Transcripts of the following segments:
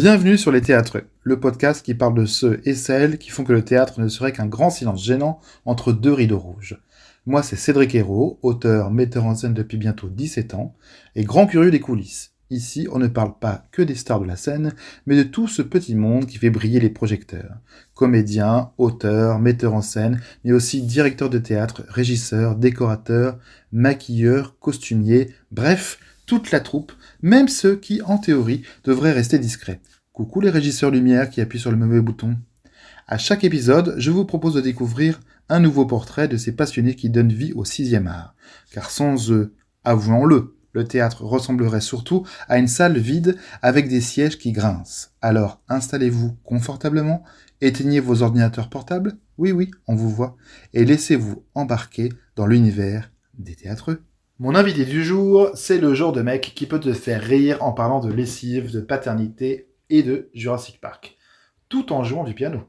Bienvenue sur Les Théâtreux, le podcast qui parle de ceux et celles qui font que le théâtre ne serait qu'un grand silence gênant entre deux rideaux rouges. Moi, c'est Cédric Hérault, auteur, metteur en scène depuis bientôt 17 ans, et grand curieux des coulisses. Ici, on ne parle pas que des stars de la scène, mais de tout ce petit monde qui fait briller les projecteurs. Comédiens, auteurs, metteurs en scène, mais aussi directeurs de théâtre, régisseurs, décorateurs, maquilleurs, costumiers, bref, toute la troupe, même ceux qui, en théorie, devraient rester discrets. Coucou les régisseurs lumière qui appuient sur le mauvais bouton. À chaque épisode, je vous propose de découvrir un nouveau portrait de ces passionnés qui donnent vie au 6e art. Car sans eux, avouons-le, le théâtre ressemblerait surtout à une salle vide avec des sièges qui grincent. Alors installez-vous confortablement, éteignez vos ordinateurs portables, oui, on vous voit, et laissez-vous embarquer dans l'univers des théâtreux. Mon invité du jour, c'est le genre de mec qui peut te faire rire en parlant de lessive, de paternité et de Jurassic Park, tout en jouant du piano.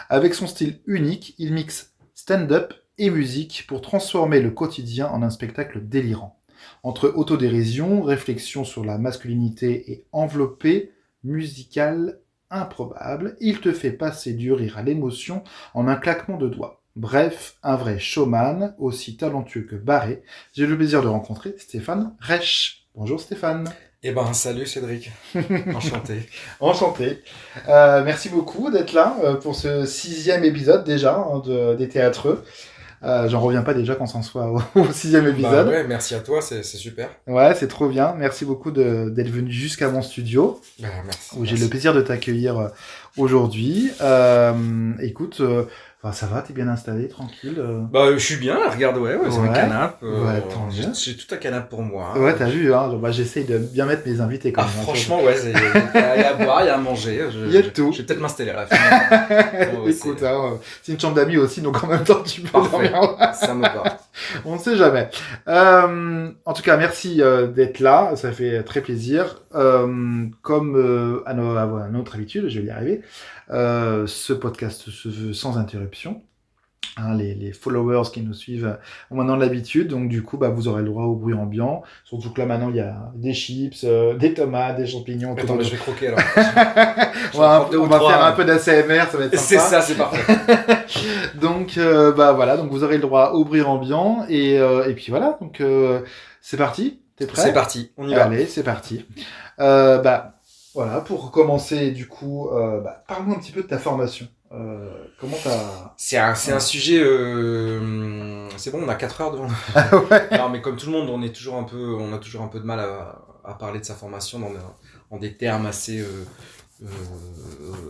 Avec son style unique, il mixe stand-up et musique pour transformer le quotidien en un spectacle délirant. Entre autodérision, réflexion sur la masculinité et enveloppé musical improbable, il te fait passer du rire à l'émotion en un claquement de doigts. Bref, un vrai showman, aussi talentueux que barré. J'ai le plaisir de rencontrer Stéphane Reich. Bonjour Stéphane. Eh ben, salut Cédric. Enchanté. Enchanté. Merci beaucoup d'être là pour ce 6e épisode déjà des Théâtreux. J'en reviens pas déjà qu'on s'en soit au 6e épisode. Bah ouais, merci à toi, c'est super. Ouais, c'est trop bien. Merci beaucoup d'être venu jusqu'à mon studio. Bah, merci. Où j'ai le plaisir de t'accueillir aujourd'hui. Écoute, ça va, t'es bien installé, tranquille Bah, je suis bien, regarde, ouais, c'est un canapé. Ouais, tant mieux. J'ai tout un canapé pour moi. Ouais, t'as vu, hein, j'essaye de bien mettre mes invités quand même. Franchement, ouais, il y a à boire, il y a à manger. Il y a tout. Je vais peut-être m'installer à la fin. Écoute, c'est une chambre d'amis aussi, donc en même temps, tu peux Parfait, dormir. ça me va. On ne sait jamais. En tout cas, merci d'être là, ça fait très plaisir. Comme à notre habitude, je vais y arriver, ce podcast se veut sans interruption. Hein, les followers qui nous suivent ont maintenant l'habitude, donc du coup, vous aurez le droit au bruit ambiant. Surtout que là, maintenant, il y a des chips, des tomates, des champignons. Attends, je vais croquer alors. On va faire un peu d'ACMR, ça va être sympa. C'est ça, c'est parfait. Donc, voilà, donc vous aurez le droit au bruit ambiant, et puis voilà, donc c'est parti. T'es prêt ? C'est parti, on y va. Allez, c'est parti. Voilà, pour commencer, du coup, parle-moi un petit peu de ta formation. Comment t'as... C'est un sujet... C'est bon, on a 4 heures devant nous. Ouais. Non, mais comme tout le monde, on a toujours un peu de mal à parler de sa formation dans des termes assez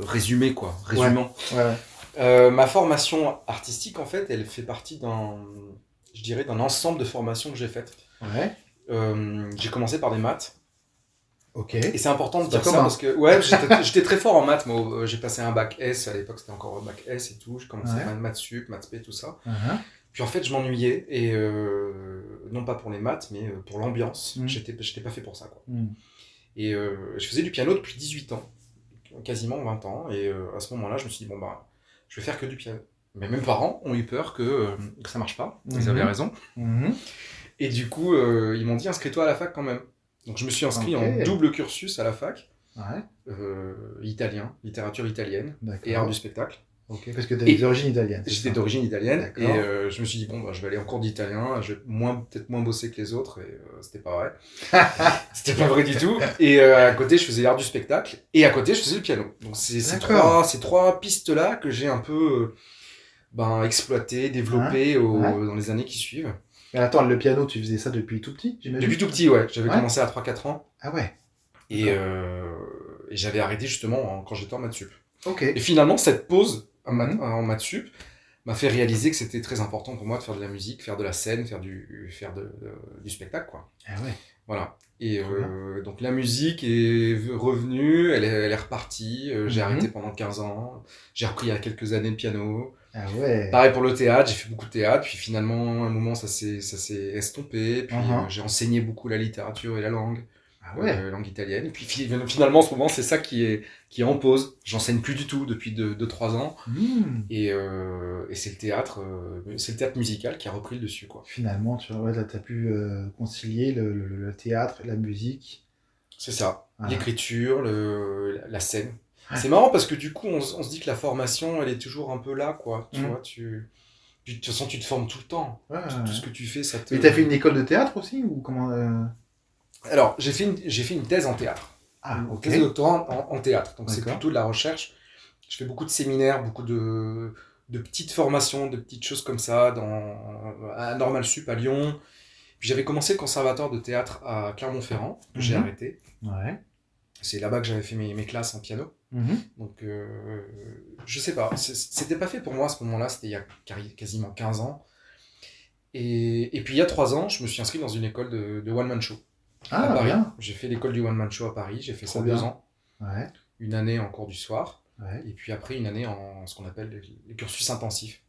résumés, quoi. Résumant. Ouais. Ma formation artistique, en fait, elle fait partie d'un ensemble de formations que j'ai faites. Ouais. J'ai commencé par des maths. Ok. Et c'est important de dire ça parce que j'étais très fort en maths. Moi, j'ai passé un bac S, à l'époque c'était encore bac S et tout. J'ai commencé maths sup, maths spé, tout ça. Uh-huh. Puis en fait, je m'ennuyais et non pas pour les maths, mais pour l'ambiance. J'étais pas fait pour ça, quoi. Et je faisais du piano depuis 18 ans, quasiment 20 ans. Et à ce moment-là, je me suis dit je vais faire que du piano. Mais mes parents ont eu peur que ça marche pas. Ils avaient raison. Et du coup, ils m'ont dit inscris-toi à la fac quand même. Donc je me suis inscrit en double cursus à la fac, italien, littérature italienne. D'accord. Et art du spectacle. Ok, parce que t'as des origines italiennes. J'étais d'origine italienne. D'accord. Et je me suis dit je vais aller en cours d'italien, je vais peut-être moins bosser que les autres, et c'était pas vrai. C'était pas vrai du tout. Et à côté je faisais art du spectacle, et à côté je faisais le piano. Donc c'est ces trois pistes-là que j'ai un peu exploité, développé dans les années qui suivent. Mais attends, le piano, tu faisais ça depuis tout petit, j'imagine ? Depuis tout petit, ouais. J'avais commencé à 3-4 ans. Ah ouais. Et j'avais arrêté justement quand j'étais en maths sup. Ok. Et finalement, cette pause en maths sup m'a fait réaliser que c'était très important pour moi de faire de la musique, faire de la scène, faire du spectacle, quoi. Ah ouais. Voilà. Et donc la musique est revenue, elle est repartie. J'ai arrêté pendant 15 ans. J'ai repris il y a quelques années le piano. Ah ouais. Pareil pour le théâtre, j'ai fait beaucoup de théâtre, puis finalement, à un moment, ça s'est estompé, puis j'ai enseigné beaucoup la littérature et la langue, langue italienne, et puis finalement, en ce moment, c'est ça qui est en pause. J'enseigne plus du tout depuis 2-3 ans, et c'est le théâtre musical qui a repris le dessus, quoi. Finalement, tu vois, là, t'as pu concilier le théâtre, la musique. C'est ça. Voilà. L'écriture, la scène. C'est marrant parce que du coup, on se dit que la formation, elle est toujours un peu là, quoi. Tu vois, de toute façon, tu te formes tout le temps. Tout ce que tu fais, ça te... Et t'as fait une école de théâtre aussi ou comment Alors, j'ai fait une thèse en théâtre. Une thèse de doctorat en théâtre. Donc, c'est plutôt de la recherche. Je fais beaucoup de séminaires, beaucoup de petites formations, de petites choses comme ça, à Normal Sup à Lyon. Puis j'avais commencé le conservatoire de théâtre à Clermont-Ferrand, que j'ai arrêté. Ouais. C'est là-bas que j'avais fait mes classes en piano. Donc, je sais pas, c'était pas fait pour moi à ce moment-là, c'était il y a quasiment 15 ans. Et puis il y a 3 ans, je me suis inscrit dans une école de one-man show à Paris. Bien. J'ai fait l'école du one-man show à Paris, j'ai fait ça 2 ans. Ouais. Une année en cours du soir, et puis après une année en ce qu'on appelle les cursus intensifs.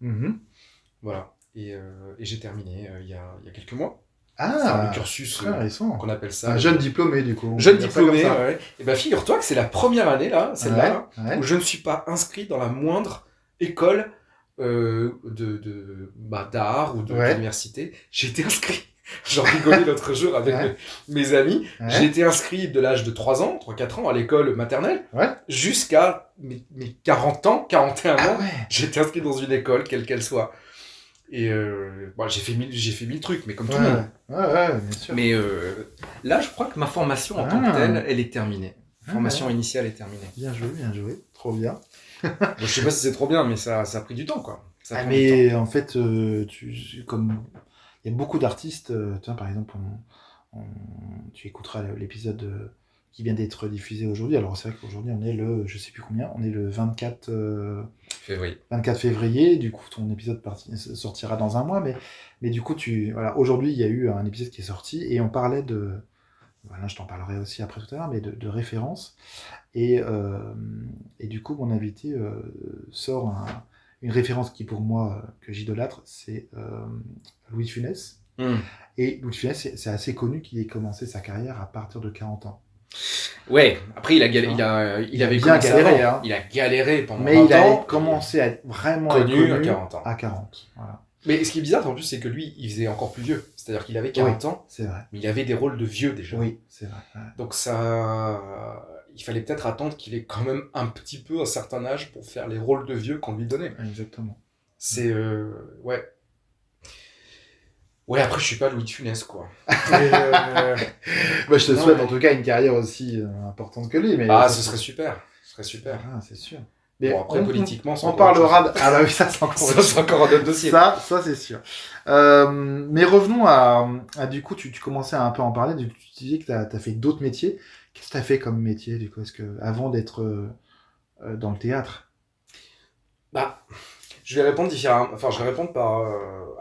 Voilà, et j'ai terminé il y a quelques mois. Le cursus qu'on appelle ça. Un jeune diplômé, du coup. Jeune diplômé, ouais. Et bien, figure-toi que c'est la première année, là, celle-là, où je ne suis pas inscrit dans la moindre école d'art ou d'université. J'ai été inscrit. J'en rigolais l'autre jour avec mes amis. J'ai été inscrit de l'âge de 3-4 ans à l'école maternelle jusqu'à mes 40 ans, 41 ans. J'ai été inscrit dans une école, quelle qu'elle soit. Et j'ai fait 1000 trucs, mais comme tout le monde. Bien sûr. Mais là, je crois que ma formation en tant que telle, elle est terminée. Formation initiale est terminée. Bien joué, trop bien. Je sais pas si c'est trop bien, mais ça a pris du temps, quoi. Mais en fait, comme il y a beaucoup d'artistes, par exemple, tu écouteras l'épisode qui vient d'être diffusé aujourd'hui. Alors c'est vrai qu'aujourd'hui on est je sais plus combien, on est le 24 février. 24 février, du coup ton épisode sortira dans un mois, mais du coup aujourd'hui il y a eu un épisode qui est sorti et on parlait voilà, je t'en parlerai aussi après tout à l'heure, mais de références, et du coup mon invité sort une référence qui pour moi, que j'idolâtre, c'est Louis de Funès. Et Louis de Funès, c'est assez connu qu'il ait commencé sa carrière à partir de 40 ans. Ouais, après il avait bien galéré. Hein. Il a galéré pendant 20 ans. Mais il a commencé à être vraiment connu à 40 ans. À 40, voilà. Mais ce qui est bizarre en plus, c'est que lui, il faisait encore plus vieux. C'est-à-dire qu'il avait 40 ans, c'est vrai. Mais il avait des rôles de vieux déjà. Oui, c'est vrai. Ouais. Donc il fallait peut-être attendre qu'il ait quand même un petit peu un certain âge pour faire les rôles de vieux qu'on lui donnait. Exactement. C'est... ouais. Ouais, après, je suis pas Louis de Funès, quoi. Je te souhaite en tout cas une carrière aussi importante que lui. Mais ce serait super. C'est sûr. Mais bon, après, politiquement, on parlera de... Ah bah oui, ça, c'est encore un autre dossier. Ça, c'est sûr. Mais revenons à du coup, tu commençais à un peu en parler. Tu disais que t'as fait d'autres métiers. Qu'est-ce que t'as fait comme métier, du coup, avant d'être dans le théâtre? Je vais répondre différemment. Enfin, je vais répondre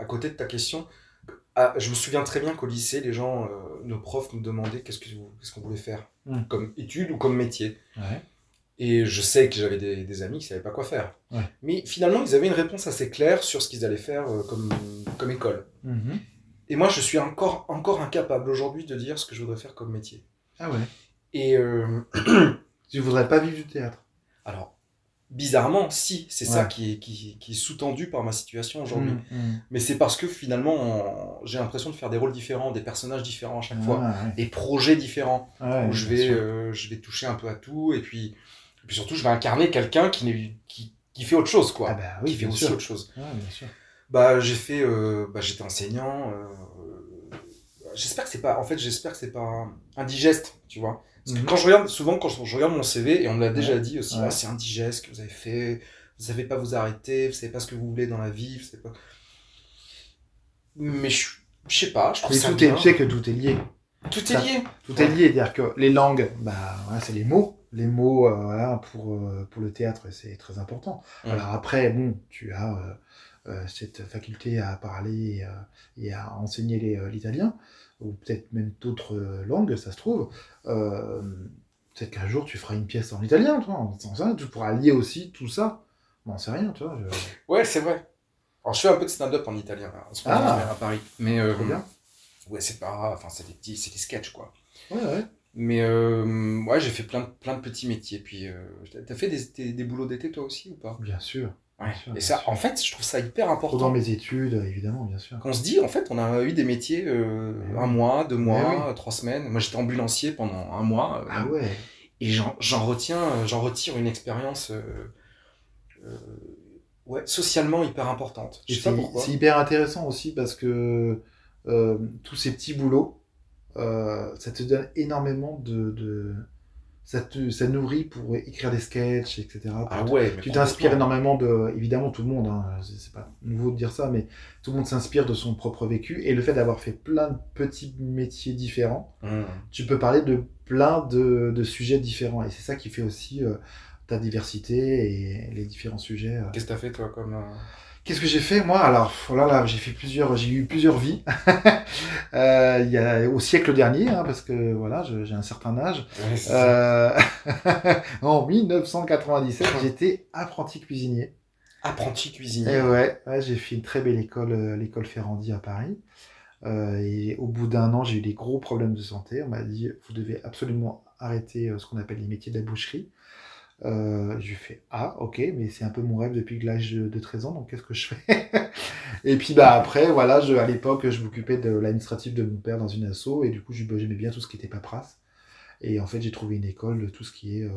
à côté de ta question. Je me souviens très bien qu'au lycée, les gens, nos profs nous demandaient qu'est-ce qu'on voulait faire comme étude ou comme métier. Ouais. Et je sais que j'avais des amis qui ne savaient pas quoi faire. Ouais. Mais finalement, ils avaient une réponse assez claire sur ce qu'ils allaient faire comme école. Et moi, je suis encore incapable aujourd'hui de dire ce que je voudrais faire comme métier. Ah ouais. Et tu voudrais pas vivre du théâtre? Alors, bizarrement, si, c'est ça qui est sous-tendu par ma situation aujourd'hui. Mais c'est parce que finalement, j'ai l'impression de faire des rôles différents, des personnages différents à chaque fois, des projets différents, où je vais toucher un peu à tout, et puis surtout, je vais incarner quelqu'un qui fait autre chose, quoi. Qui fait aussi autre chose. Bien sûr. J'étais enseignant. J'espère que c'est pas indigeste, tu vois. Parce que quand je regarde mon CV, et on me l'a déjà dit aussi, c'est indigeste ce que vous avez fait, vous savez pas vous arrêter, vous savez pas ce que vous voulez dans la vie, vous savez pas... Mais je sais pas, je trouve ça bien. Tu sais que tout est lié. Tout est lié. Tout est lié, c'est-à-dire que les langues, c'est les mots. Les mots, pour le théâtre, c'est très important. Alors après, bon, tu as cette faculté à parler et à enseigner l'italien, ou peut-être même d'autres langues, ça se trouve. Peut-être qu'un jour, tu feras une pièce en italien, toi, tu pourras lier aussi tout ça. Bon, c'est rien, tu vois. Ouais, c'est vrai. Alors, je fais un peu de stand-up en italien, là, en ce moment, à Paris. Mais, trop bien. Ouais, c'est pas... Enfin, c'est des sketchs, quoi. Ouais. Mais, j'ai fait plein de petits métiers. Puis, t'as fait des boulots d'été, toi aussi, ou pas? Bien sûr. Ouais. Et ça, en fait, je trouve ça hyper important. Dans mes études, évidemment, bien sûr. Qu'on se dit, en fait, on a eu des métiers un mois, 2 mois, 3 semaines. Moi, j'étais ambulancier pendant 1 mois. Ah ouais. Et j'en retire une expérience socialement hyper importante. Je sais pas pourquoi. C'est hyper intéressant aussi parce que tous ces petits boulots, ça te donne énormément ça nourrit pour écrire des sketchs, etc. Ah ouais, tu t'inspires énormément évidemment tout le monde, hein, c'est pas nouveau de dire ça, mais tout le monde s'inspire de son propre vécu, et le fait d'avoir fait plein de petits métiers différents, tu peux parler de plein de sujets différents, et c'est ça qui fait aussi ta diversité et les différents sujets. Qu'est-ce que t'as fait toi comme... Qu'est-ce que j'ai fait moi? Alors là, j'ai eu plusieurs vies. Il y a au siècle dernier, hein, parce que voilà, j'ai un certain âge. Ouais, en 1997, j'étais apprenti cuisinier. Apprenti cuisinier. Et ouais, j'ai fait une très belle école, l'école Ferrandi à Paris. Et au bout d'1 an, j'ai eu des gros problèmes de santé. On m'a dit, vous devez absolument arrêter ce qu'on appelle les métiers de la boucherie. J'ai fait ok, mais c'est un peu mon rêve depuis l'âge de 13 ans, donc qu'est-ce que je fais? Et puis après voilà, à l'époque je m'occupais de l'administratif de mon père dans une asso, et du coup j'aimais bien tout ce qui était paperasse, et en fait j'ai trouvé une école de tout ce qui est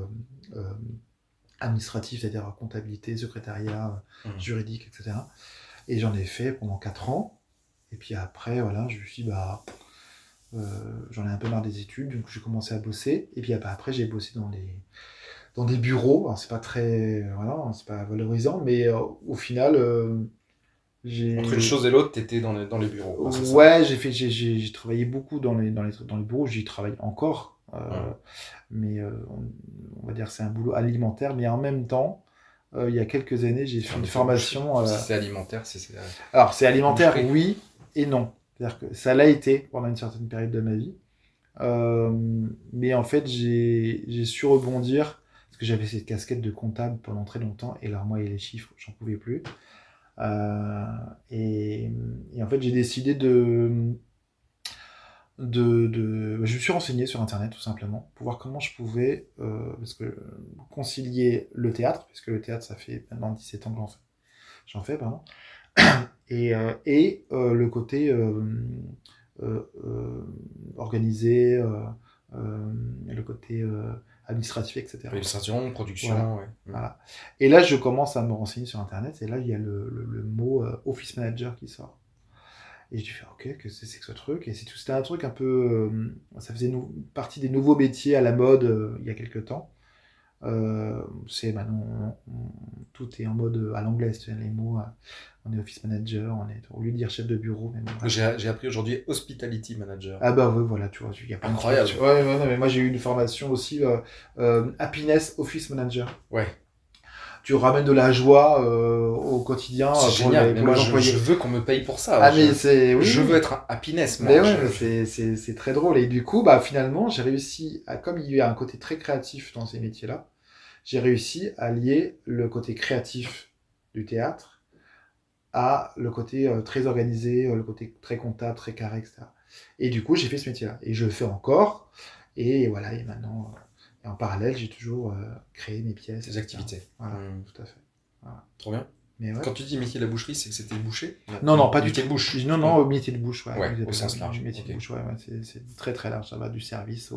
administratif, c'est-à-dire comptabilité, secrétariat, juridique, etc. Et j'en ai fait pendant 4 ans, et puis après voilà, je me suis dit j'en ai un peu marre des études, donc j'ai commencé à bosser, et puis après j'ai bossé dans des bureaux. Alors c'est pas très, c'est pas valorisant, mais au final, entre une chose et l'autre, t'étais dans les bureaux. Ouais, j'ai travaillé beaucoup dans les bureaux. J'y travaille encore, mais on va dire que c'est un boulot alimentaire. Mais en même temps, il y a quelques années, j'ai fait une formation. C'est alimentaire, Alors c'est alimentaire, oui et non. C'est-à-dire que ça l'a été pendant une certaine période de ma vie, mais en fait j'ai su rebondir. Parce que j'avais cette casquette de comptable pendant très longtemps, et alors moi et les chiffres, j'en pouvais plus. Et en fait, j'ai décidé je me suis renseigné sur Internet, tout simplement, pour voir comment je pouvais concilier le théâtre, puisque le théâtre, ça fait maintenant 17 ans que j'en fais, pardon, et le côté organisé, le côté administratif, etc. Administration, production, voilà. Et là, je commence à me renseigner sur Internet, et là, il y a le mot Office Manager qui sort. Et je fais, ok, que c'est que ce truc? Et c'était un truc un peu... ça faisait partie des nouveaux métiers à la mode il y a quelques temps. C'est maintenant, tout est en mode à l'anglaise, tu vois, les mots... on est Office Manager, au lieu de dire chef de bureau. Même, j'ai appris aujourd'hui Hospitality Manager. Ah bah ouais, voilà, tu vois, il y a pas incroyable. Ouais, non, mais moi j'ai eu une formation aussi, Happiness Office Manager. Ouais. Tu ramènes de la joie au quotidien. C'est génial, mais moi je veux qu'on me paye pour ça. Mais oui. Je veux être un happiness, moi. Mais ouais, c'est très drôle. Et du coup, finalement, j'ai réussi comme il y a un côté très créatif dans ces métiers-là, j'ai réussi à lier le côté créatif du théâtre à le côté très organisé, le côté très comptable, très carré, etc. Et du coup, j'ai fait ce métier-là. Et je le fais encore. Et voilà, et maintenant... Et en parallèle, j'ai toujours créé mes pièces. Des activités. Voilà, tout à fait. Voilà. Trop bien. Mais ouais. Quand tu dis métier de la boucherie, c'est que c'était boucher? Non, pas du métier de bouche. Non, métier de bouche, ouais au sens large. Métier de bouche, c'est très très large. Ça va du service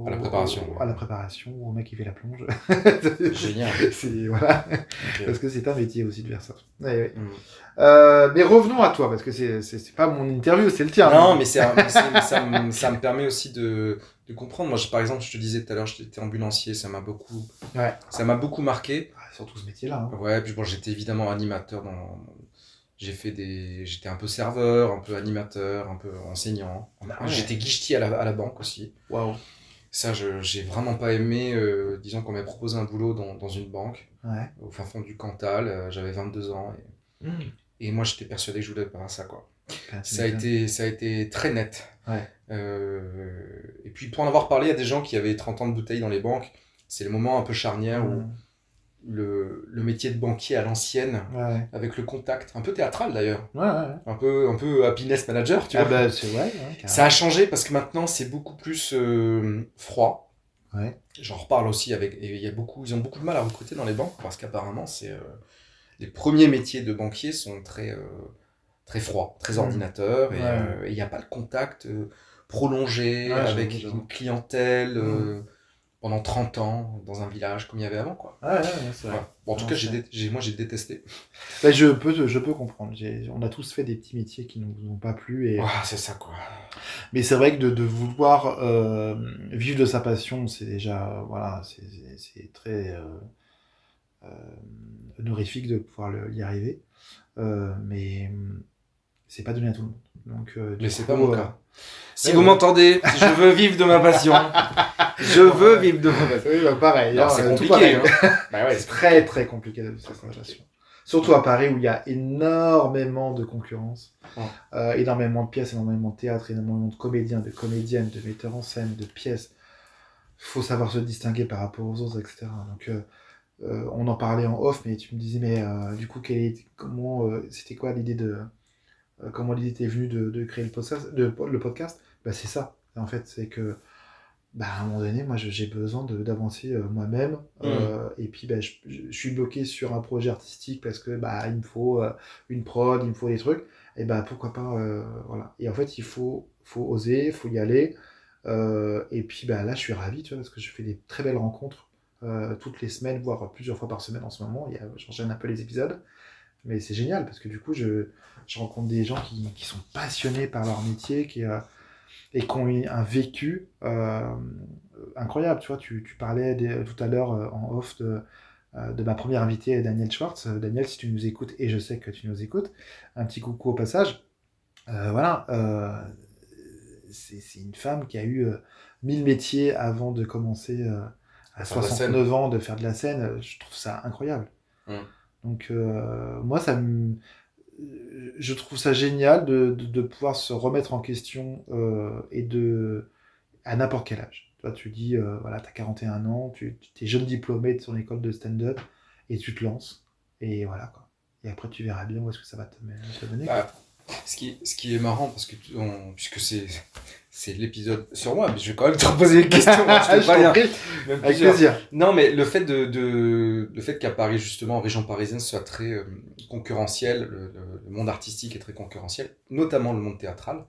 à la préparation. À la préparation, au mec qui fait la plonge. Génial. Voilà. Okay. Parce que c'est un métier aussi de versa. Ouais. Mais revenons à toi, parce que c'est pas mon interview, c'est le tien. Non, mais ça me permet aussi de comprendre. Moi, par exemple, je te disais tout à l'heure, j'étais ambulancier, ça m'a beaucoup marqué. Surtout ce métier-là. Hein. Ouais, puis bon, j'étais évidemment animateur j'étais un peu serveur, un peu animateur, un peu enseignant. J'étais guichetier à la banque aussi. Waouh. Ça, j'ai vraiment pas aimé. Disons qu'on m'avait proposé un boulot dans une banque, au fin fond du Cantal. J'avais 22 ans. Et moi, j'étais persuadé que je voulais pas faire ça, quoi. Ça a été très net. Ouais. Et puis, pour en avoir parlé à des gens qui avaient 30 ans de bouteille dans les banques, c'est le moment un peu charnière où le métier de banquier à l'ancienne, avec le contact, un peu théâtral d'ailleurs, un peu happiness manager, tu vois. Ça a changé parce que maintenant c'est beaucoup plus froid. J'en reparle aussi ils ont beaucoup de mal à recruter dans les banques parce qu'apparemment les premiers métiers de banquier sont très froids, très ordinateur, et il n'y a pas le contact prolongé avec une clientèle pendant 30 ans dans un village comme il y avait avant, quoi. C'est vrai. Bon, en tout cas, moi j'ai détesté. Je peux comprendre. On a tous fait des petits métiers qui nous ont pas plu. Et... c'est ça, quoi. Mais c'est vrai que de vouloir vivre de sa passion, c'est déjà, voilà, c'est très honorifique de pouvoir y arriver. Mais c'est pas donné à tout le monde. Donc, mais c'est pas mon cas. Si vous m'entendez, je veux vivre de ma passion. Je veux vivre de ma passion. Oui, pareil. Alors, c'est compliqué. C'est très très compliqué de vivre de sa passion. Surtout à Paris où il y a énormément de concurrence, énormément de pièces, énormément de théâtre, énormément de comédiens, de comédiennes, de metteurs en scène, de pièces. Il faut savoir se distinguer par rapport aux autres, etc. Donc, on en parlait en off, mais tu me disais, mais du coup, c'était quoi l'idée comment l'idée t'est venue de créer le podcast? C'est ça. En fait, c'est que à un moment donné, moi j'ai besoin d'avancer moi-même, et puis je suis bloqué sur un projet artistique parce que il me faut une prod, il me faut des trucs, et pourquoi pas, voilà. Et en fait il faut oser, il faut y aller, et puis là je suis ravi, tu vois, parce que je fais des très belles rencontres toutes les semaines, voire plusieurs fois par semaine en ce moment. J'enchaîne un peu les épisodes, mais c'est génial parce que du coup je rencontre des gens qui sont passionnés par leur métier, et qui ont eu un vécu incroyable. Tu vois, tu parlais tout à l'heure en off de ma première invitée, Daniel Schwartz. Daniel, si tu nous écoutes, et je sais que tu nous écoutes, un petit coucou au passage. Voilà, c'est une femme qui a eu 1000 métiers avant de commencer à 69 ans de faire de la scène. Je trouve ça incroyable. Donc moi, je trouve ça génial de pouvoir se remettre en question à n'importe quel âge. Toi, tu dis, voilà, tu as 41 ans, tu es jeune diplômé de ton école de stand-up, et tu te lances, et voilà, quoi. Et après, tu verras bien où est-ce que ça va te donner. Ce qui est marrant, parce que puisque c'est l'épisode sur moi, mais je vais quand même te reposer des questions. Avec plaisir. Non, mais le fait qu'à Paris, justement, en région parisienne, soit très concurrentiel, le monde artistique est très concurrentiel, notamment le monde théâtral.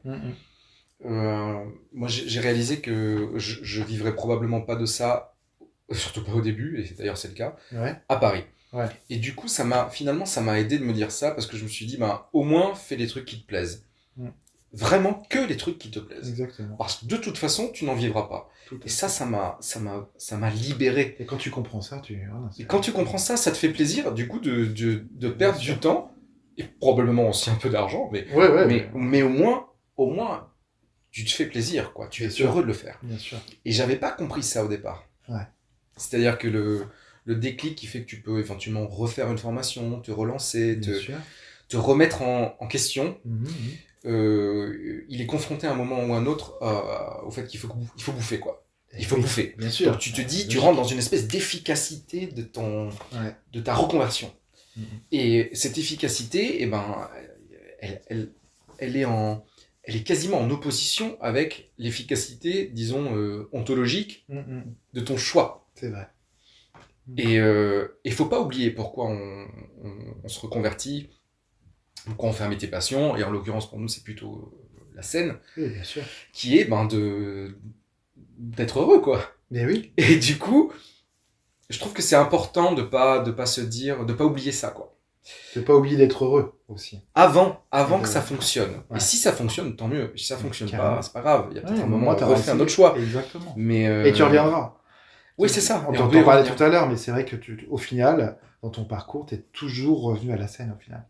Moi, j'ai réalisé que je vivrais probablement pas de ça, surtout pas au début, et d'ailleurs c'est le cas, à Paris. Et du coup, ça m'a aidé de me dire ça, parce que je me suis dit, au moins, fais les trucs qui te plaisent. Vraiment que les trucs qui te plaisent. Exactement. Parce que de toute façon, tu n'en vivras pas. Et ça m'a libéré. Et quand tu comprends ça, ça te fait plaisir, du coup, de perdre du temps, et probablement aussi un peu d'argent, mais au moins, tu te fais plaisir, quoi. Tu es heureux de le faire. Bien sûr. Et j'avais pas compris ça au départ. C'est-à-dire que le déclic qui fait que tu peux éventuellement refaire une formation, te relancer, te remettre en question, il est confronté à un moment ou à un autre au fait qu'il faut bouffer, quoi. Il faut bouffer. Bien sûr. Donc tu te dis, tu rentres dans une espèce d'efficacité de ta reconversion. Et cette efficacité, elle est quasiment en opposition avec l'efficacité, disons, ontologique de ton choix. C'est vrai. Et il faut pas oublier pourquoi on se reconvertit, pourquoi on fait un métier passion, et en l'occurrence pour nous c'est plutôt la scène, bien sûr, qui est d'être heureux, quoi. Mais oui. Et du coup, je trouve que c'est important de pas se dire, de pas oublier ça, quoi. De pas oublier d'être heureux aussi. Avant que ça fonctionne. Et si ça fonctionne, tant mieux. Si ça fonctionne pas, c'est pas grave. Il y a peut-être un moment où tu refais un autre choix. Exactement. Et tu reviendras. Oui, c'est ça. On t'en parlait tout à l'heure, mais c'est vrai que au final, dans ton parcours, tu es toujours revenu à la scène au final.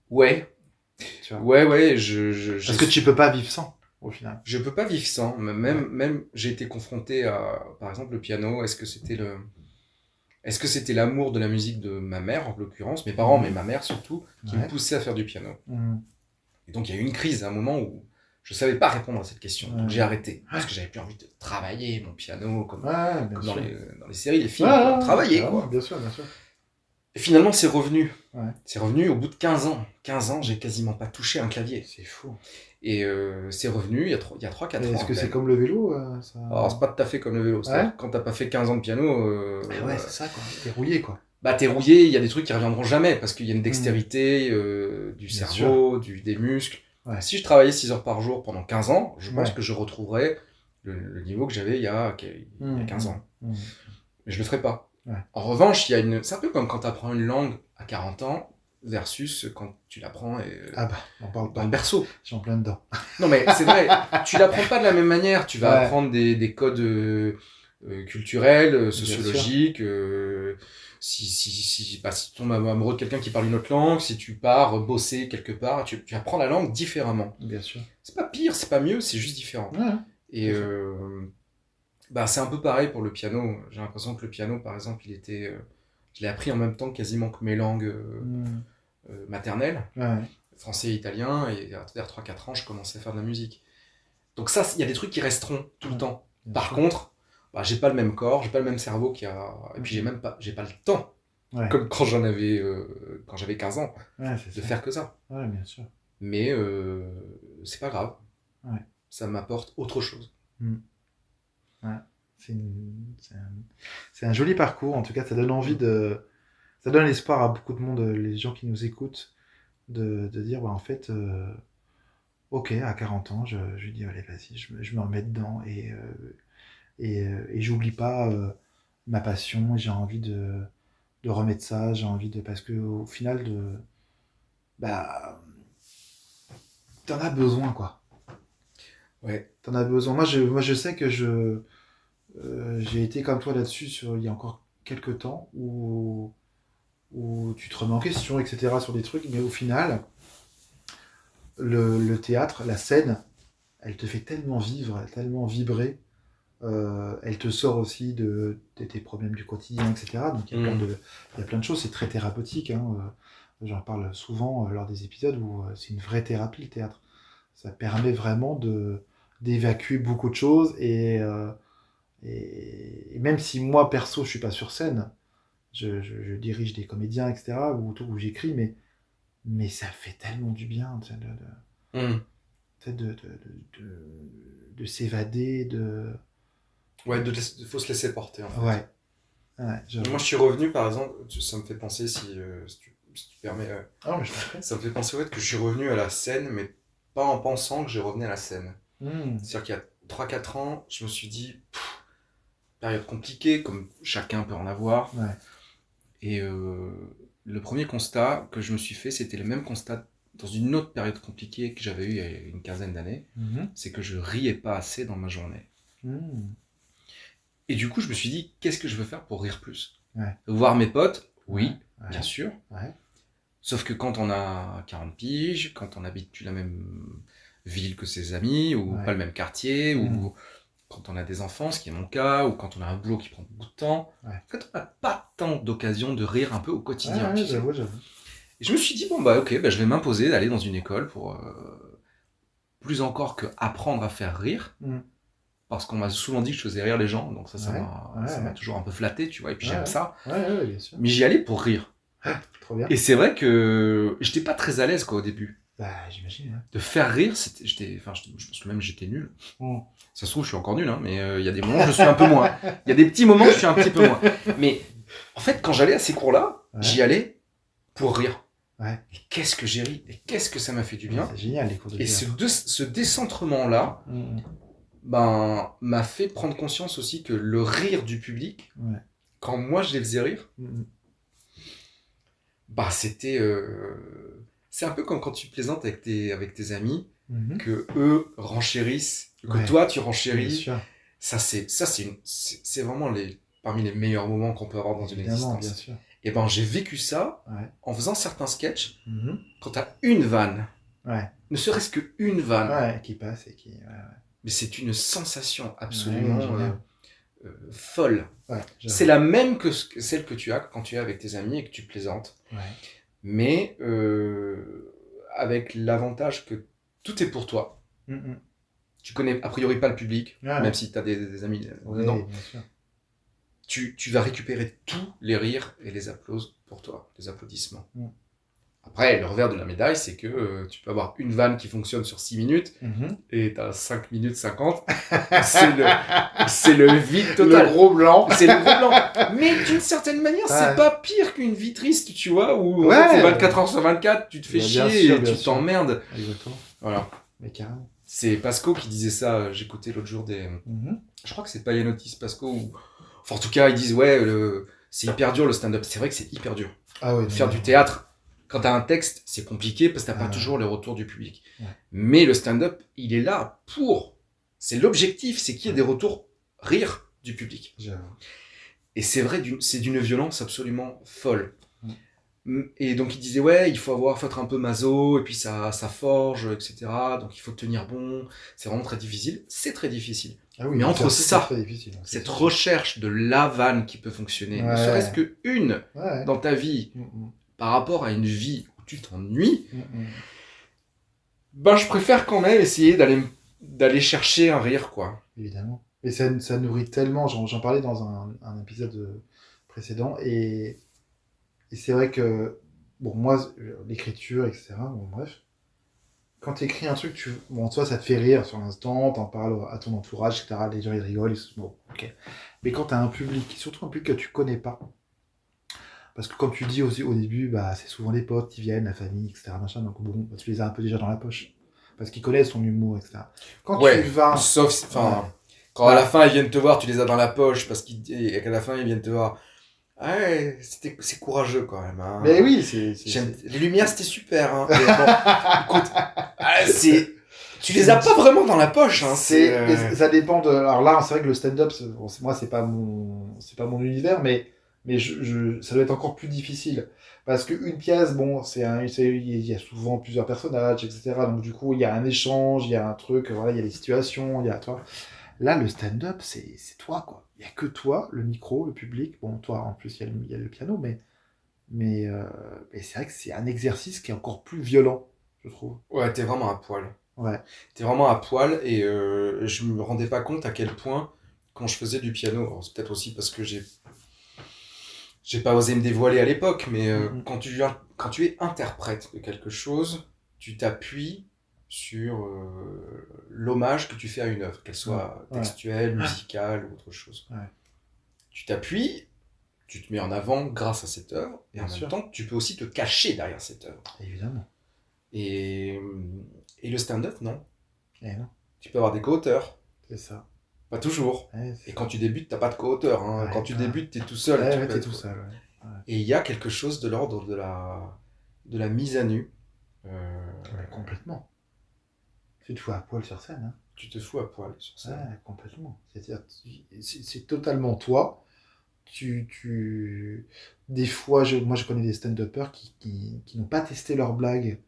Ouais. Tu vois. Ouais. Parce que tu peux pas vivre sans, au final. Je peux pas vivre sans. Même j'ai été confronté à, par exemple, le piano. Est-ce que c'était l'amour de la musique de ma mère, en l'occurrence, mes parents, mais ma mère surtout, qui me poussait à faire du piano. Et donc il y a eu une crise à un moment où je savais pas répondre à cette question. Donc j'ai arrêté. Parce que j'avais plus envie de travailler mon piano comme dans les séries, les films. Travailler, quoi. Bien sûr. Et finalement, c'est revenu. C'est revenu au bout de 15 ans. 15 ans, j'ai quasiment pas touché un clavier. C'est fou. Et c'est revenu il y a 3-4 ans. Est-ce que c'est comme le vélo ça... Alors, c'est pas tout à fait comme le vélo. C'est-à-dire, quand t'as pas fait 15 ans de piano... c'est ça, quoi. T'es rouillé, quoi. t'es rouillé, il y a des trucs qui reviendront jamais parce qu'il y a une dextérité du Bien cerveau, des muscles. Ouais. Si je travaillais 6 heures par jour pendant 15 ans, je pense que je retrouverais le niveau que j'avais il y a 15 ans. Mais je le ferai pas. Ouais. En revanche, c'est un peu comme quand tu apprends une langue à 40 ans versus quand tu l'apprends on parle dans le berceau. Je suis en plein dedans. Non mais c'est vrai, tu l'apprends pas de la même manière. Tu vas apprendre des codes culturels, sociologiques. Si tu tombes amoureux de quelqu'un qui parle une autre langue, si tu pars bosser quelque part, tu apprends la langue différemment. Bien sûr. C'est pas pire, c'est pas mieux, c'est juste différent. Ouais. Et c'est un peu pareil pour le piano. J'ai l'impression que le piano, par exemple, je l'ai appris en même temps quasiment que mes langues maternelles, français et italien, et vers 3-4 ans, je commençais à faire de la musique. Donc ça, il y a des trucs qui resteront tout le temps. Par contre, j'ai pas le même corps, j'ai pas le même cerveau et puis j'ai pas le temps, comme quand j'avais 15 ans, de faire que ça. Ouais, bien sûr. Mais c'est pas grave. Ouais. Ça m'apporte autre chose. Ouais. C'est un joli parcours. En tout cas, ça donne envie ça donne espoir à beaucoup de monde, les gens qui nous écoutent, de dire, en fait, ok, à 40 ans, je dis, allez, vas-y, je me remets dedans et j'oublie pas ma passion. J'ai envie de remettre ça. J'ai envie parce que au final, t'en as besoin, quoi. Ouais. T'en as besoin. Moi, je sais que j'ai été comme toi là-dessus il y a encore quelques temps où tu te remets en question, etc. sur des trucs, mais au final, le théâtre, la scène, elle te fait tellement vivre, tellement vibrer. Elle te sort aussi de tes problèmes du quotidien, etc. Donc il y a plein de choses, c'est très thérapeutique. J'en parle souvent lors des épisodes où c'est une vraie thérapie, le théâtre. Ça permet vraiment d'évacuer beaucoup de choses et même si moi, perso, je suis pas sur scène, je dirige des comédiens, etc., où j'écris, mais ça fait tellement du bien de s'évader, Ouais, faut se laisser porter, en fait. Ouais, moi, je suis revenu, par exemple, ça me fait penser, si tu permets, mais je t'en prie. ça me fait penser au fait que je suis revenu à la scène, mais pas en pensant que je revenais à la scène. C'est-à-dire qu'il y a 3-4 ans, je me suis dit, période compliquée, comme chacun peut en avoir. Ouais. Et le premier constat que je me suis fait, c'était le même constat dans une autre période compliquée que j'avais eue il y a une quinzaine d'années. C'est que je riais pas assez dans ma journée. Et du coup, je me suis dit, qu'est-ce que je veux faire pour rire plus ? Voir mes potes, oui, bien sûr. Sauf que quand on a 40 piges, quand on habite plus la même ville que ses amis, ou pas le même quartier, ou quand on a des enfants, ce qui est mon cas, ou quand on a un boulot qui prend beaucoup de temps, en fait, on n'a pas tant d'occasions de rire un peu au quotidien. J'avoue. Et je me suis dit, je vais m'imposer d'aller dans une école pour plus encore que apprendre à faire rire. Parce qu'on m'a souvent dit que je faisais rire les gens, donc ça m'a toujours un peu flatté, tu vois, et puis j'aime ça. Bien sûr. Mais j'y allais pour rire. Trop bien. Et c'est vrai que j'étais pas très à l'aise, quoi, au début. J'imagine. De faire rire, je pense que même j'étais nul. Ça se trouve, je suis encore nul, mais il y a des moments où je suis un peu moins. Il y a des petits moments où je suis un petit peu moins. Mais en fait, quand j'allais à ces cours-là, j'y allais pour rire. Et qu'est-ce que j'ai ri, et qu'est-ce que ça m'a fait du bien. C'est génial, les cours de théâtre. Et ce décentrement-là, m'a fait prendre conscience aussi que le rire du public, quand moi je les faisais rire, c'était... c'est un peu comme quand tu plaisantes avec tes amis, que eux renchérissent, que toi tu renchéris. Ça c'est vraiment parmi les meilleurs moments qu'on peut avoir dans une existence. Bien sûr. Et j'ai vécu ça en faisant certains sketchs, quand t'as une vanne, ne serait-ce qu'une vanne, qui passe et qui... mais c'est une sensation absolument folle. C'est la même que celle que tu as quand tu es avec tes amis et que tu plaisantes. Mais avec l'avantage que tout est pour toi. Tu connais a priori pas le public, même si tu as des amis dedans. Bien sûr. Tu vas récupérer tous les rires et les applaudissements pour toi, les applaudissements. Après, le revers de la médaille, c'est que tu peux avoir une vanne qui fonctionne sur 6 minutes et t'as 5 minutes 50. C'est le vide total. Le gros blanc. C'est le gros blanc. Mais d'une certaine manière, c'est pas pire qu'une vie triste, tu vois, où en fait, c'est 24 heures sur 24, tu te fais chier et tu t'emmerdes. Exactement. Voilà. Mais carrément. C'est Pasco qui disait ça. J'écoutais l'autre jour des. Je crois que c'est Payanotis, Pasco. Enfin, en tout cas, ils disent ouais, c'est hyper dur le stand-up. C'est vrai que c'est hyper dur. Ah ouais. Faire du théâtre. Quand t'as un texte, c'est compliqué parce que t'as pas toujours le retour du public. Ouais. Mais le stand-up, il est là pour. C'est l'objectif, c'est qu'il y ait des retours rire du public. Et c'est vrai, c'est d'une violence absolument folle. Et donc il disait ouais, il faut être un peu maso, et puis ça forge, etc. Donc il faut tenir bon. C'est vraiment très difficile. C'est très difficile. Ah oui, mais entre ça, cette recherche de la vanne qui peut fonctionner, ne serait-ce que une dans ta vie, par rapport à une vie où tu t'ennuies, ben je préfère quand même essayer d'aller chercher un rire, quoi. Évidemment. Et ça nourrit tellement, j'en parlais dans un épisode précédent, et c'est vrai que, bon, moi, l'écriture, etc., bon, bref, quand tu écris un truc, bon, toi, ça te fait rire sur l'instant, t'en parles à ton entourage, etc., les gens, ils rigolent, bon, ok. Mais quand t'as un public, surtout un public que tu connais pas, parce que comme tu dis aussi au début, bah, c'est souvent les potes qui viennent, la famille, etc., machin, donc bon, bah, tu les as un peu déjà dans la poche, parce qu'ils connaissent ton humour, etc. Quand tu vas... Sauf, quand à la fin, ils viennent te voir, tu les as dans la poche, et qu'à la fin, ils viennent te voir... Ouais, c'est courageux quand même. Hein. Mais oui, les lumières, c'était super. Hein. Mais bon, écoute, tu les as pas vraiment dans la poche. Hein. Ça dépend de. Alors là, c'est vrai que le stand-up, moi, c'est pas mon univers, mais ça doit être encore plus difficile parce qu'une pièce, bon, il y a souvent plusieurs personnages, etc. Donc du coup, il y a un échange, il y a un truc, voilà, il y a des situations, il y a toi. Là, le stand-up, c'est toi, quoi. Il n'y a que toi, le micro, le public. Bon, toi, en plus, il y a le piano, mais c'est vrai que c'est un exercice qui est encore plus violent, je trouve. Ouais, t'es vraiment à poil. Ouais. T'es vraiment à poil, et je me rendais pas compte à quel point, quand je faisais du piano, c'est peut-être aussi parce que j'ai pas osé me dévoiler à l'époque, mais quand tu es interprète de quelque chose, tu t'appuies sur l'hommage que tu fais à une œuvre, qu'elle soit textuelle, musicale ou autre chose. Ouais. Tu t'appuies, tu te mets en avant grâce à cette œuvre, et en même temps, tu peux aussi te cacher derrière cette œuvre. Évidemment. Et le stand-up, non. Non. Tu peux avoir des co-auteurs. C'est ça. Pas toujours. Et quand tu débutes, t'as pas de co-auteur. Hein. Quand tu débutes, t'es tout seul. T'es tout seul. Ouais. Et il y a quelque chose de l'ordre de la mise à nu. Complètement. Tu te fous à poil sur scène. Hein. Tu te fous à poil sur scène. Ouais, complètement. C'est totalement toi. Des fois, moi je connais des stand-uppers qui n'ont pas testé leurs blagues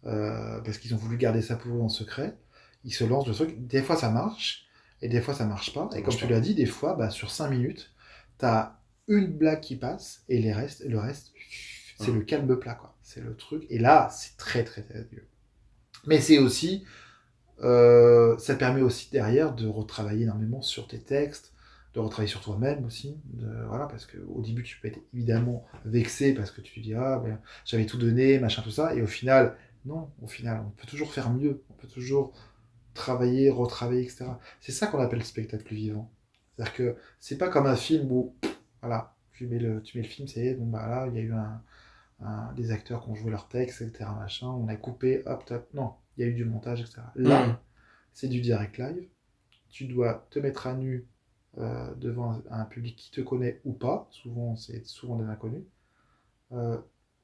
parce qu'ils ont voulu garder ça pour eux en secret. Ils se lancent le truc. Des fois ça marche et des fois ça marche pas. Et comme tu l'as dit, des fois, bah, sur 5 minutes, t'as une blague qui passe et le reste, c'est le calme plat, quoi. C'est le truc. Et là, c'est très, très, très dur. Mais c'est aussi... ça te permet aussi derrière de retravailler énormément sur tes textes, de retravailler sur toi-même aussi, voilà, parce qu'au début tu peux être évidemment vexé parce que tu te dis ben, j'avais tout donné, machin, tout ça, et au final on peut toujours faire mieux, on peut toujours travailler, retravailler, etc. C'est ça qu'on appelle le spectacle vivant. C'est-à-dire que c'est pas comme un film où voilà, tu mets le film, c'est bon bah là il y a eu des acteurs qui ont joué leur texte, etc. machin, on a coupé, hop, top, non. Il y a eu du montage, etc. Là, c'est du direct live. Tu dois te mettre à nu devant un public qui te connaît ou pas. C'est souvent des inconnus.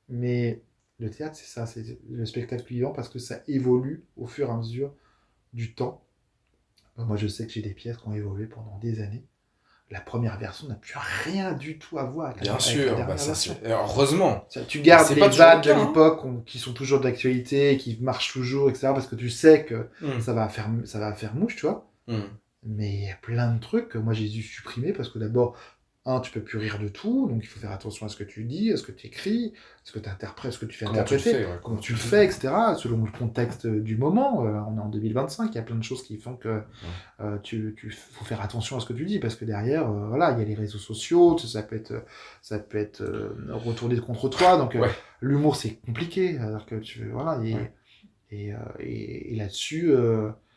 Mais le théâtre, c'est ça. C'est le spectacle vivant parce que ça évolue au fur et à mesure du temps. Moi, je sais que j'ai des pièces qui ont évolué pendant des années. La première version n'a plus rien du tout à voir avec la dernière version. Heureusement. Tu gardes les vannes de l'époque qui sont toujours d'actualité, qui marchent toujours, etc. Parce que tu sais que ça va faire mouche, tu vois. Mais il y a plein de trucs que moi j'ai dû supprimer parce que d'abord, tu peux plus rire de tout, donc il faut faire attention à ce que tu dis, à ce que tu écris, à ce que tu interprètes, ce que tu fais Comment tu le interpréter, fais, ouais, comment tu le fais, etc., selon le contexte du moment. On est en 2025, il y a plein de choses qui font que faut faire attention à ce que tu dis, parce que derrière, voilà, il y a les réseaux sociaux, ça peut être retourné contre toi, donc Ouais. l'humour, c'est compliqué, alors que voilà, et là-dessus,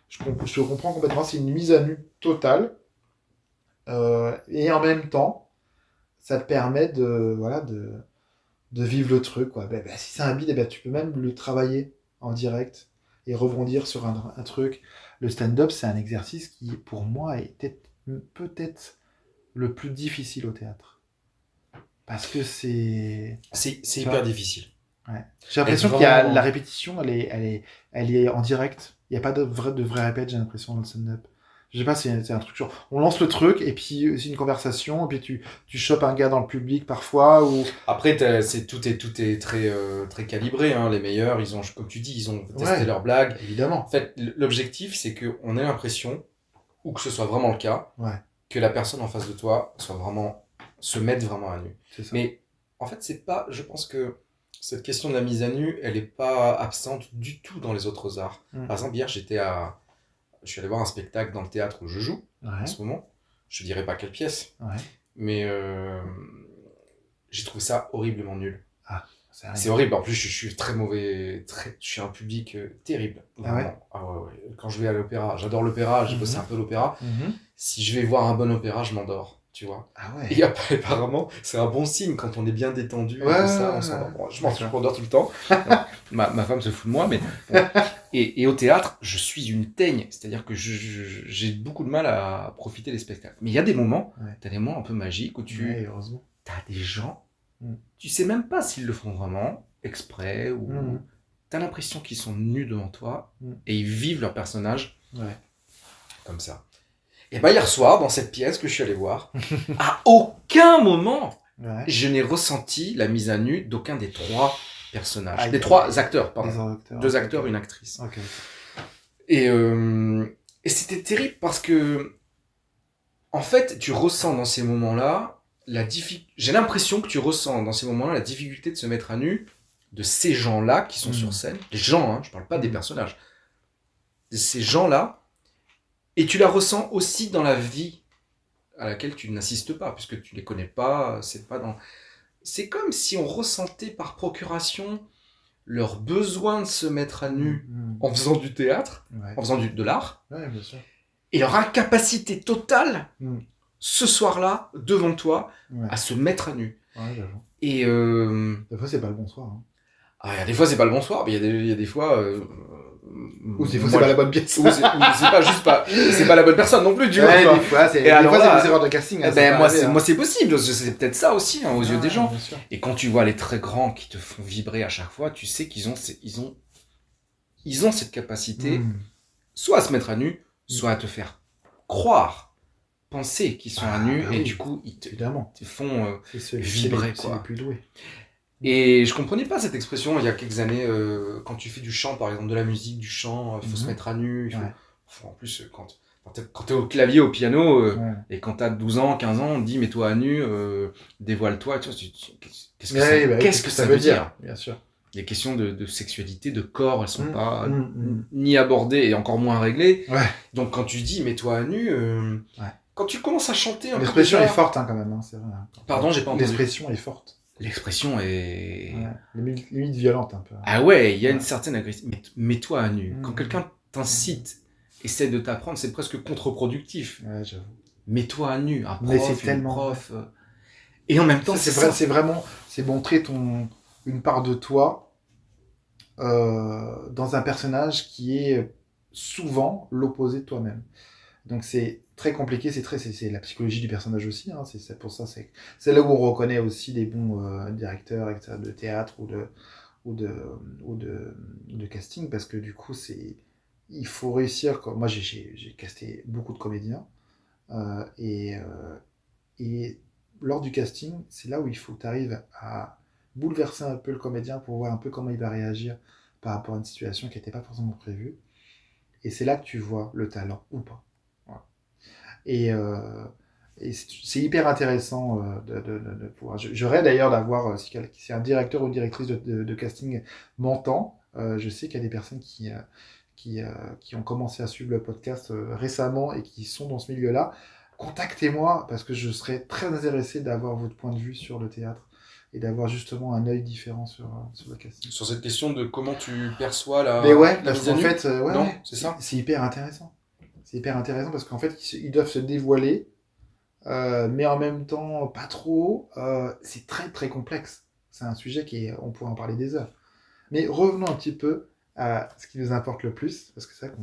je comprends complètement, c'est une mise à nu totale, et en même temps, ça te permet de vivre le truc, quoi. Si c'est un bide, tu peux même le travailler en direct et rebondir sur un truc. Le stand-up, c'est un exercice qui, pour moi, était peut-être le plus difficile au théâtre. Parce que c'est hyper difficile. Ouais. J'ai l'impression qu'il y a la répétition, elle est en direct. Il n'y a pas de vraie répète, j'ai l'impression, dans le stand-up. Je sais pas, c'est un truc genre, on lance le truc, et puis c'est une conversation, et puis tu chopes un gars dans le public parfois, ou... Après, tout est très, très calibré, hein. Les meilleurs, comme tu dis, ils ont testé leurs blagues. Évidemment. En fait, l'objectif, c'est qu'on ait l'impression, ou que ce soit vraiment le cas, que la personne en face de toi se mette vraiment à nu. Mais en fait, je pense que cette question de la mise à nu, elle n'est pas absente du tout dans les autres arts. Par exemple, hier, je suis allé voir un spectacle dans le théâtre où je joue en ce moment. Je ne dirais pas quelle pièce, mais j'ai trouvé ça horriblement nul. C'est horrible. En plus, je suis très mauvais. Je suis un public terrible. Vraiment. Quand je vais à l'opéra, j'adore l'opéra, j'ai bossé un peu l'opéra. Si je vais voir un bon opéra, je m'endors. Tu vois. Et apparemment, c'est un bon signe quand on est bien détendu et tout ça, on s'endort. Bon, je m'endors tout le temps. ma femme se fout de moi, mais bon. Et au théâtre, je suis une teigne, c'est-à-dire que j'ai beaucoup de mal à profiter des spectacles. Mais il y a des moments, t'as des moments un peu magiques où t'as des gens, tu sais même pas s'ils le font vraiment, exprès, ou t'as l'impression qu'ils sont nus devant toi et ils vivent leur personnage comme ça. Et hier soir, dans cette pièce que je suis allé voir, à aucun moment, je n'ai ressenti la mise à nu d'aucun des trois personnages. Des trois acteurs, pardon. Deux acteurs, une actrice. Et c'était terrible parce que, en fait, tu ressens dans ces moments-là, j'ai l'impression que tu ressens dans ces moments-là la difficulté de se mettre à nu de ces gens-là qui sont sur scène. Les gens, hein, je parle pas des personnages. De ces gens-là. Et tu la ressens aussi dans la vie à laquelle tu n'assistes pas, puisque tu les connais pas, c'est comme si on ressentait par procuration leur besoin de se mettre à nu en faisant du théâtre, en faisant de l'art, bien sûr. Et leur incapacité totale, ce soir-là, devant toi, à se mettre à nu. J'avoue. Et des fois, c'est pas le bon soir. Des fois, c'est pas le bon soir, mais il y a des fois... ou des fois, c'est pas la bonne pièce. Ou c'est pas la bonne personne non plus, tu vois. Des fois, c'est des erreurs de casting. Moi, c'est possible. C'est peut-être ça aussi, aux yeux des gens. Et quand tu vois les très grands qui te font vibrer à chaque fois, tu sais qu'ils ont cette capacité, soit à se mettre à nu, soit à te faire croire, penser qu'ils sont à nu, et du coup, ils te font vibrer, quoi. C'est les plus doués. Et je comprenais pas cette expression il y a quelques années, quand tu fais du chant, par exemple, de la musique, du chant, il faut se mettre à nu. En plus, quand t'es au clavier, au piano, et quand t'as 12 ans, 15 ans, on te dit mets-toi à nu, dévoile-toi, qu'est-ce que ça veut dire? Bien sûr. Les questions de sexualité, de corps, elles sont pas ni abordées et encore moins réglées. Donc quand tu dis mets-toi à nu, quand tu commences à chanter un peu... L'expression est forte, hein, quand même, c'est vrai. Pardon, j'ai pas entendu. L'expression est forte. L'expression est... limite violente, un peu. Ah ouais, il y a une certaine agressivité. Mets-toi à nu. Quand quelqu'un t'incite, essaie de t'apprendre, c'est presque contre-productif. Ouais, j'avoue. Mets-toi à nu, un prof, mais c'est tellement... Et en même temps, c'est vraiment... C'est montrer une part de toi dans un personnage qui est souvent l'opposé de toi-même. Donc c'est très compliqué, c'est la psychologie du personnage aussi, hein, c'est pour ça, c'est là où on reconnaît aussi des bons directeurs, etc., de théâtre ou de casting, parce que du coup il faut réussir, moi j'ai casté beaucoup de comédiens, et lors du casting, c'est là où il faut que tu arrives à bouleverser un peu le comédien pour voir un peu comment il va réagir par rapport à une situation qui n'était pas forcément prévue, et c'est là que tu vois le talent ou pas. Et Et c'est hyper intéressant de pouvoir. Je rêve d'ailleurs d'avoir, si un directeur ou directrice de casting m'entend, je sais qu'il y a des personnes qui ont commencé à suivre le podcast récemment et qui sont dans ce milieu-là. Contactez-moi parce que je serais très intéressé d'avoir votre point de vue sur le théâtre et d'avoir justement un œil différent sur le casting. Sur cette question de comment tu perçois la. Mais ouais, parce qu'en fait, non, c'est ça. C'est hyper intéressant. C'est hyper intéressant parce qu'en fait, ils doivent se dévoiler, mais en même temps, pas trop. C'est très très complexe. C'est un sujet on pourrait en parler des heures. Mais revenons un petit peu à ce qui nous importe le plus, parce que c'est vrai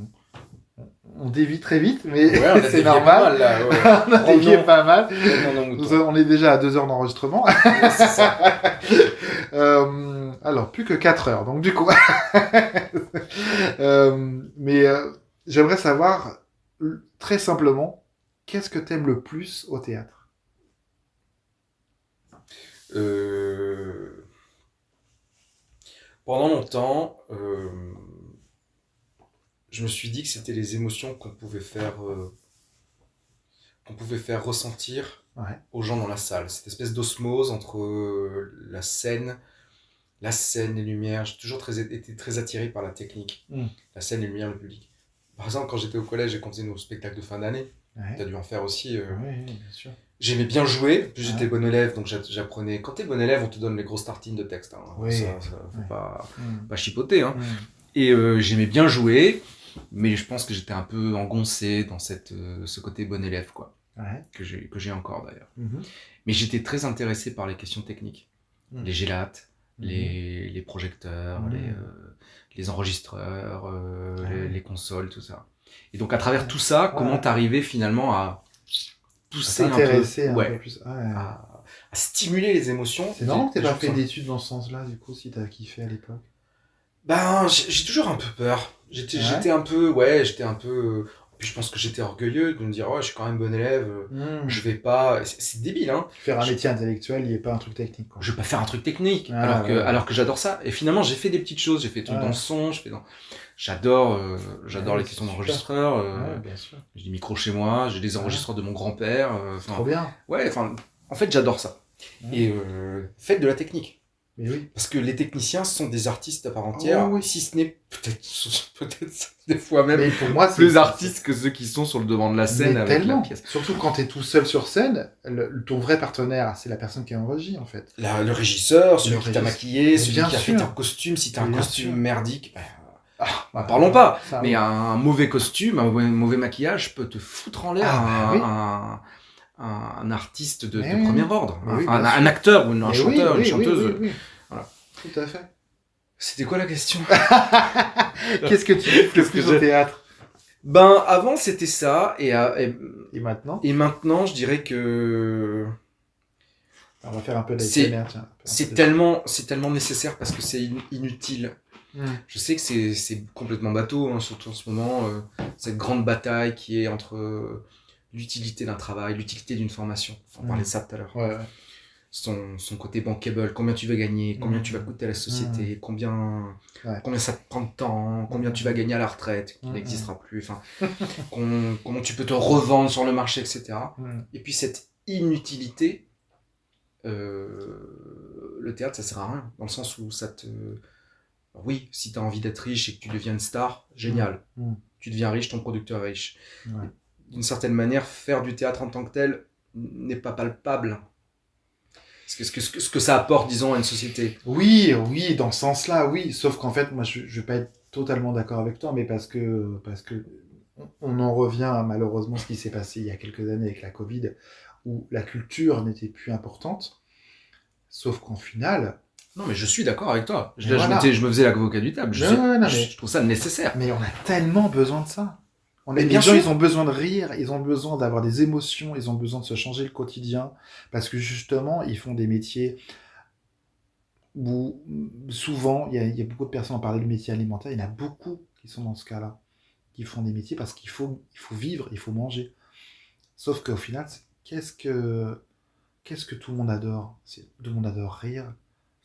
qu'on dévie très vite, mais ouais, c'est normal. Mal, là, ouais. On a dévié pas mal. On est déjà à 2 heures d'enregistrement. Ouais, c'est ça. Alors, plus que 4 heures, donc du coup. Mais j'aimerais savoir, très simplement, qu'est-ce que t'aimes le plus au théâtre ? Pendant longtemps, je me suis dit que c'était les émotions qu'on pouvait faire ressentir aux gens dans la salle. Cette espèce d'osmose entre la scène, les lumières. J'ai toujours été très attiré par la technique. La scène, les lumières, le public. Par exemple, quand j'étais au collège et qu'on faisait nos spectacles de fin d'année, tu as dû en faire aussi. Oui, bien sûr. J'aimais bien jouer, puis j'étais bon élève, donc j'apprenais. Quand t'es bon élève, on te donne les grosses tartines de texte. Hein. Oui. Ça faut pas chipoter. Hein. Et j'aimais bien jouer, mais je pense que j'étais un peu engoncé dans ce côté bon élève, quoi. Que j'ai encore d'ailleurs. Mais j'étais très intéressé par les questions techniques. Les gélates, les projecteurs, les enregistreurs, les consoles, tout ça. Et donc à travers tout ça, comment t'arrivais finalement à pousser un peu plus, à stimuler les émotions. C'est marrant que t'aies pas fait d'études dans ce sens-là, du coup, si t'as kiffé à l'époque. Ben, j'ai toujours un peu peur. J'étais un peu. Puis je pense que j'étais orgueilleux de me dire, je suis quand même bon élève, je vais pas. C'est débile, hein. Faire un métier intellectuel, il n'y a pas un truc technique, quoi. Je vais pas faire un truc technique, alors que j'adore ça. Et finalement, j'ai fait des petites choses, j'ai fait des trucs dans le son, j'adore les questions d'enregistreur. Bien sûr. J'ai des micros chez moi, j'ai des enregistreurs de mon grand-père. Trop bien. Ouais, en fait, j'adore ça. Et faites de la technique. Mais oui. Parce que les techniciens sont des artistes à part entière, si ce n'est peut-être des fois même pour moi, plus artistes que ceux qui sont sur le devant de la scène avec la pièce. Surtout quand tu es tout seul sur scène, ton vrai partenaire, c'est la personne qui est en régie en fait. Le régisseur, celui qui t'a maquillé, celui qui a fait ton costume. Si t'as un costume merdique, parlons pas. Mais un mauvais costume, un mauvais maquillage peut te foutre en l'air un artiste de premier ordre, un acteur ou un chanteur, une chanteuse. Oui. Voilà. Tout à fait. C'était quoi la question? Qu'est-ce que tu fais le plus au théâtre? Ben, avant c'était ça, et maintenant? Et maintenant, je dirais que... On va faire un peu d'ASMR, tiens. C'est tellement nécessaire parce que c'est inutile. Je sais que c'est complètement bateau, hein, surtout en ce moment, cette grande bataille qui est entre... l'utilité d'un travail, l'utilité d'une formation. On parlait de ça tout à l'heure. Ouais. Son côté bankable, combien tu vas gagner, combien tu vas coûter à la société, combien ça te prend de temps, combien tu vas gagner à la retraite, qui n'existera plus, comment tu peux te revendre sur le marché, etc. Et puis cette inutilité, le théâtre, ça sert à rien, dans le sens où ça te... Oui, si tu as envie d'être riche et que tu deviens une star, génial. Tu deviens riche, ton producteur est riche. D'une certaine manière, faire du théâtre en tant que tel n'est pas palpable. Ce que ça apporte, disons, à une société. Oui, dans ce sens-là, oui. Sauf qu'en fait, moi, je vais pas être totalement d'accord avec toi, mais parce que on en revient à, malheureusement, ce qui s'est passé il y a quelques années avec la Covid, où la culture n'était plus importante. Sauf qu'en final... Non, mais je suis d'accord avec toi. Je me faisais l'avocat du diable. Je trouve ça nécessaire. Mais on a tellement besoin de ça. Les gens, ils ont besoin de rire, ils ont besoin d'avoir des émotions, ils ont besoin de se changer le quotidien, parce que justement, ils font des métiers où souvent, il y a beaucoup de personnes, on parlait du métier alimentaire, il y en a beaucoup qui sont dans ce cas-là, qui font des métiers parce qu'il faut vivre, il faut manger. Sauf qu'au final, qu'est-ce que tout le monde adore? Tout le monde adore rire,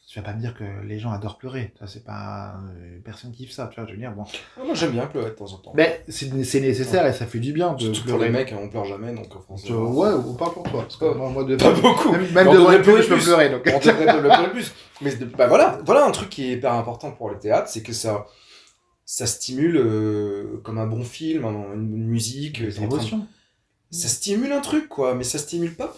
tu vas pas me dire que les gens adorent pleurer. Ça, c'est pas... personne kiffe ça, tu vois, je veux dire, bon. Moi, j'aime bien pleurer de temps en temps. Mais c'est nécessaire et ça fait du bien de surtout pleurer. Pour les mecs, on pleure jamais, donc forcément... Ouais, on parle pour toi. Parce que moi pas beaucoup. Même devant une pub, je peux pleurer. Donc. On devrait le pleurer plus. Mais voilà un truc qui est hyper important pour le théâtre, c'est que ça stimule comme un bon film, une musique. Des émotions. Ça stimule un truc, quoi, mais ça stimule pas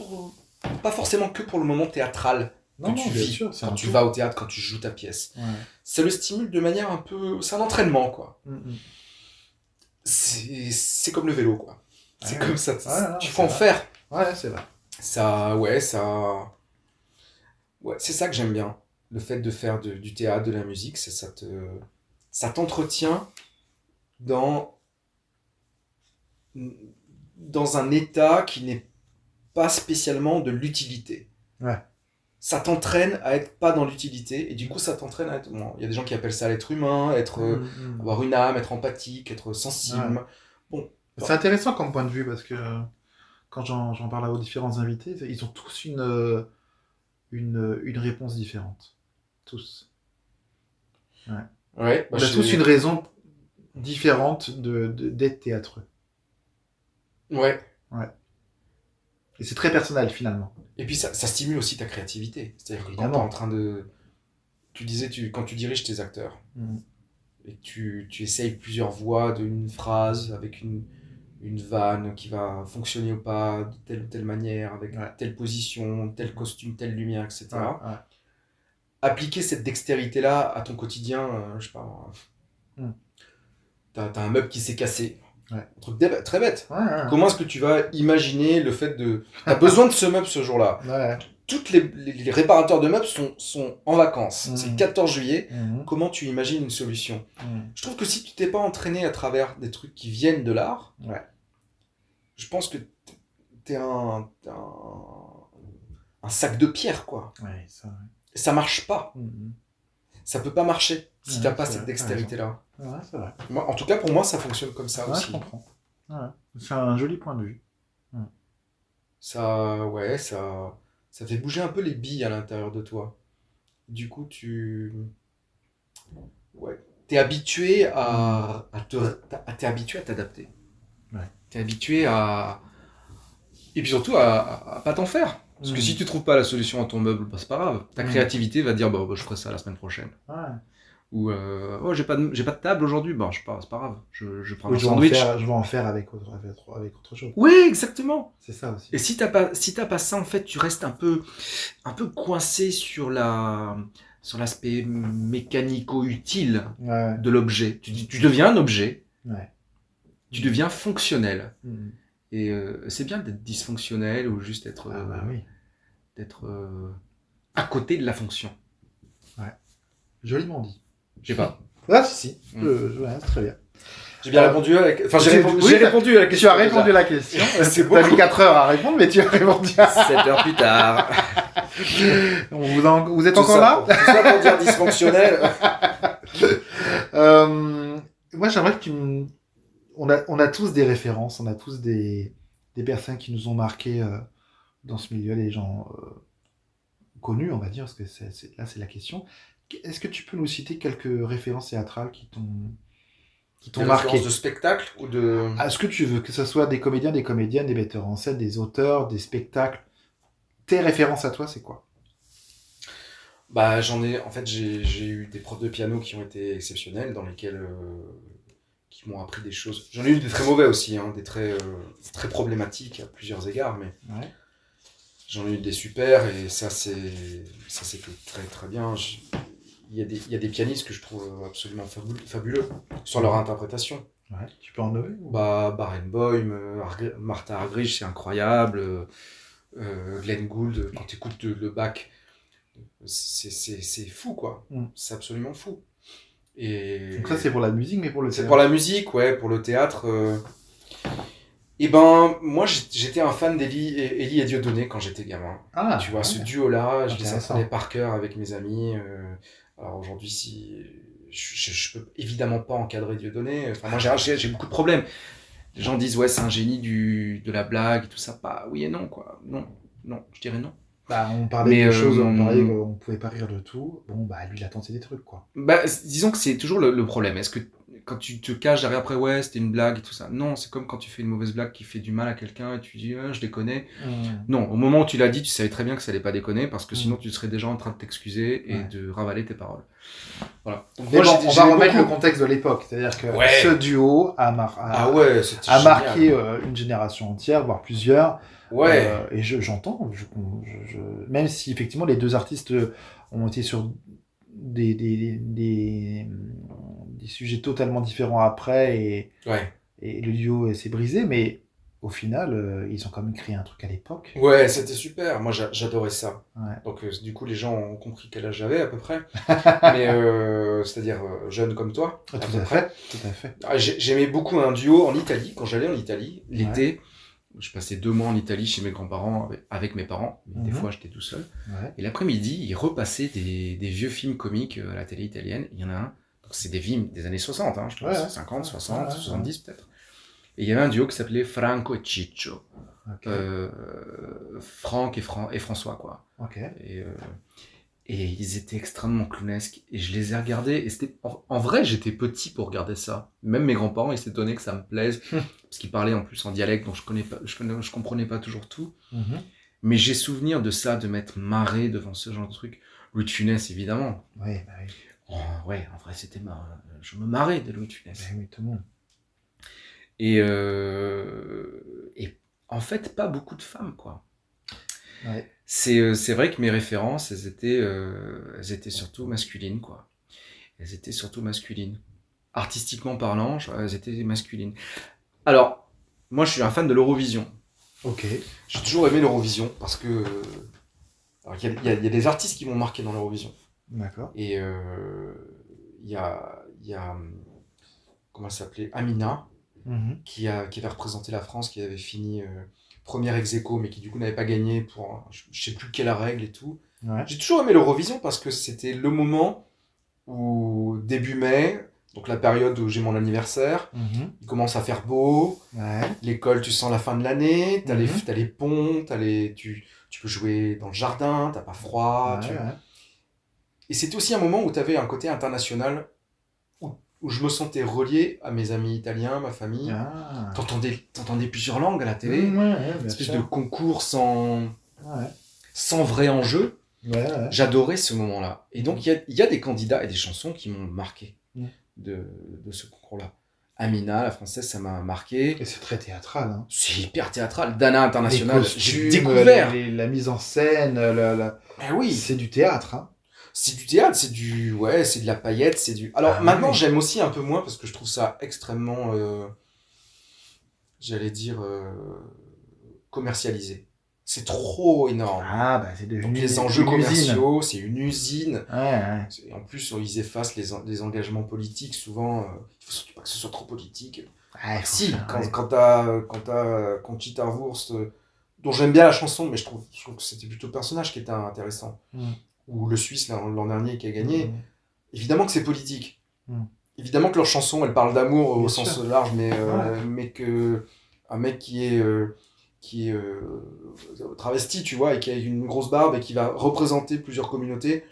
forcément que pour le moment théâtral. Non, que tu vis, sûr, quand tu vas au théâtre, quand tu joues ta pièce. Ouais. Ça le stimule de manière un peu... C'est un entraînement, quoi. Mm-hmm. C'est comme le vélo, quoi. C'est comme ça. Tu faut en vrai. faire. Ouais, c'est vrai. Ouais, c'est ça que j'aime bien. Le fait de faire du théâtre, de la musique, ça t'entretient dans un état qui n'est pas spécialement de l'utilité. Ouais. Ça t'entraîne à être pas dans l'utilité, et du coup ça t'entraîne à être... Bon, il y a des gens qui appellent ça l'être humain, avoir une âme, être empathique, être sensible. Ouais. Bon. C'est intéressant comme point de vue, parce que quand j'en parle aux différents invités, ils ont tous une réponse différente. Tous. Ouais. Ouais, on a tous une raison différente d'être théâtreux. Ouais. Et c'est très personnel, finalement. Et puis ça stimule aussi ta créativité. C'est-à-dire que quand t'es en train de... Tu disais, quand tu diriges tes acteurs, et que tu essayes plusieurs voix d'une phrase, avec une vanne qui va fonctionner ou pas, de telle ou telle manière, avec telle position, tel costume, telle lumière, etc. Appliquer cette dextérité-là à ton quotidien, je sais pas... T'as un meuble qui s'est cassé. Un truc très bête. Comment est-ce que tu vas imaginer le fait de... T'as besoin de ce meuble ce jour-là. Toutes les réparateurs de meubles sont en vacances. C'est le 14 juillet. Comment tu imagines une solution? Je trouve que si tu t'es pas entraîné à travers des trucs qui viennent de l'art, je pense que t'es un sac de pierre, quoi. Ça marche pas. Ça peut pas marcher si t'as pas cette dextérité-là. Ouais, c'est vrai. Moi, en tout cas, pour moi, ça fonctionne comme ça aussi. Je comprends. C'est un joli point de vue. Ça fait bouger un peu les billes à l'intérieur de toi. Du coup, t'es habitué t'es habitué à t'adapter. T'es habitué à... Et puis surtout à pas t'en faire. Parce que si tu trouves pas la solution à ton meuble, c'est pas grave. Ta créativité va dire, je ferai ça la semaine prochaine. Ou j'ai pas de table aujourd'hui, c'est pas grave, je prends un sandwich. Je vais en faire avec autre chose. Oui, exactement. C'est ça aussi. Et si t'as pas ça, en fait, tu restes un peu coincé sur l'aspect mécanico-utile de l'objet. Tu deviens un objet. Tu deviens fonctionnel. Et c'est bien d'être dysfonctionnel ou juste d'être à côté de la fonction. Joliment dit. Je sais pas. Si. C'est très bien. J'ai bien répondu à la question. J'ai répondu à la question. Tu as répondu à la question. Tu as mis 4 heures à répondre, mais tu as répondu à 7 heures plus tard. Vous êtes encore là? Tout ça pour dire dysfonctionnel. Moi, j'aimerais que on a tous des références, on a tous des personnes qui nous ont marqués dans ce milieu, les gens connus, on va dire, parce que là, c'est la question. Est-ce que tu peux nous citer quelques références théâtrales qui t'ont marqué? De spectacle ou de... Ce que tu veux, que ce soit des comédiens, des comédiennes, des metteurs en scène, des auteurs, des spectacles. Tes références à toi, c'est quoi? J'ai eu des profs de piano qui ont été exceptionnels, dans lesquels... qui m'ont appris des choses. J'en ai eu des très mauvais aussi, des très problématiques à plusieurs égards, mais j'en ai eu des super, et ça c'était très très bien. Il y a des pianistes que je trouve absolument fabuleux sur leur interprétation. Tu peux en nommer? Barenboim, Martha Argerich, c'est incroyable. Glenn Gould, quand tu écoutes le Bach, c'est fou, quoi. C'est absolument fou. Et donc ça, c'est pour la musique, mais pour le théâtre. C'est pour la musique, pour le théâtre. Moi, j'étais un fan Élie et Dieudonné quand j'étais gamin. Tu vois, ce duo-là, je les apprenais par cœur avec mes amis. Alors aujourd'hui, je peux évidemment pas encadrer Dieudonné. Enfin, moi, j'ai beaucoup de problèmes. Les gens disent, c'est un génie de la blague et tout ça. Oui et non, quoi. Non, je dirais non. Bah, on parlait de choses, on parlait qu'on pouvait pas rire de tout. Bon, bah, lui, il a tenté des trucs, quoi. Bah, disons que c'est toujours le problème. Est-ce que quand tu te caches derrière après, ouais, c'était une blague et tout ça. Non, c'est comme quand tu fais une mauvaise blague qui fait du mal à quelqu'un et tu dis, je déconne. Non, au moment où tu l'as dit, tu savais très bien que ça allait pas déconner parce que sinon tu serais déjà en train de t'excuser et de ravaler tes paroles. Voilà. Donc, mais moi, bon, on va remettre le contexte de l'époque. C'est-à-dire que ce duo a marqué une génération entière, voire plusieurs. Ouais. Et j'entends, même si effectivement les deux artistes ont été sur des sujets totalement différents après et le duo s'est brisé, mais au final, ils ont quand même créé un truc à l'époque. Ouais, c'était super. Moi, j'adorais ça. Ouais. Donc, du coup, les gens ont compris quel âge j'avais à peu près. Mais c'est-à-dire jeune comme toi. Tout à fait. J'aimais beaucoup un duo en Italie. Quand j'allais en Italie, l'été, je passais 2 mois en Italie chez mes grands-parents avec mes parents. Des fois, j'étais tout seul. Ouais. Et l'après-midi, ils repassaient des vieux films comiques à la télé italienne. Il y en a un. Donc, c'est des films des années 60, je pense. 50, 60, 70 peut-être. Et il y avait un duo qui s'appelait Franco et Ciccio. Okay. Franck et François, quoi. Okay. Et ils étaient extrêmement clownesques. Et je les ai regardés. Et c'était, en vrai, j'étais petit pour regarder ça. Même mes grands-parents, ils s'étonnaient que ça me plaise. Parce qu'ils parlaient en plus en dialecte, donc je comprenais pas toujours tout. Mais j'ai souvenir de ça, de m'être marré devant ce genre de truc. Louis de Funès, évidemment. Oui, bah oui. En vrai, c'était je me marrais de Louis de Funès. Bah oui, tout le monde. Et en fait, pas beaucoup de femmes, quoi. Ouais. C'est vrai que mes références, elles étaient surtout masculines, quoi. Elles étaient surtout masculines. Artistiquement parlant, elles étaient masculines. Alors, moi, je suis un fan de l'Eurovision. Ok. J'ai toujours aimé l'Eurovision parce que il y a des artistes qui m'ont marqué dans l'Eurovision. D'accord. Et il y a comment elle s'appelait, Amina. Qui avait représenté la France, qui avait fini première ex-aequo, mais qui du coup n'avait pas gagné pour je sais plus quelle règle et tout. Ouais. J'ai toujours aimé l'Eurovision parce que c'était le moment où, début mai, donc la période où j'ai mon anniversaire, il commence à faire beau, l'école, tu sens la fin de l'année, t'as les ponts, tu peux jouer dans le jardin, t'as pas froid. Et c'était aussi un moment où t'avais un côté international où je me sentais relié à mes amis italiens, ma famille. T'entendais plusieurs langues à la télé. Une espèce de concours sans vrai enjeu. J'adorais ce moment-là. Et donc, il y a des candidats et des chansons qui m'ont marqué de ce concours-là. Amina, la française, ça m'a marqué. Et c'est très théâtral. Hein. C'est hyper théâtral. Dana International, j'ai découvert. La mise en scène, oui. C'est du théâtre. Hein. C'est du théâtre, c'est de la paillette, c'est du... Alors maintenant, j'aime aussi un peu moins parce que je trouve ça extrêmement, j'allais dire, commercialisé. C'est trop énorme. C'est devenu donc, les enjeux commerciaux, c'est une usine. Et en plus, ils effacent les engagements politiques. Souvent, il faut surtout pas que ce soit trop politique. Si, quand t'as Conchita Wurst, dont j'aime bien la chanson, mais je trouve que c'était plutôt le personnage qui était intéressant. Ou le Suisse l'an dernier qui a gagné, évidemment que c'est politique. Évidemment que leur chanson, elle parle d'amour au sens large, mais que un mec qui est travesti, tu vois, et qui a une grosse barbe et qui va représenter plusieurs communautés,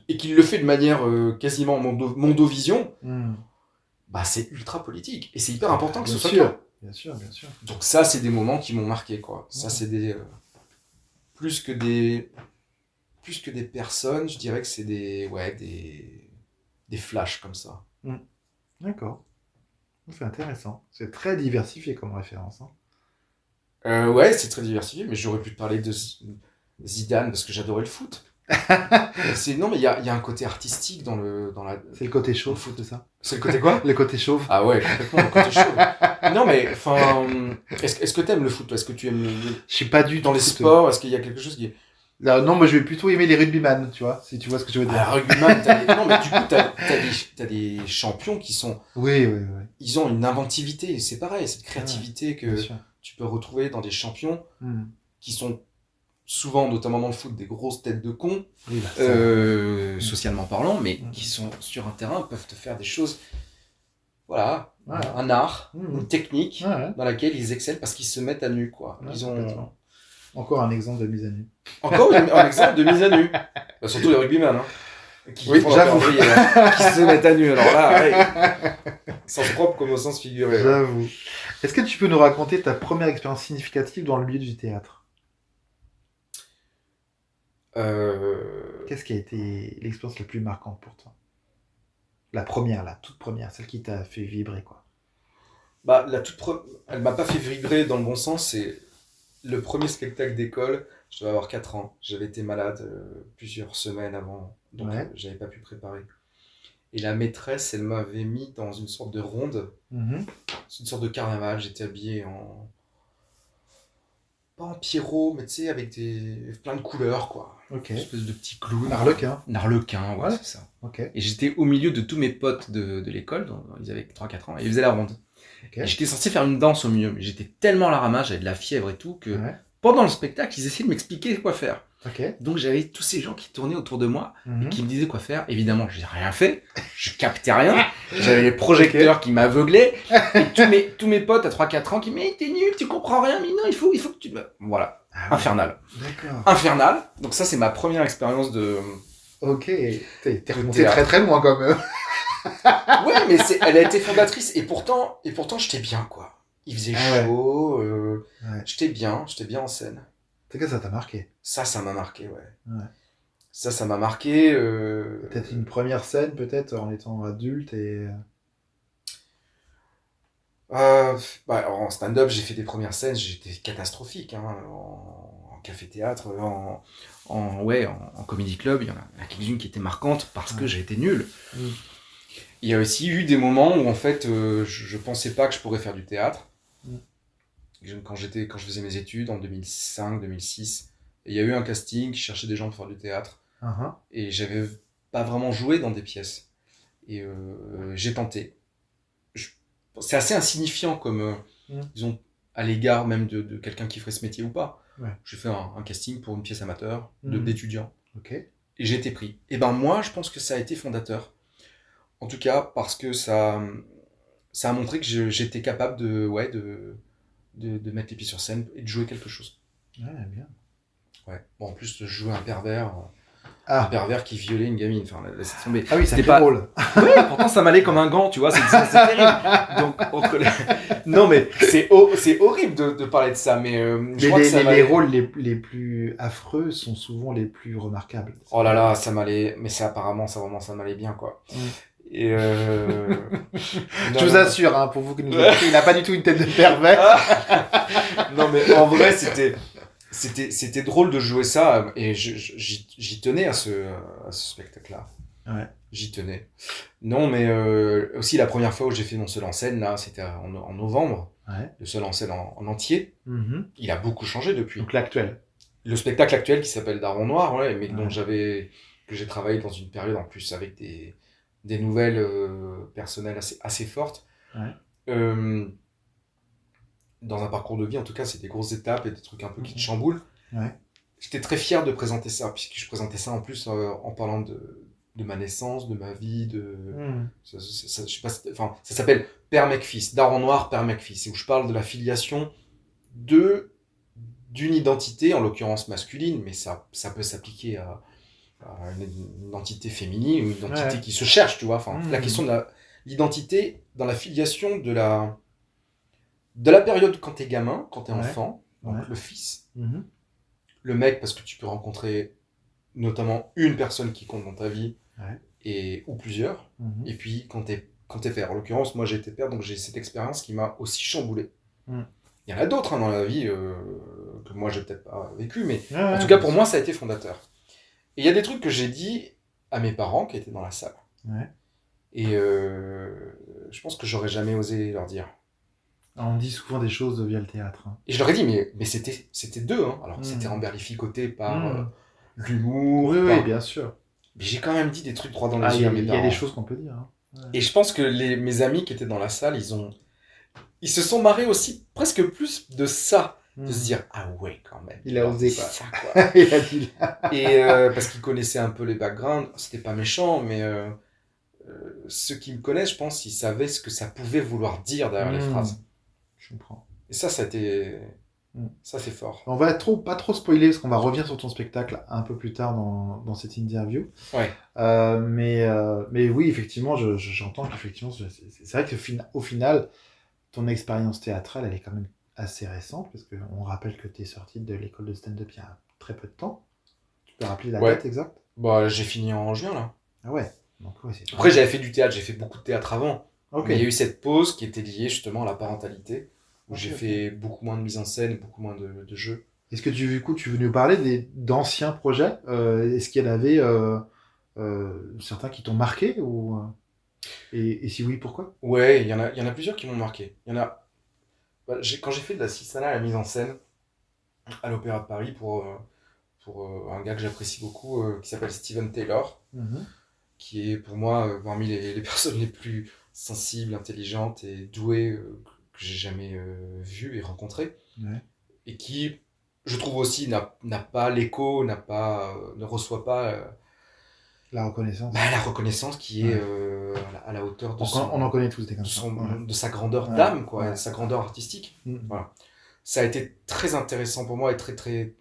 et qui le fait de manière quasiment mondovision, c'est ultra politique. Et c'est hyper important que ce soit clair. Bien sûr. Donc ça, c'est des moments qui m'ont marqué, quoi. Ça, c'est des... plus que des personnes, je dirais que c'est des flashs comme ça. D'accord. C'est intéressant. C'est très diversifié comme référence. C'est très diversifié, mais j'aurais pu te parler de Zidane parce que j'adorais le foot. Non, mais il y a un côté artistique dans la... C'est le côté chauve, foot, c'est ça? C'est le côté quoi? Le côté chauve. Ah ouais, complètement, le côté chauve. Non, mais enfin, est-ce que t'aimes le foot? Est-ce que tu aimes Je suis pas du tout dans les sports? Est-ce qu'il y a quelque chose qui est... Non, moi je vais plutôt aimer les rugbyman, tu vois, si tu vois ce que je veux dire. Rugbyman, non, mais du coup, t'as des champions qui sont... Oui. Ils ont une inventivité, c'est pareil, cette créativité que tu peux retrouver dans des champions qui sont souvent, notamment dans le foot, des grosses têtes de cons, socialement parlant, mais qui sont sur un terrain, peuvent te faire des choses... Voilà, un art, une technique dans laquelle ils excellent parce qu'ils se mettent à nu, quoi. Encore un exemple de mise à nu. Encore un exemple de mise à nu. Bah, surtout les rugbyman, hein. Oui, j'avoue. Qui se mettent à nu. Alors là, ouais, sens propre comme au sens figuré. J'avoue. Ouais. Est-ce que tu peux nous raconter ta première expérience significative dans le milieu du théâtre ? Qu'est-ce qui a été l'expérience la plus marquante pour toi ? La toute première, celle qui t'a fait vibrer, quoi. Bah, elle m'a pas fait vibrer dans le bon sens. C'est le premier spectacle d'école. Je devais avoir 4 ans. J'avais été malade plusieurs semaines avant, donc j'avais pas pu préparer. Et la maîtresse, elle m'avait mis dans une sorte de ronde. C'est une sorte de carnaval. J'étais habillé pas en Pierrot, mais tu sais, avec plein de couleurs, quoi. Ok. Une espèce de petit clown. Narlequin, ouais, c'est ça. Ok. Et j'étais au milieu de tous mes potes de l'école, ils avaient 3-4 ans, et ils faisaient la ronde. Okay. Et j'étais censé faire une danse au milieu, mais j'étais tellement à la ramasse, j'avais de la fièvre et tout, que pendant le spectacle, ils essayaient de m'expliquer quoi faire. Okay. Donc j'avais tous ces gens qui tournaient autour de moi et qui me disaient quoi faire. Évidemment, j'ai rien fait, je captais rien. J'avais les projecteurs qui m'aveuglaient. Et tous mes potes à 3-4 ans qui me disaient t'es nul, tu comprends rien, mais non, il faut que tu... Voilà, infernal. D'accord. Infernal. Donc ça, c'est ma première expérience de... Ok, t'es remonté très très loin quand même. Ouais, mais elle a été fondatrice et pourtant j'étais bien, quoi. Il faisait chaud, j'étais bien en scène. En tout cas, ça t'a marqué. Ça m'a marqué, ouais. Ça m'a marqué. Peut-être une première scène, peut-être, en étant adulte et... en stand-up, j'ai fait des premières scènes, j'étais catastrophique, hein, en café-théâtre, en comedy club, il y en a quelques-unes qui étaient marquantes parce que j'ai été nul. Il y a aussi eu des moments où, en fait, je pensais pas que je pourrais faire du théâtre. Quand je faisais mes études en 2005-2006, il y a eu un casting qui cherchait des gens pour faire du théâtre. Et j'avais pas vraiment joué dans des pièces. Et j'ai tenté. C'est assez insignifiant comme, disons, à l'égard même de quelqu'un qui ferait ce métier ou pas. J'ai fait un casting pour une pièce amateur d'étudiants. Et j'ai été pris. Et ben moi, je pense que ça a été fondateur. En tout cas, parce que ça a montré que j'étais capable de mettre les pieds sur scène et de jouer quelque chose. Ouais, bien. Ouais. Bon, en plus, de jouer un pervers qui violait une gamine. Enfin, laissez tomber. Ah oui, c'était pas drôle. Ouais, pourtant ça m'allait comme un gant, tu vois, c'est terrible. Donc, non, mais c'est horrible de parler de ça, mais je crois que les rôles les plus affreux sont souvent les plus remarquables. Oh là là, ça m'allait, mais apparemment, ça m'allait bien, quoi. Et je vous assure, hein, pour vous qui nous écoutez, il n'a pas du tout une tête de pervers. Non, mais en vrai, c'était drôle de jouer ça, et j'y tenais à ce spectacle-là. Ouais. J'y tenais. Non, mais aussi la première fois où j'ai fait mon seul en scène, là, c'était en novembre. Le seul en scène en entier. Il a beaucoup changé depuis. Donc l'actuel. Le spectacle actuel qui s'appelle Daron Noir, mais que j'ai travaillé dans une période en plus avec des nouvelles personnelles assez fortes. Dans un parcours de vie, en tout cas, c'est des grosses étapes et des trucs un peu qui te chamboulent. J'étais très fier de présenter ça, puisque je présentais ça en plus en parlant de ma naissance, de ma vie, je sais pas, ça s'appelle Père Mec-Fils, Daron Noir, Père Mec-Fils, où je parle de la filiation d'une identité, en l'occurrence masculine, mais ça peut s'appliquer à une identité féminine, ou une identité qui se cherche, tu vois. La question de l'identité dans la filiation de la période quand t'es gamin, quand t'es enfant, donc le fils, le mec, parce que tu peux rencontrer notamment une personne qui compte dans ta vie, ou plusieurs, et puis quand t'es père. En l'occurrence, moi j'ai été père, donc j'ai cette expérience qui m'a aussi chamboulé. Il y en a d'autres dans la vie que moi j'ai peut-être pas vécu, mais en tout cas pour moi ça a été fondateur. Et il y a des trucs que j'ai dit à mes parents qui étaient dans la salle. Et je pense que j'aurais jamais osé leur dire. On dit souvent des choses via le théâtre. Et je leur ai dit, mais c'était d'eux. Hein. Alors c'était emberlificoté par l'humour. Oui, bien sûr. Mais j'ai quand même dit des trucs droits dans les yeux à mes parents. Il y a des choses qu'on peut dire. Et je pense que mes amis qui étaient dans la salle, ils se sont marrés aussi presque plus de ça. De se dire, ah ouais, quand même. Il a osé, quoi. Ça, quoi. Il a dit là. Et parce qu'ils connaissaient un peu les backgrounds, c'était pas méchant, mais ceux qui me connaissent, je pense, ils savaient ce que ça pouvait vouloir dire derrière les phrases. Je comprends. Et ça a été Ça, c'est fort. On va pas trop spoiler parce qu'on va revenir sur ton spectacle un peu plus tard dans cette interview. Ouais. Mais oui, effectivement, j'entends qu'effectivement, c'est vrai qu'au final, ton expérience théâtrale, elle est quand même assez récente parce qu'on rappelle que tu es sorti de l'école de stand-up il y a très peu de temps. Tu peux rappeler la date exacte? Bah, j'ai fini en juin, là. Ah ouais. Donc, Après, j'avais fait du théâtre, j'ai fait beaucoup de théâtre avant. Okay. Mais il y a eu cette pause qui était liée justement à la parentalité, où j'ai fait beaucoup moins de mise en scène, beaucoup moins de jeux. Est-ce que tu veux nous parler d'anciens projets Est-ce qu'il y en avait certains qui t'ont marqué et si oui, pourquoi? Ouais, il y en a plusieurs qui m'ont marqué. Quand j'ai fait de l'assistanat à la mise en scène à l'Opéra de Paris pour un gars que j'apprécie beaucoup qui s'appelle Steven Taylor, qui est pour moi parmi les personnes les plus sensibles, intelligentes et douées que j'ai jamais vues et rencontrées. Ouais. Et qui, je trouve aussi, n'a pas l'écho, ne reçoit pas la reconnaissance. La reconnaissance qui est à la hauteur de on en connaît tous des comme ça. De sa grandeur d'âme, quoi, sa grandeur artistique. Voilà. Ça a été très intéressant pour moi et très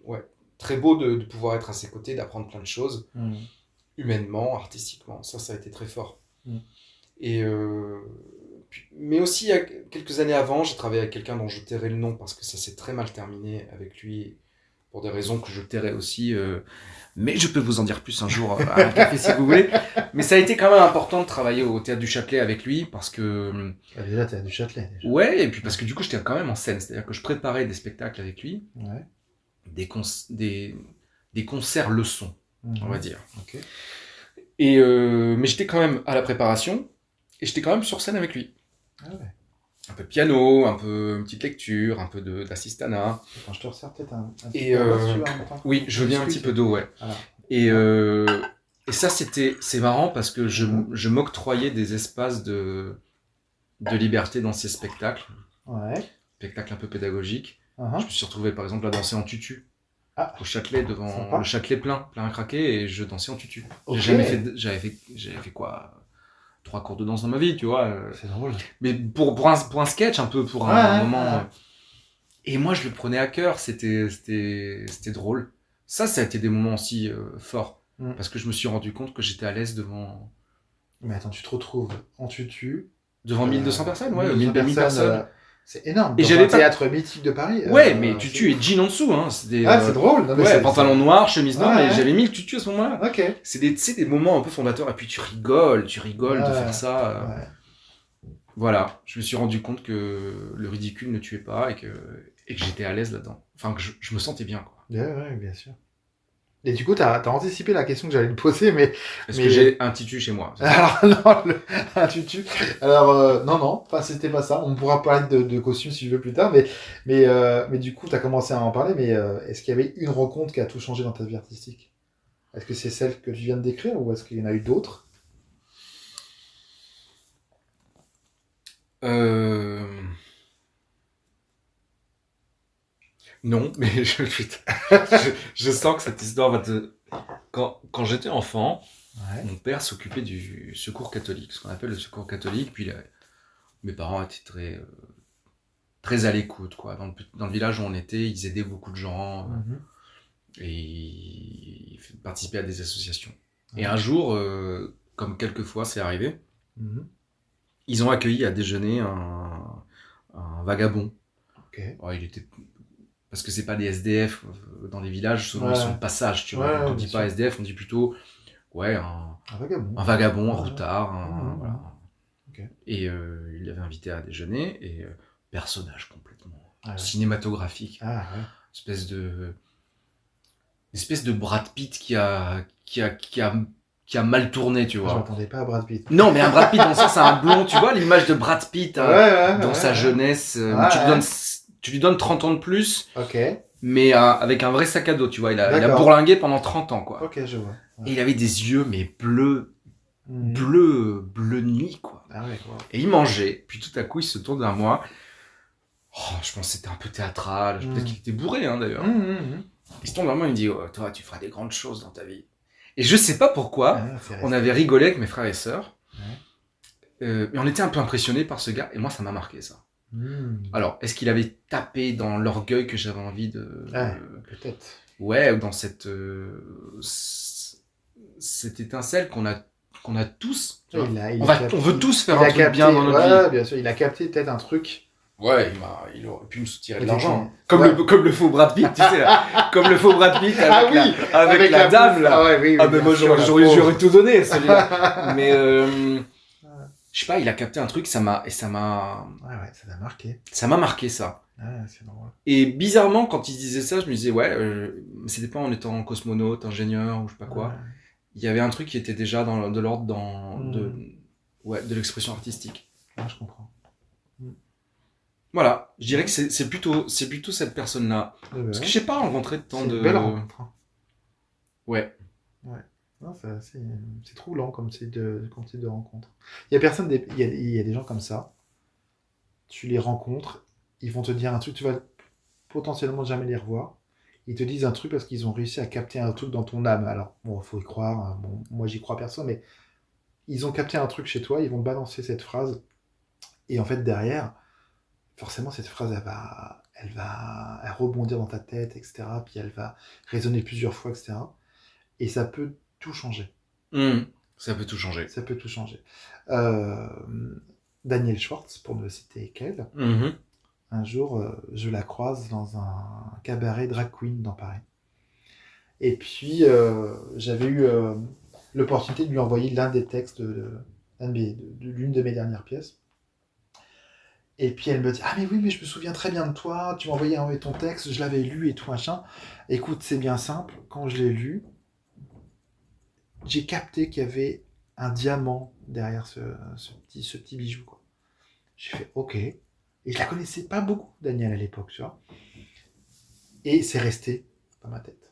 beau de pouvoir être à ses côtés, d'apprendre plein de choses, humainement, artistiquement. Ça a été très fort. Et mais aussi, il y a quelques années avant, j'ai travaillé avec quelqu'un dont je tairai le nom parce que ça s'est très mal terminé avec lui, pour des raisons que je tairai aussi. Mais je peux vous en dire plus un jour à un café si vous voulez. Mais ça a été quand même important de travailler au Théâtre du Châtelet avec lui parce que... Déjà, Théâtre du Châtelet. Déjà. Ouais, et puis parce que du coup, j'étais quand même en scène. C'est-à-dire que je préparais des spectacles avec lui. Ouais. Des concerts leçons, on va dire. Okay. Et mais j'étais quand même à la préparation et j'étais quand même sur scène avec lui. Ah ouais. Un peu de piano, une petite lecture, un peu d'assistanat. Quand je te resserre peut-être un petit peu oui, je veux bien un petit peu d'eau, ouais. Voilà. Et ça, c'est marrant parce que je m'octroyais des espaces de liberté dans ces spectacles. Ouais. Spectacles un peu pédagogiques. Je me suis retrouvé par exemple à danser en tutu. Au Châtelet, devant le Châtelet plein à craquer, et je dansais en tutu. Okay. J'avais fait quoi 3 cours de danse dans ma vie, tu vois. C'est drôle. Mais pour un sketch, un peu, pour un moment. Et moi, je le prenais à cœur, c'était drôle. Ça a été des moments aussi forts. Parce que je me suis rendu compte que j'étais à l'aise devant... Mais attends, tu te retrouves en tutu... Devant 1200 personnes, ouais, 1000 personnes. C'est énorme. Et j'avais un théâtre mythique de Paris. Ouais, mais tutu et jean en dessous, hein. C'est drôle. Non, mais pantalon noir, chemise noire, mais j'avais mis le tutu à ce moment-là. Ok. C'est des moments un peu fondateurs, et puis tu rigoles de faire ça. Voilà, je me suis rendu compte que le ridicule ne tuait pas et que j'étais à l'aise là-dedans. Enfin, que je me sentais bien, quoi. Ouais, bien sûr. Et du coup, t'as anticipé la question que j'allais te poser, mais... Est-ce que j'ai un tutu chez moi? Alors, non, un tutu... Alors, non, c'était pas ça. On pourra parler de costume si tu veux plus tard, mais du coup, t'as commencé à en parler, mais est-ce qu'il y avait une rencontre qui a tout changé dans ta vie artistique? Est-ce que c'est celle que tu viens de décrire, ou est-ce qu'il y en a eu d'autres? Non, mais je sens que cette histoire va te... Quand j'étais enfant, mon père s'occupait du secours catholique, ce qu'on appelle le secours catholique, puis mes parents étaient très à l'écoute, quoi. Dans le village où on était, ils aidaient beaucoup de gens, et ils participaient à des associations. Et un jour, comme quelquefois c'est arrivé, ils ont accueilli à déjeuner un vagabond. Okay. Oh, parce que c'est pas des SDF dans les villages, souvent ils sont de passage, tu vois. Donc on dit pas SDF, on dit plutôt un vagabond, un routard. Voilà. Okay. Et il l'avait invité à déjeuner, et personnage complètement cinématographique. Espèce de Brad Pitt qui a mal tourné, tu vois. Je m'attendais pas à Brad Pitt. Non, mais un Brad Pitt dans le sens, c'est un blond, tu vois, l'image de Brad Pitt dans sa jeunesse. Tu lui donnes 30 ans de plus, mais avec un vrai sac à dos, tu vois. Il a bourlingué pendant 30 ans, quoi. Ok, je vois. Et il avait des yeux, mais bleu nuit, quoi. Et il mangeait, puis tout à coup, il se tourne vers moi. Oh, je pense que c'était un peu théâtral, peut-être qu'il était bourré, hein, d'ailleurs. Il se tourne vers moi et il me dit, oh, toi, tu feras des grandes choses dans ta vie. Et je sais pas pourquoi, on avait rigolé avec mes frères et sœurs, mais on était un peu impressionnés par ce gars, et moi, ça m'a marqué, ça. Alors, est-ce qu'il avait tapé dans l'orgueil que j'avais envie de... peut-être. Ouais, ou dans cette étincelle qu'on a tous. On veut tous faire un truc bien dans notre vie. Bien sûr, il a capté peut-être un truc. Ouais, il aurait pu me soutirer de l'argent. Comme le faux Brad Pitt, tu sais, là. Comme le faux Brad Pitt avec la dame, là. Oui, mais moi, j'aurais tout donné, celui-là. Mais, je sais pas, il a capté un truc, ça m'a ça t'a marqué. Ça m'a marqué, ça. C'est drôle. Et bizarrement, quand il disait ça, je me disais, c'était pas en étant cosmonaute, ingénieur, ou je sais pas quoi. Il y avait un truc qui était déjà de l'ordre de l'expression artistique. Je comprends. Voilà, je dirais que c'est plutôt cette personne-là. Parce que j'ai pas rencontré tant de... C'est une belle rencontre. Ouais. Non, c'est troublant comme type de rencontre. Il y a des gens comme ça. Tu les rencontres, ils vont te dire un truc, tu vas potentiellement jamais les revoir. Ils te disent un truc parce qu'ils ont réussi à capter un truc dans ton âme. Alors, bon, faut y croire. Hein. Bon, moi, j'y crois personne, mais ils ont capté un truc chez toi, ils vont te balancer cette phrase. Et en fait, derrière, forcément, cette phrase, elle va rebondir dans ta tête, etc. Puis elle va résonner plusieurs fois, etc. Et ça peut tout changer. Ça peut tout changer. Ça peut tout changer. Daniel Schwartz, pour ne citer qu'elle, un jour, je la croise dans un cabaret drag queen dans Paris. Et puis, j'avais eu l'opportunité de lui envoyer l'un des textes de l'une de mes dernières pièces. Et puis elle me dit, ah mais oui, mais je me souviens très bien de toi, tu m'as envoyé ton texte, je l'avais lu et tout machin. Écoute, c'est bien simple, quand je l'ai lu, j'ai capté qu'il y avait un diamant derrière ce petit bijou, quoi. J'ai fait, ok. Et je la connaissais pas beaucoup, Daniel, à l'époque, tu vois. Et c'est resté dans ma tête.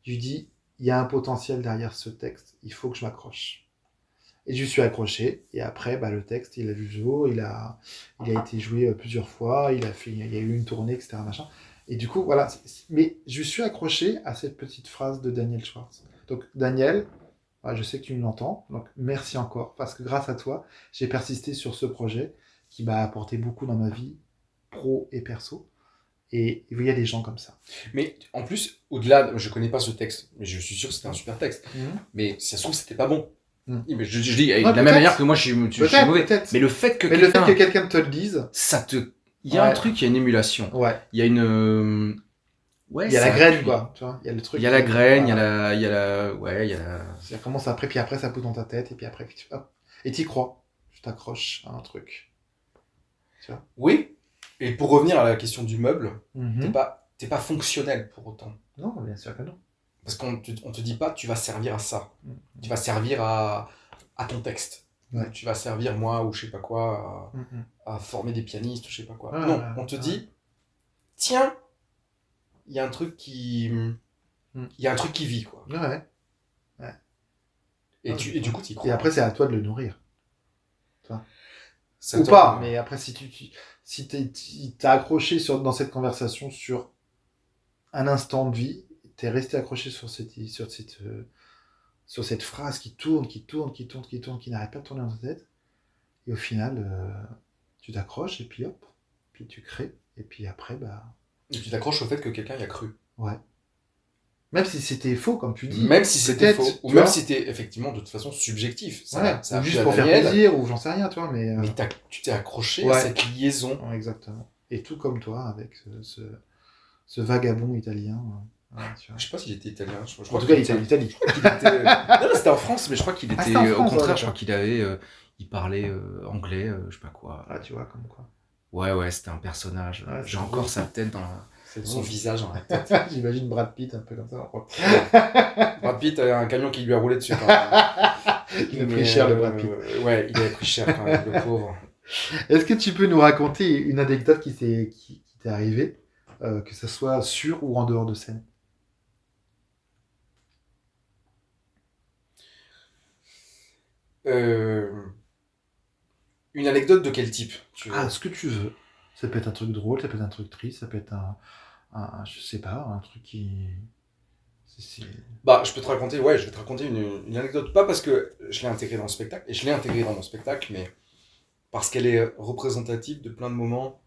Je lui dis, il y a un potentiel derrière ce texte, il faut que je m'accroche. Et je suis accroché, et après, le texte, il a vu le jour, il a été joué plusieurs fois, il y a eu une tournée, etc. Machin. Et du coup, voilà. Mais je suis accroché à cette petite phrase de Daniel Schwartz. Donc, Daniel, je sais que tu m'entends, donc merci encore, parce que grâce à toi, j'ai persisté sur ce projet qui m'a apporté beaucoup dans ma vie, pro et perso. Et il y a des gens comme ça. Mais en plus, au-delà, je connais pas ce texte, mais je suis sûr que c'était un super texte. Mais si ça se trouve, c'était pas bon. Mais je dis de la même manière que moi je suis mauvais. Peut-être. Mais le fait que quelqu'un te le dise, il y a un truc, il y a une émulation. Il y a une il y a la graine, quoi, tu vois, il y a le truc. Il y a la graine, il y a la ça commence après, puis après ça pousse dans ta tête, et puis après hop, et t'y crois, tu t'accroches à un truc, tu vois. Oui. Et pour revenir à la question du meuble, t'es pas fonctionnel pour autant. Non, bien sûr que non. Parce qu'on te dit pas tu vas servir à ça. Tu vas servir à ton texte. Tu vas servir moi ou je sais pas quoi à former des pianistes ou je sais pas quoi. Non, on te dit tiens, il y a un truc qui vit, quoi. Ouais. Et du coup tu y crois. Et après c'est à toi de le nourrir. Ou pas, mais après si t'as accroché dans cette conversation sur un instant de vie, t'es resté accroché sur cette phrase qui tourne, qui n'arrête pas de tourner dans ta tête, et au final, tu t'accroches, et puis hop, puis tu crées, et puis après, Et tu t'accroches au fait que quelqu'un y a cru. Ouais. Même si c'était faux, comme tu dis. Même si c'était faux, ou même si c'était effectivement de toute façon subjectif. Ça juste pour faire plaisir, ou j'en sais rien, tu vois, mais tu t'es accroché à cette liaison. Ouais, exactement. Et tout comme toi, avec ce vagabond italien. Je sais pas s'il était italien. En tout cas, il était en Italie. Non, c'était en France, mais je crois qu'il était au contraire. Je crois qu'il il parlait anglais, je sais pas quoi. Ah, tu vois, comme quoi. Ouais, c'était un personnage. J'ai encore sa tête dans son visage dans la tête. J'imagine Brad Pitt un peu comme ça. Brad Pitt a un camion qui lui a roulé dessus. Il a pris cher, le Brad Pitt. Ouais, il avait pris cher quand même, le pauvre. Est-ce que tu peux nous raconter une anecdote qui t'est arrivée, que ce soit sur ou en dehors de scène? Une anecdote de quel type ce que tu veux. Ça peut être un truc drôle, ça peut être un truc triste, ça peut être je sais pas, un truc qui... je peux te raconter, je vais te raconter une anecdote, pas parce que je l'ai intégré dans le spectacle, et je l'ai intégré dans mon spectacle, mais parce qu'elle est représentative de plein de moments.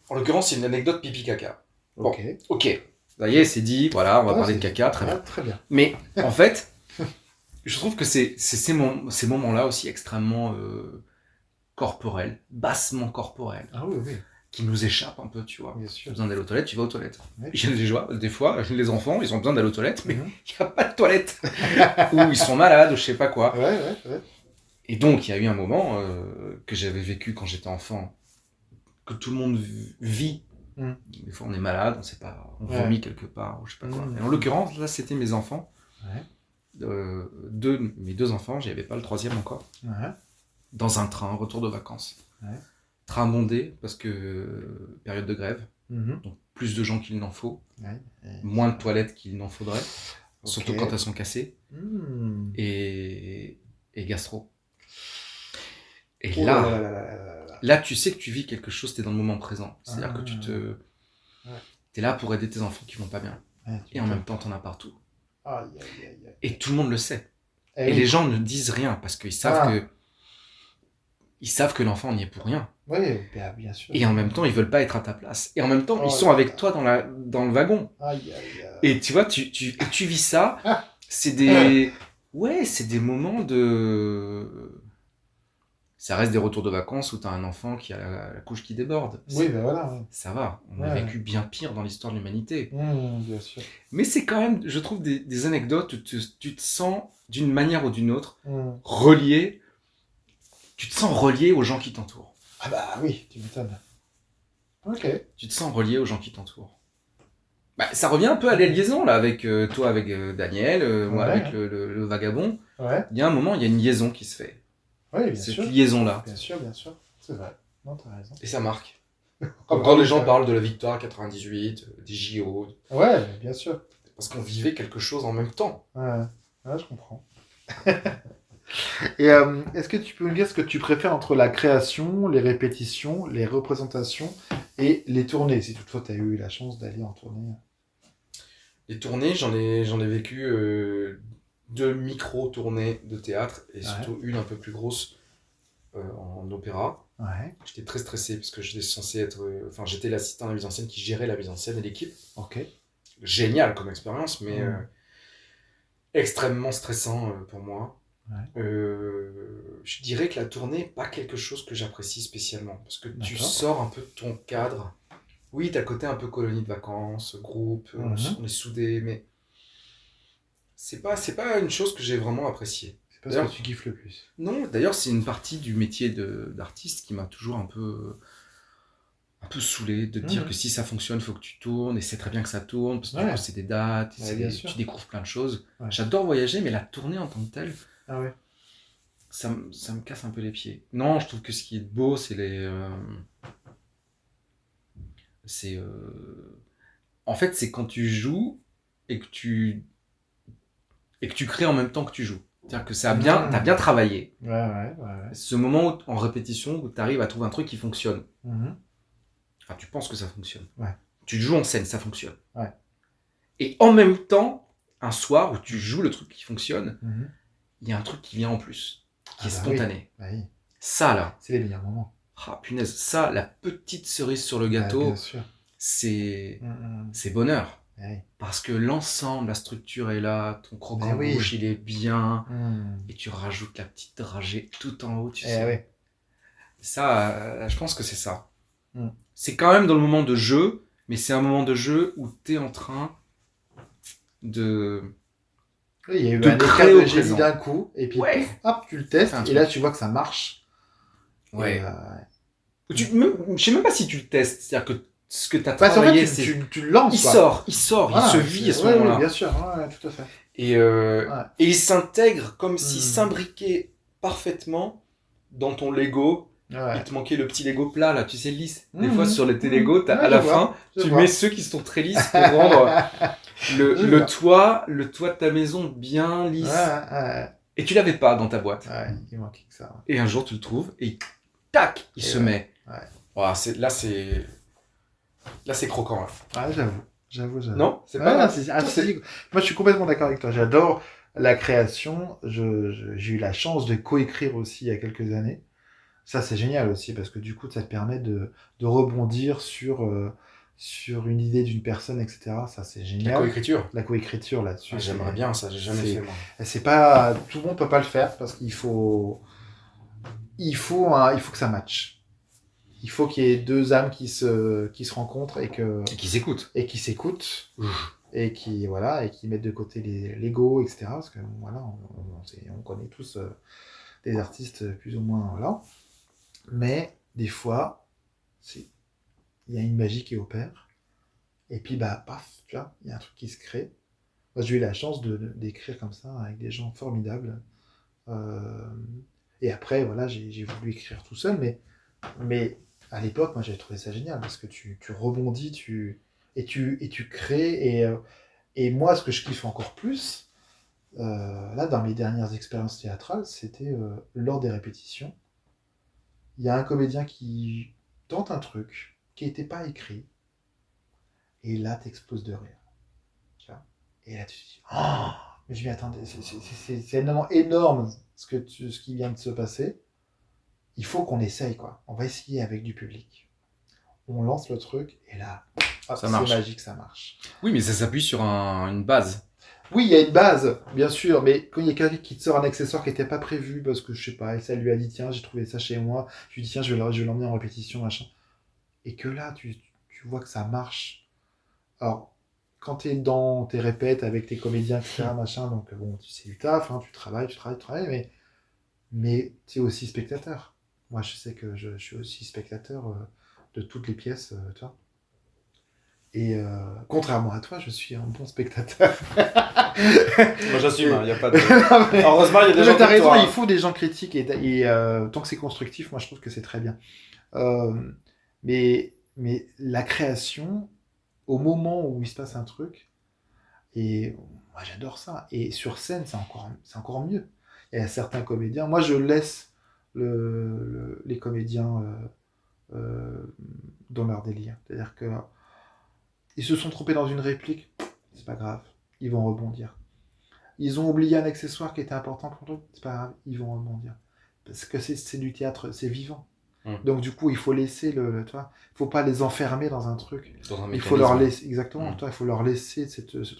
En l'occurrence, c'est une anecdote pipi-caca. Bon, ok. Ça y est, c'est dit, voilà, on va parler de caca, très bien. Très bien. Mais en fait, je trouve que c'est ces moments-là aussi extrêmement corporels, bassement corporels. Ah oui, oui. Qui nous échappent un peu, tu vois. Bien sûr. Tu as besoin d'aller aux toilettes, tu vas aux toilettes. Ouais. Des fois, les enfants, ils ont besoin d'aller aux toilettes, mais il n'y a pas de toilettes. Ou ils sont malades, ou je sais pas quoi. Ouais. Et donc, il y a eu un moment que j'avais vécu quand j'étais enfant, que tout le monde vit. Des fois, on est malade, on sait pas, on vomit quelque part, ou je sais pas quoi. Et en l'occurrence, là, c'était mes enfants. Mes deux enfants, j'y avais pas le troisième encore. Dans un train, retour de vacances. Train bondé, parce que période de grève. Donc, plus de gens qu'il n'en faut. Moins de toilettes qu'il n'en faudrait. Surtout quand elles sont cassées. Et gastro. Et là, tu sais que tu vis quelque chose, t'es dans le moment présent. C'est-à-dire que t'es là pour aider tes enfants qui vont pas bien. Et en même temps, t'en as partout. Et tout le monde le sait. Et les gens ne disent rien parce qu'ils savent que l'enfant n'y est pour rien. Oui, bien sûr. Et en même temps, ils veulent pas être à ta place. Et en même temps, ils sont avec toi dans le wagon. Et tu vois, tu vis ça. C'est des moments de... Ça reste des retours de vacances où t'as un enfant qui a la couche qui déborde. Oui, ben voilà. Ça va. On a vécu bien pire dans l'histoire de l'humanité. Bien sûr. Mais c'est quand même, je trouve, des anecdotes où tu te sens, d'une manière ou d'une autre, relié. Tu te sens relié aux gens qui t'entourent. Ah bah oui, tu m'étonnes. Ok. Tu te sens relié aux gens qui t'entourent. Bah, ça revient un peu à la liaison, là, avec toi, avec Daniel, moi, avec le vagabond. Il y a un moment, il y a une liaison qui se fait. Oui, bien sûr. Cette liaison-là. Bien sûr. C'est vrai. Non, t'as raison. Et ça marque. Comme quand les gens parlent de la victoire 98, des JO. Ouais, bien sûr. Parce qu'on vivait quelque chose en même temps. Ouais, je comprends. Et est-ce que tu peux me dire ce que tu préfères entre la création, les répétitions, les représentations et les tournées, si toutefois tu as eu la chance d'aller en tournée? Les tournées, j'en ai vécu 2 micro-tournées de théâtre et surtout une un peu plus grosse en opéra. J'étais très stressé parce que j'étais censé être... j'étais l'assistant de la mise en scène qui gérait la mise en scène et l'équipe. Génial comme expérience, mais extrêmement stressant pour moi. Je dirais que la tournée n'est pas quelque chose que j'apprécie spécialement parce que tu sors un peu de ton cadre. Oui, t'as le côté un peu colonie de vacances, groupe, on est soudés, mais c'est pas une chose que j'ai vraiment appréciée. C'est pas ce que tu kiffes le plus. Non, d'ailleurs c'est une partie du métier d'artiste qui m'a toujours un peu saoulé de te dire que si ça fonctionne, il faut que tu tournes, et c'est très bien que ça tourne, parce que du coup, c'est des dates, tu découvres plein de choses. J'adore voyager, mais la tournée en tant que telle, ça me casse un peu les pieds. Non, je trouve que ce qui est beau, c'est en fait, c'est quand tu joues et que tu crées en même temps que tu joues. C'est-à-dire que t'as bien travaillé. Ce moment en répétition où tu arrives à trouver un truc qui fonctionne. Enfin, tu penses que ça fonctionne. Tu joues en scène, ça fonctionne. Et en même temps, un soir où tu joues le truc qui fonctionne, il y a un truc qui vient en plus, qui est spontané. Oui. Ça, là. C'est les meilleurs moments. Ah, punaise. Ça, la petite cerise sur le gâteau, c'est bonheur. Parce que l'ensemble, la structure est là, ton croquant rouge, il est bien, et tu rajoutes la petite dragée tout en haut, tu sais. Ça, je pense que c'est ça. C'est quand même dans le moment de jeu, mais c'est un moment de jeu où tu es en train de... Oui, il y a eu un écart de génie d'un coup, et puis hop, tu le testes, et là tu vois que ça marche. Je sais même pas si tu le testes, c'est-à-dire que ce que tu as travaillé, tu le lances. Il sort, il se vit à ce moment-là. Oui, bien sûr, tout à fait. Et il s'intègre comme s'il s'imbriquait parfaitement dans ton Lego. Il te manquait le petit Lego plat, là, tu sais, lisse. Des fois, sur tes Lego, à la fin, tu mets ceux qui sont très lisses pour rendre le toit de ta maison bien lisse. Et tu l'avais pas dans ta boîte. Il manquait que ça. Et un jour, tu le trouves, et tac, il se met. Là, c'est croquant. Là. J'avoue. Non, c'est pas moi, je suis complètement d'accord avec toi. J'adore la création. J'ai eu la chance de coécrire aussi il y a quelques années. Ça, c'est génial aussi, parce que du coup, ça te permet de rebondir sur une idée d'une personne, etc. Ça, c'est génial. La coécriture là-dessus. Ah, j'aimerais bien ça, j'ai jamais fait, moi. C'est pas... Tout le monde peut pas le faire, parce qu'il faut... Il faut que ça matche. Il faut qu'il y ait deux âmes qui se rencontrent et qui s'écoutent. Et qui s'écoutent. Et qui mettent de côté l'ego, etc. Parce que voilà, on connaît tous des artistes plus ou moins là. Mais des fois, il y a une magie qui opère. Et puis paf, tu vois, il y a un truc qui se crée. Moi, j'ai eu la chance d'écrire comme ça avec des gens formidables. Et après, voilà, j'ai voulu écrire tout seul, mais à l'époque, moi, j'avais trouvé ça génial parce que tu rebondis, tu crées. Et moi, ce que je kiffe encore plus, là, dans mes dernières expériences théâtrales, c'était lors des répétitions. Il y a un comédien qui tente un truc qui n'était pas écrit, et là, t'exploses de rire. Tu vois, et là, tu te dis, oh, mais je m'y attendais, c'est tellement énorme ce qui vient de se passer. Il faut qu'on essaye, quoi. On va essayer avec du public. On lance le truc, et là, c'est magique, ça marche. Oui, mais ça s'appuie sur une base. Oui, il y a une base, bien sûr, mais quand il y a quelqu'un qui te sort un accessoire qui n'était pas prévu, parce que, je sais pas, et ça lui a dit, tiens, j'ai trouvé ça chez moi, je lui dis, tiens, je vais l'emmener en répétition, machin. Et que là, tu vois que ça marche. Alors, quand tu es dans tes répètes avec tes comédiens, etc., machin, donc bon, c'est du taf, hein, tu travailles, mais tu es aussi spectateur. Moi, je sais que je suis aussi spectateur de toutes les pièces, tu vois. Et contrairement à toi, je suis un bon spectateur. Moi, j'assume, il n'y a pas de... Heureusement, il y a des gens comme toi. Tu as raison, il faut des gens critiques, et tant que c'est constructif, moi, je trouve que c'est très bien. Mais la création, au moment où il se passe un truc, et moi, j'adore ça. Et sur scène, c'est encore mieux. Il y a certains comédiens, moi, je laisse les comédiens dans leur délire. C'est-à-dire que ils se sont trompés dans une réplique, c'est pas grave, ils vont rebondir. Ils ont oublié un accessoire qui était important pour eux, c'est pas grave, ils vont rebondir. Parce que c'est du théâtre, c'est vivant. Donc du coup, il faut laisser il faut pas les enfermer dans un truc. Il faut leur laisser, exactement, il faut leur laisser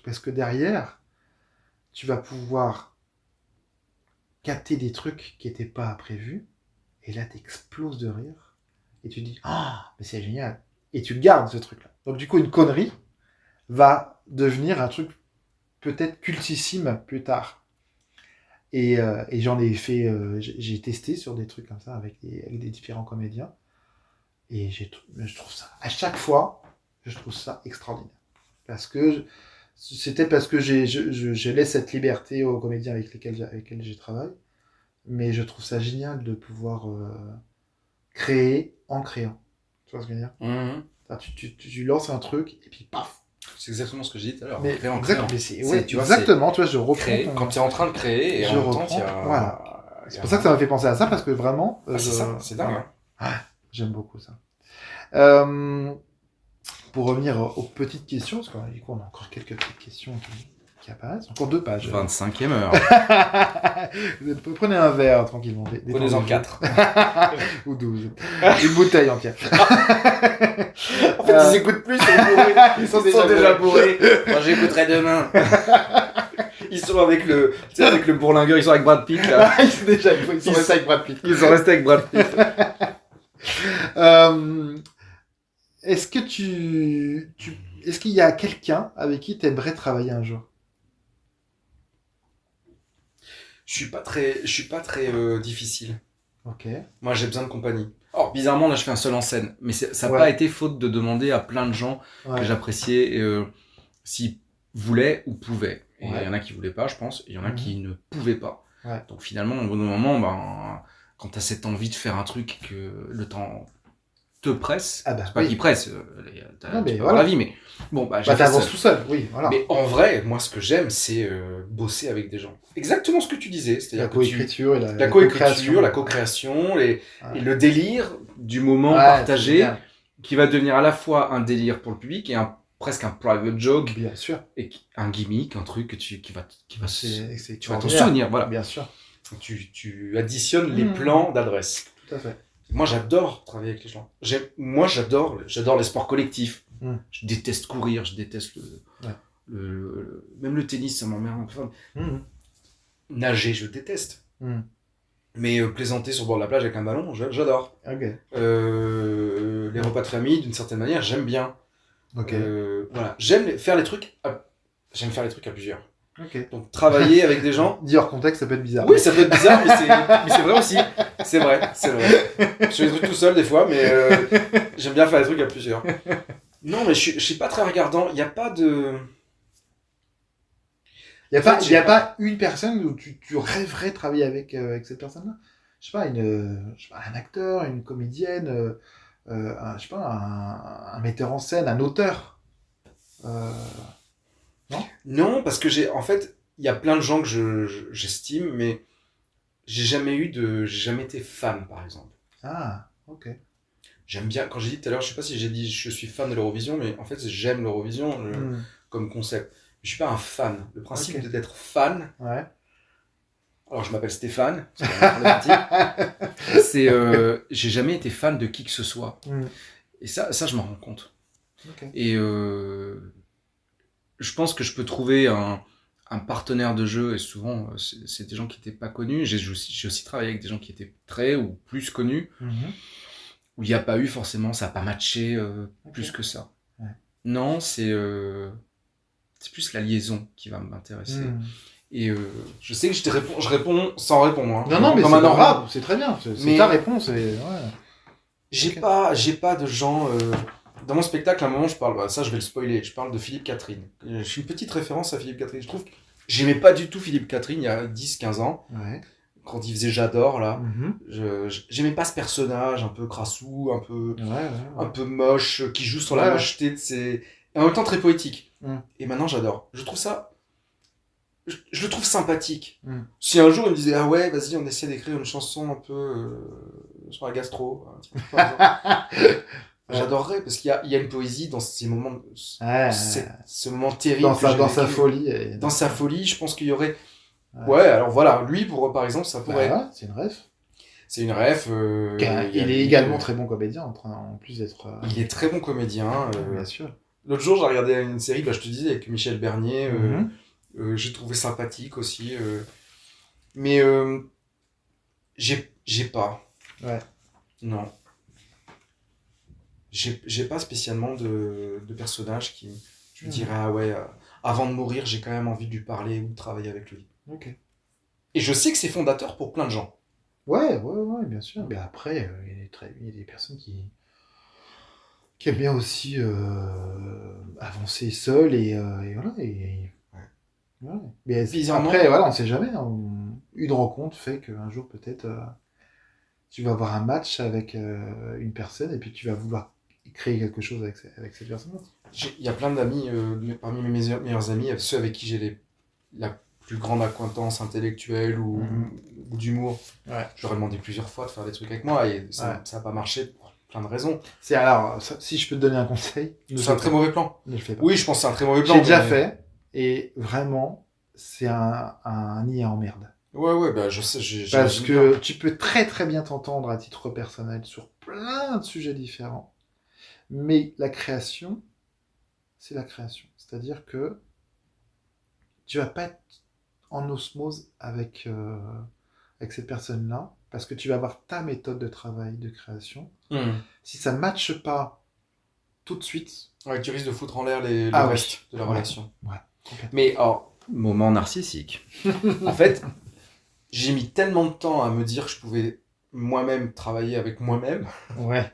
parce que derrière, tu vas pouvoir capter des trucs qui n'étaient pas prévus, et là, t'exploses de rire, et tu dis, ah, mais c'est génial. Et tu gardes ce truc-là. Donc du coup, une connerie va devenir un truc peut-être cultissime plus tard. Et j'en ai fait, j'ai testé sur des trucs comme ça avec des différents comédiens. Et je trouve ça, à chaque fois, je trouve ça extraordinaire. C'est peut-être parce que je laisse cette liberté aux comédiens avec lesquels je travaille. Mais je trouve ça génial de pouvoir créer en créant. Tu vois ce que je veux dire ? Tu lances un truc et puis paf. C'est exactement ce que j'ai dit tout à l'heure. Mais exactement, tu vois, je reprends. Quand tu es en train de créer et en même temps, tu as... Voilà. C'est pour ça que ça m'a fait penser à ça, parce que vraiment... c'est dingue. J'aime beaucoup ça. Pour revenir aux petites questions, parce qu'on a encore quelques petites questions qui apparaissent. Encore 2 pages. 25e heure. Prenez un verre tranquillement. Prenez-en 4. Ou 12. Une bouteille en 4. En fait, ils écoutent plus, ils sont déjà bourrés. Moi, j'écouterai demain. Ils sont avec le bourlingueur, ils sont avec Brad Pitt là. Ils sont restés avec Brad Pitt. Ils sont restés avec Brad Pitt. Est-ce que est-ce qu'il y a quelqu'un avec qui tu aimerais travailler un jour ? Je suis pas très difficile. Ok. Moi, j'ai besoin de compagnie. Or, bizarrement, là, je fais un seul en scène. Mais ça n'a pas été faute de demander à plein de gens que j'appréciais s'ils voulaient ou pouvaient. Et il y en a qui voulaient pas, je pense. Et il y en a qui ne pouvaient pas. Ouais. Donc finalement, au bout d'un moment, quand tu as cette envie de faire un truc que le temps te presse, c'est pas qu'il presse, tu peux avoir la vie, mais bon, t'avances tout seul, oui, voilà. Mais en vrai, moi, ce que j'aime, c'est bosser avec des gens. Exactement ce que tu disais, c'est-à-dire la coécriture et la co-création, la co-création et le délire du moment partagé qui va devenir à la fois un délire pour le public et presque un private joke, bien sûr, et un gimmick, un truc tu vas tu vas t'en souvenir, voilà. Bien sûr. Tu additionnes les plans d'adresse. Tout à fait. Moi, j'adore travailler avec les gens. Moi, j'adore les sports collectifs. Je déteste courir, je déteste même le tennis, ça m'emmerde. Enfin, nager, je déteste. Mais plaisanter sur le bord de la plage avec un ballon, j'adore. Okay. Les repas de famille, d'une certaine manière, j'aime bien. Okay. Voilà. J'aime faire les trucs à plusieurs. Okay. Donc travailler avec des gens. Dit hors contexte, ça peut être bizarre. Oui, ça peut être bizarre, mais c'est vrai aussi. C'est vrai. Je fais des trucs tout seul des fois, mais j'aime bien faire des trucs à plusieurs. Non, mais je suis pas très regardant. Il n'y a pas de. Il n'y a pas une personne où tu rêverais travailler avec cette personne-là. Je sais pas, un acteur, une comédienne, je sais pas, un metteur en scène, un auteur. Non ? Non, parce que en fait, il y a plein de gens que j'estime, mais j'ai jamais été fan, par exemple. Ah, ok. J'aime bien, quand j'ai dit tout à l'heure, je sais pas si j'ai dit je suis fan de l'Eurovision, mais en fait, j'aime l'Eurovision comme concept. Je suis pas un fan. Le principe d'être fan. Ouais. Alors, je m'appelle Stéphane. C'est j'ai jamais été fan de qui que ce soit. Et ça, je m'en rends compte. Okay. Et je pense que je peux trouver un partenaire de jeu, et souvent, c'est des gens qui n'étaient pas connus. J'ai aussi travaillé avec des gens qui étaient très ou plus connus, où il n'y a pas eu forcément, ça n'a pas matché plus que ça. Ouais. Non, c'est plus la liaison qui va m'intéresser. Et je sais que je réponds sans répondre. Hein. Non, mais c'est pas grave, c'est très bien. C'est ta réponse. J'ai pas de gens... Dans mon spectacle, à un moment, je parle... ça, je vais le spoiler. Je parle de Philippe Catherine. Je suis une petite référence à Philippe Catherine. Je trouve que j'aimais pas du tout Philippe Catherine il y a 10-15 ans. Ouais. Quand il faisait J'adore, là. J'aimais pas ce personnage un peu crassou, un peu moche, qui joue sur la mocheté de ses... Et en même temps, très poétique. Et maintenant, j'adore. Je trouve ça... Je le trouve sympathique. Si un jour il me disait, ah ouais, vas-y, on essaie d'écrire une chanson un peu sur la gastro, j'adorerais, parce qu'il y a une poésie dans ces moments, ce moment terrible. Dans sa folie. Dans sa folie, je pense qu'il y aurait. Ouais, alors voilà, lui, par exemple, ça pourrait. C'est une ref. C'est une ref. Il est également très bon comédien, en plus d'être. Il est très bon comédien. Bien sûr. L'autre jour, j'ai regardé une série, je te disais, avec Michel Bernier. J'ai trouvé sympathique aussi. Mais j'ai pas. Ouais. Non. J'ai pas spécialement de personnage qui je me dirais, ah ouais, avant de mourir, j'ai quand même envie de lui parler ou de travailler avec lui. Ok. Et je sais que c'est fondateur pour plein de gens. Ouais, bien sûr. Mais après, il y a des personnes qui aiment bien aussi avancer seules et voilà. Ouais. Mais après, voilà, on sait jamais. Une rencontre fait qu'un jour, peut-être, tu vas avoir un match avec une personne et puis tu vas vouloir créer quelque chose avec cette personne-là. Il y a plein d'amis, parmi mes meilleurs amis, ceux avec qui j'ai la plus grande acquaintance intellectuelle ou d'humour. Ouais. Je leur ai demandé plusieurs fois de faire des trucs avec moi et ça n'a pas marché pour plein de raisons. Si je peux te donner un conseil... C'est un très mauvais plan. Ne le fais pas. Oui, je pense que c'est un très mauvais plan. J'ai déjà fait et vraiment, c'est un nid à emmerde. Ouais, bah je sais. Parce que tu peux très très bien t'entendre à titre personnel sur plein de sujets différents. Mais la création, c'est la création. C'est-à-dire que tu vas pas être en osmose avec cette personne-là, parce que tu vas avoir ta méthode de travail, de création. Si ça ne matche pas tout de suite... Ouais, tu risques de foutre en l'air le reste de la relation. Ouais. Mais alors, moment narcissique. En fait, j'ai mis tellement de temps à me dire que je pouvais moi-même travailler avec moi-même. Ouais.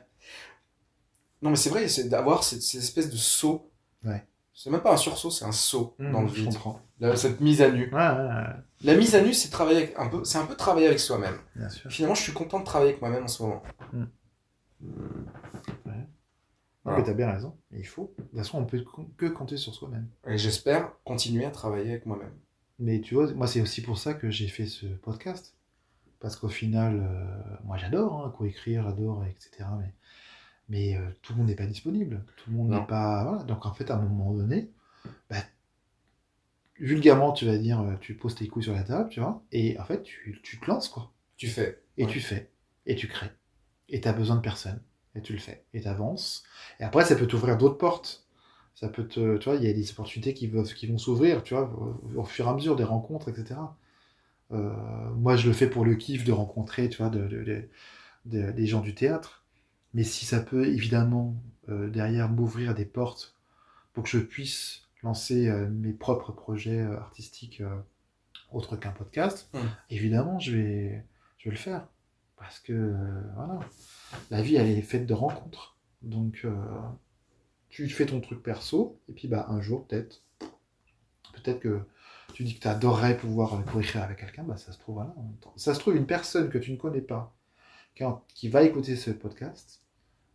Non, mais c'est vrai, c'est d'avoir cette espèce de saut. Ouais. C'est même pas un sursaut, c'est un saut dans le vide. Cette mise à nu. Ouais. La mise à nu, c'est travailler c'est un peu travailler avec soi-même. Bien sûr. Finalement, je suis content de travailler avec moi-même en ce moment. Ouais. Voilà. Mais t'as bien raison, il faut. De toute façon, on peut que compter sur soi-même. Et j'espère continuer à travailler avec moi-même. Mais tu vois, moi, c'est aussi pour ça que j'ai fait ce podcast. Parce qu'au final, moi, j'adore coécrire, j'adore, etc. Mais tout le monde n'est pas disponible. Tout le monde n'est pas... Voilà. Donc, en fait, à un moment donné, vulgairement, tu vas dire, tu poses tes couilles sur la table, tu vois, et en fait, tu te lances, quoi. Tu fais. Et tu fais. Et tu crées. Et tu as besoin de personne. Et tu le fais. Et tu avances. Et après, ça peut t'ouvrir d'autres portes. Ça peut tu vois, il y a des opportunités qui vont s'ouvrir, tu vois, au fur et à mesure, des rencontres, etc. Moi, je le fais pour le kiff de rencontrer, tu vois, des gens du théâtre. Mais si ça peut, évidemment, derrière m'ouvrir des portes pour que je puisse lancer mes propres projets artistiques autres qu'un podcast, évidemment, je vais le faire. Parce que, voilà, la vie, elle est faite de rencontres. Donc, tu fais ton truc perso, et puis un jour, peut-être que tu dis que tu adorerais pouvoir coécrire avec quelqu'un, ça se trouve, voilà. Ça se trouve, une personne que tu ne connais pas, qui va écouter ce podcast,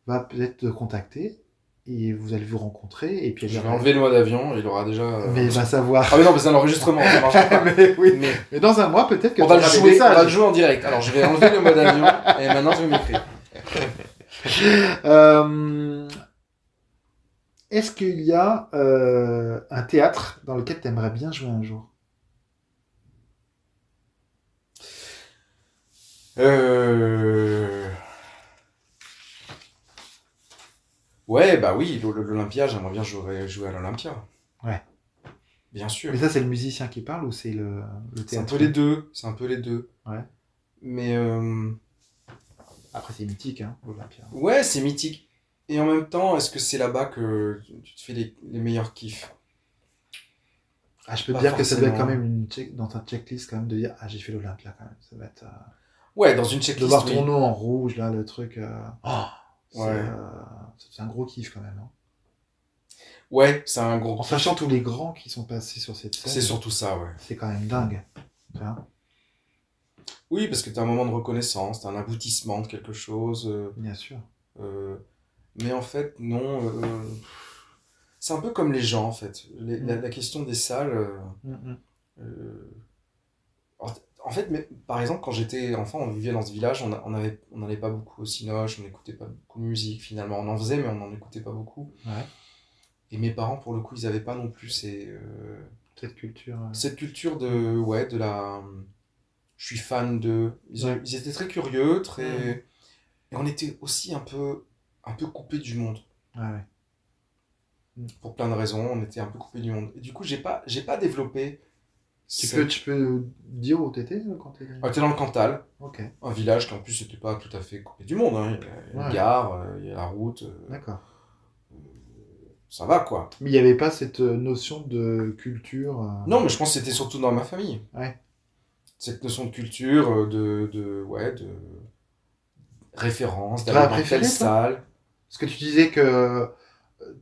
va peut-être te contacter, et vous allez vous rencontrer, et puis je vais enlever le mode avion, il aura déjà... mais il va savoir... Ah mais non, mais c'est un enregistrement, ça marche pas. mais dans un mois, peut-être que on va le jouer en direct. Alors, je vais enlever le mode avion, et maintenant, je vais m'écrire. Est-ce qu'il y a un théâtre dans lequel tu aimerais bien jouer un jour? Ouais, bah oui, l'Olympia, j'aimerais bien jouer à l'Olympia. Ouais. Bien sûr. Mais ça, c'est le musicien qui parle ou c'est le théâtre? C'est un peu les deux. Ouais. Mais... Après, c'est mythique, hein, l'Olympia. Ouais, c'est mythique. Et en même temps, est-ce que c'est là-bas que tu te fais les meilleurs kiffs? Ah, je peux te dire que ça doit être quand même dans ta checklist, quand même, de dire, j'ai fait l'Olympia, quand même. Ça va être... Ouais, dans une checklist, de voir ton nom en rouge, là, le truc... ouais. C'est un gros kiff, quand même. Hein. Ouais, c'est un gros kiff. En sachant tous les grands qui sont passés sur cette scène. C'est surtout ça, ouais. C'est quand même dingue. Tu vois? Oui, parce que t'as un moment de reconnaissance, t'as un aboutissement de quelque chose. Bien sûr. Mais en fait, non. C'est un peu comme les gens, en fait. La question des salles... en fait, mais, par exemple, quand j'étais enfant, on vivait dans ce village, on n'allait pas beaucoup au cinoche, on n'écoutait pas beaucoup de musique, finalement. On en faisait, mais on n'en écoutait pas beaucoup. Ouais. Et mes parents, pour le coup, ils n'avaient pas non plus cette culture. Cette culture de la... Je suis fan de... Ils étaient très curieux, très... Et on était aussi un peu coupés du monde. Ouais. Pour plein de raisons, on était un peu coupés du monde. Et du coup, j'ai pas développé... Tu peux dire où t'étais quand t'étais... T'es dans le Cantal. Ok. Un village qui en plus n'était pas tout à fait coupé du monde. Hein. Il y a une gare, il y a la route. D'accord. Ça va, quoi. Mais il n'y avait pas cette notion de culture... Non, mais je pense que c'était surtout dans ma famille. Ouais. Cette notion de culture, de référence, d'aller dans telle salle. Parce que tu disais que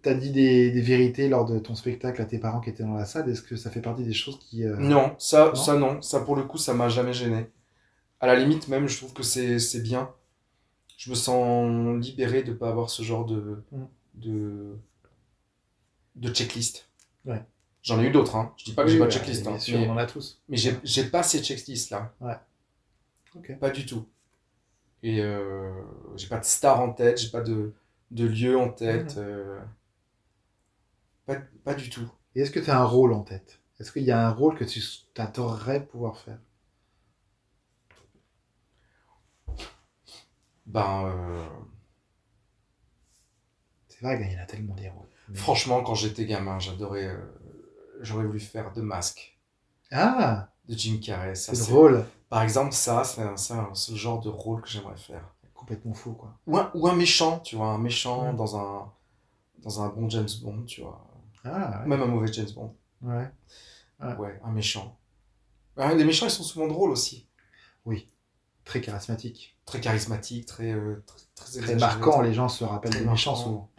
tu as dit des vérités lors de ton spectacle à tes parents qui étaient dans la salle. Est-ce que ça fait partie des choses qui... Non, ça non. Ça, pour le coup, ça m'a jamais gêné. À la limite, même, je trouve que c'est bien. Je me sens libéré de ne pas avoir ce genre de checklist. Ouais. J'en ai eu d'autres, hein. Je dis pas que j'ai pas de checklist. Bien sûr, on en a tous. Mais j'ai pas ces checklists-là. Ouais. Ok. Pas du tout. Et j'ai pas de star en tête, j'ai pas de lieu en tête. Pas du tout. Et est-ce que tu as un rôle en tête? Est-ce qu'il y a un rôle que tu t'adorerais pouvoir faire? C'est vague, il y en a tellement des rôles. Franchement, quand j'étais gamin, j'adorais... j'aurais voulu faire The Mask. Ah! De Jim Carrey. C'est drôle. Par exemple, ça, c'est ce genre de rôle que j'aimerais faire. Complètement fou, quoi. Ou un méchant, tu vois, un méchant dans un bon James Bond, tu vois. Ah, ouais. Même un mauvais James Bond. Ouais. Ouais, un méchant. Les méchants, ils sont souvent drôles aussi. Oui. Très charismatique. Très charismatique, très marquant, les gens se rappellent des méchants souvent.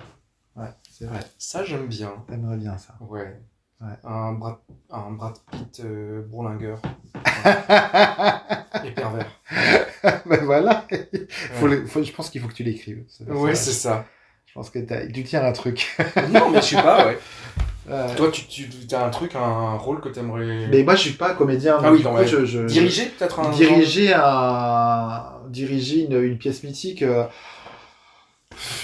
Ouais, c'est vrai. Ça, j'aime bien. T'aimerais bien ça. Ouais. Un Brad Pitt bourlingueur. Et pervers. Ben voilà. Je pense qu'il faut que tu l'écrives. Oui, c'est ça. Je pense que tu tiens un truc. Non, mais je sais pas, ouais. Toi, tu as un truc, un rôle que t'aimerais... Mais moi, je suis pas comédien. Ah oui, non, diriger peut-être un... Diriger une pièce mythique.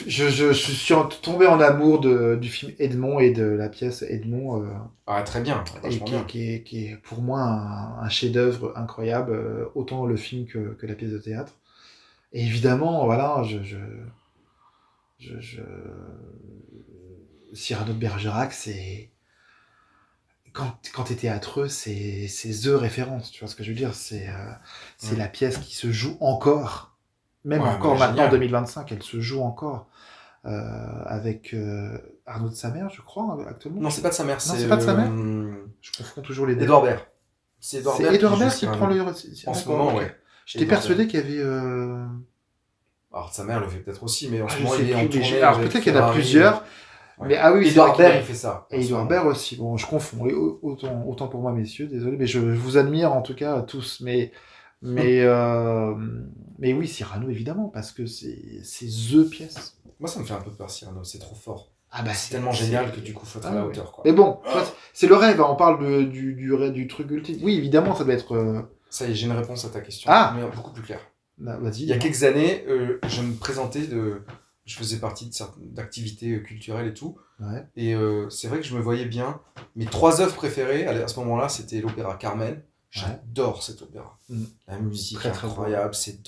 Je suis tombé en amour du film Edmond et de la pièce Edmond. Très bien. Qui est pour moi un chef-d'œuvre incroyable, autant le film que la pièce de théâtre. Et évidemment, voilà, Cyrano de Bergerac, c'est... Quand t'es théâtreux, c'est the référence, tu vois ce que je veux dire? C'est la pièce qui se joue encore, même encore maintenant, en 2025, elle se joue encore, avec Arnaud de Samer, je crois, actuellement. Non, c'est pas de Samer, c'est pas de Samer. Je confonds toujours les deux. Édouard Baird. C'est Édouard Baird qui prend le... En ce moment, okay. ouais. J'étais persuadé qu'il y avait... Alors, sa mère le fait peut-être aussi, mais en ce moment, il est en tournée. Alors, peut-être qu'il y en a plusieurs. Ouais. Mais oui, Édouard Baird, il fait ça. Et Édouard Baird aussi. Bon, je confonds. Autant pour moi, messieurs, désolé, mais je vous admire en tout cas tous. Mais oui, Cyrano, évidemment, parce que c'est the pièce. Moi, ça me fait un peu peur, Cyrano. C'est trop fort. Ah bah, c'est tellement génial que du coup, faut être à la hauteur. Quoi. Mais bon, c'est le rêve. On parle du truc ultime. Oui, évidemment, ça doit être... Ça y est, j'ai une réponse à ta question. Mais beaucoup plus claire. Bah, vas-y. Il y a quelques années, je me présentais je faisais partie d'activités culturelles et tout. Ouais. Et c'est vrai que je me voyais bien. Mes 3 œuvres préférées à ce moment-là, c'était l'opéra Carmen. J'adore cet opéra. La musique est incroyable, c'est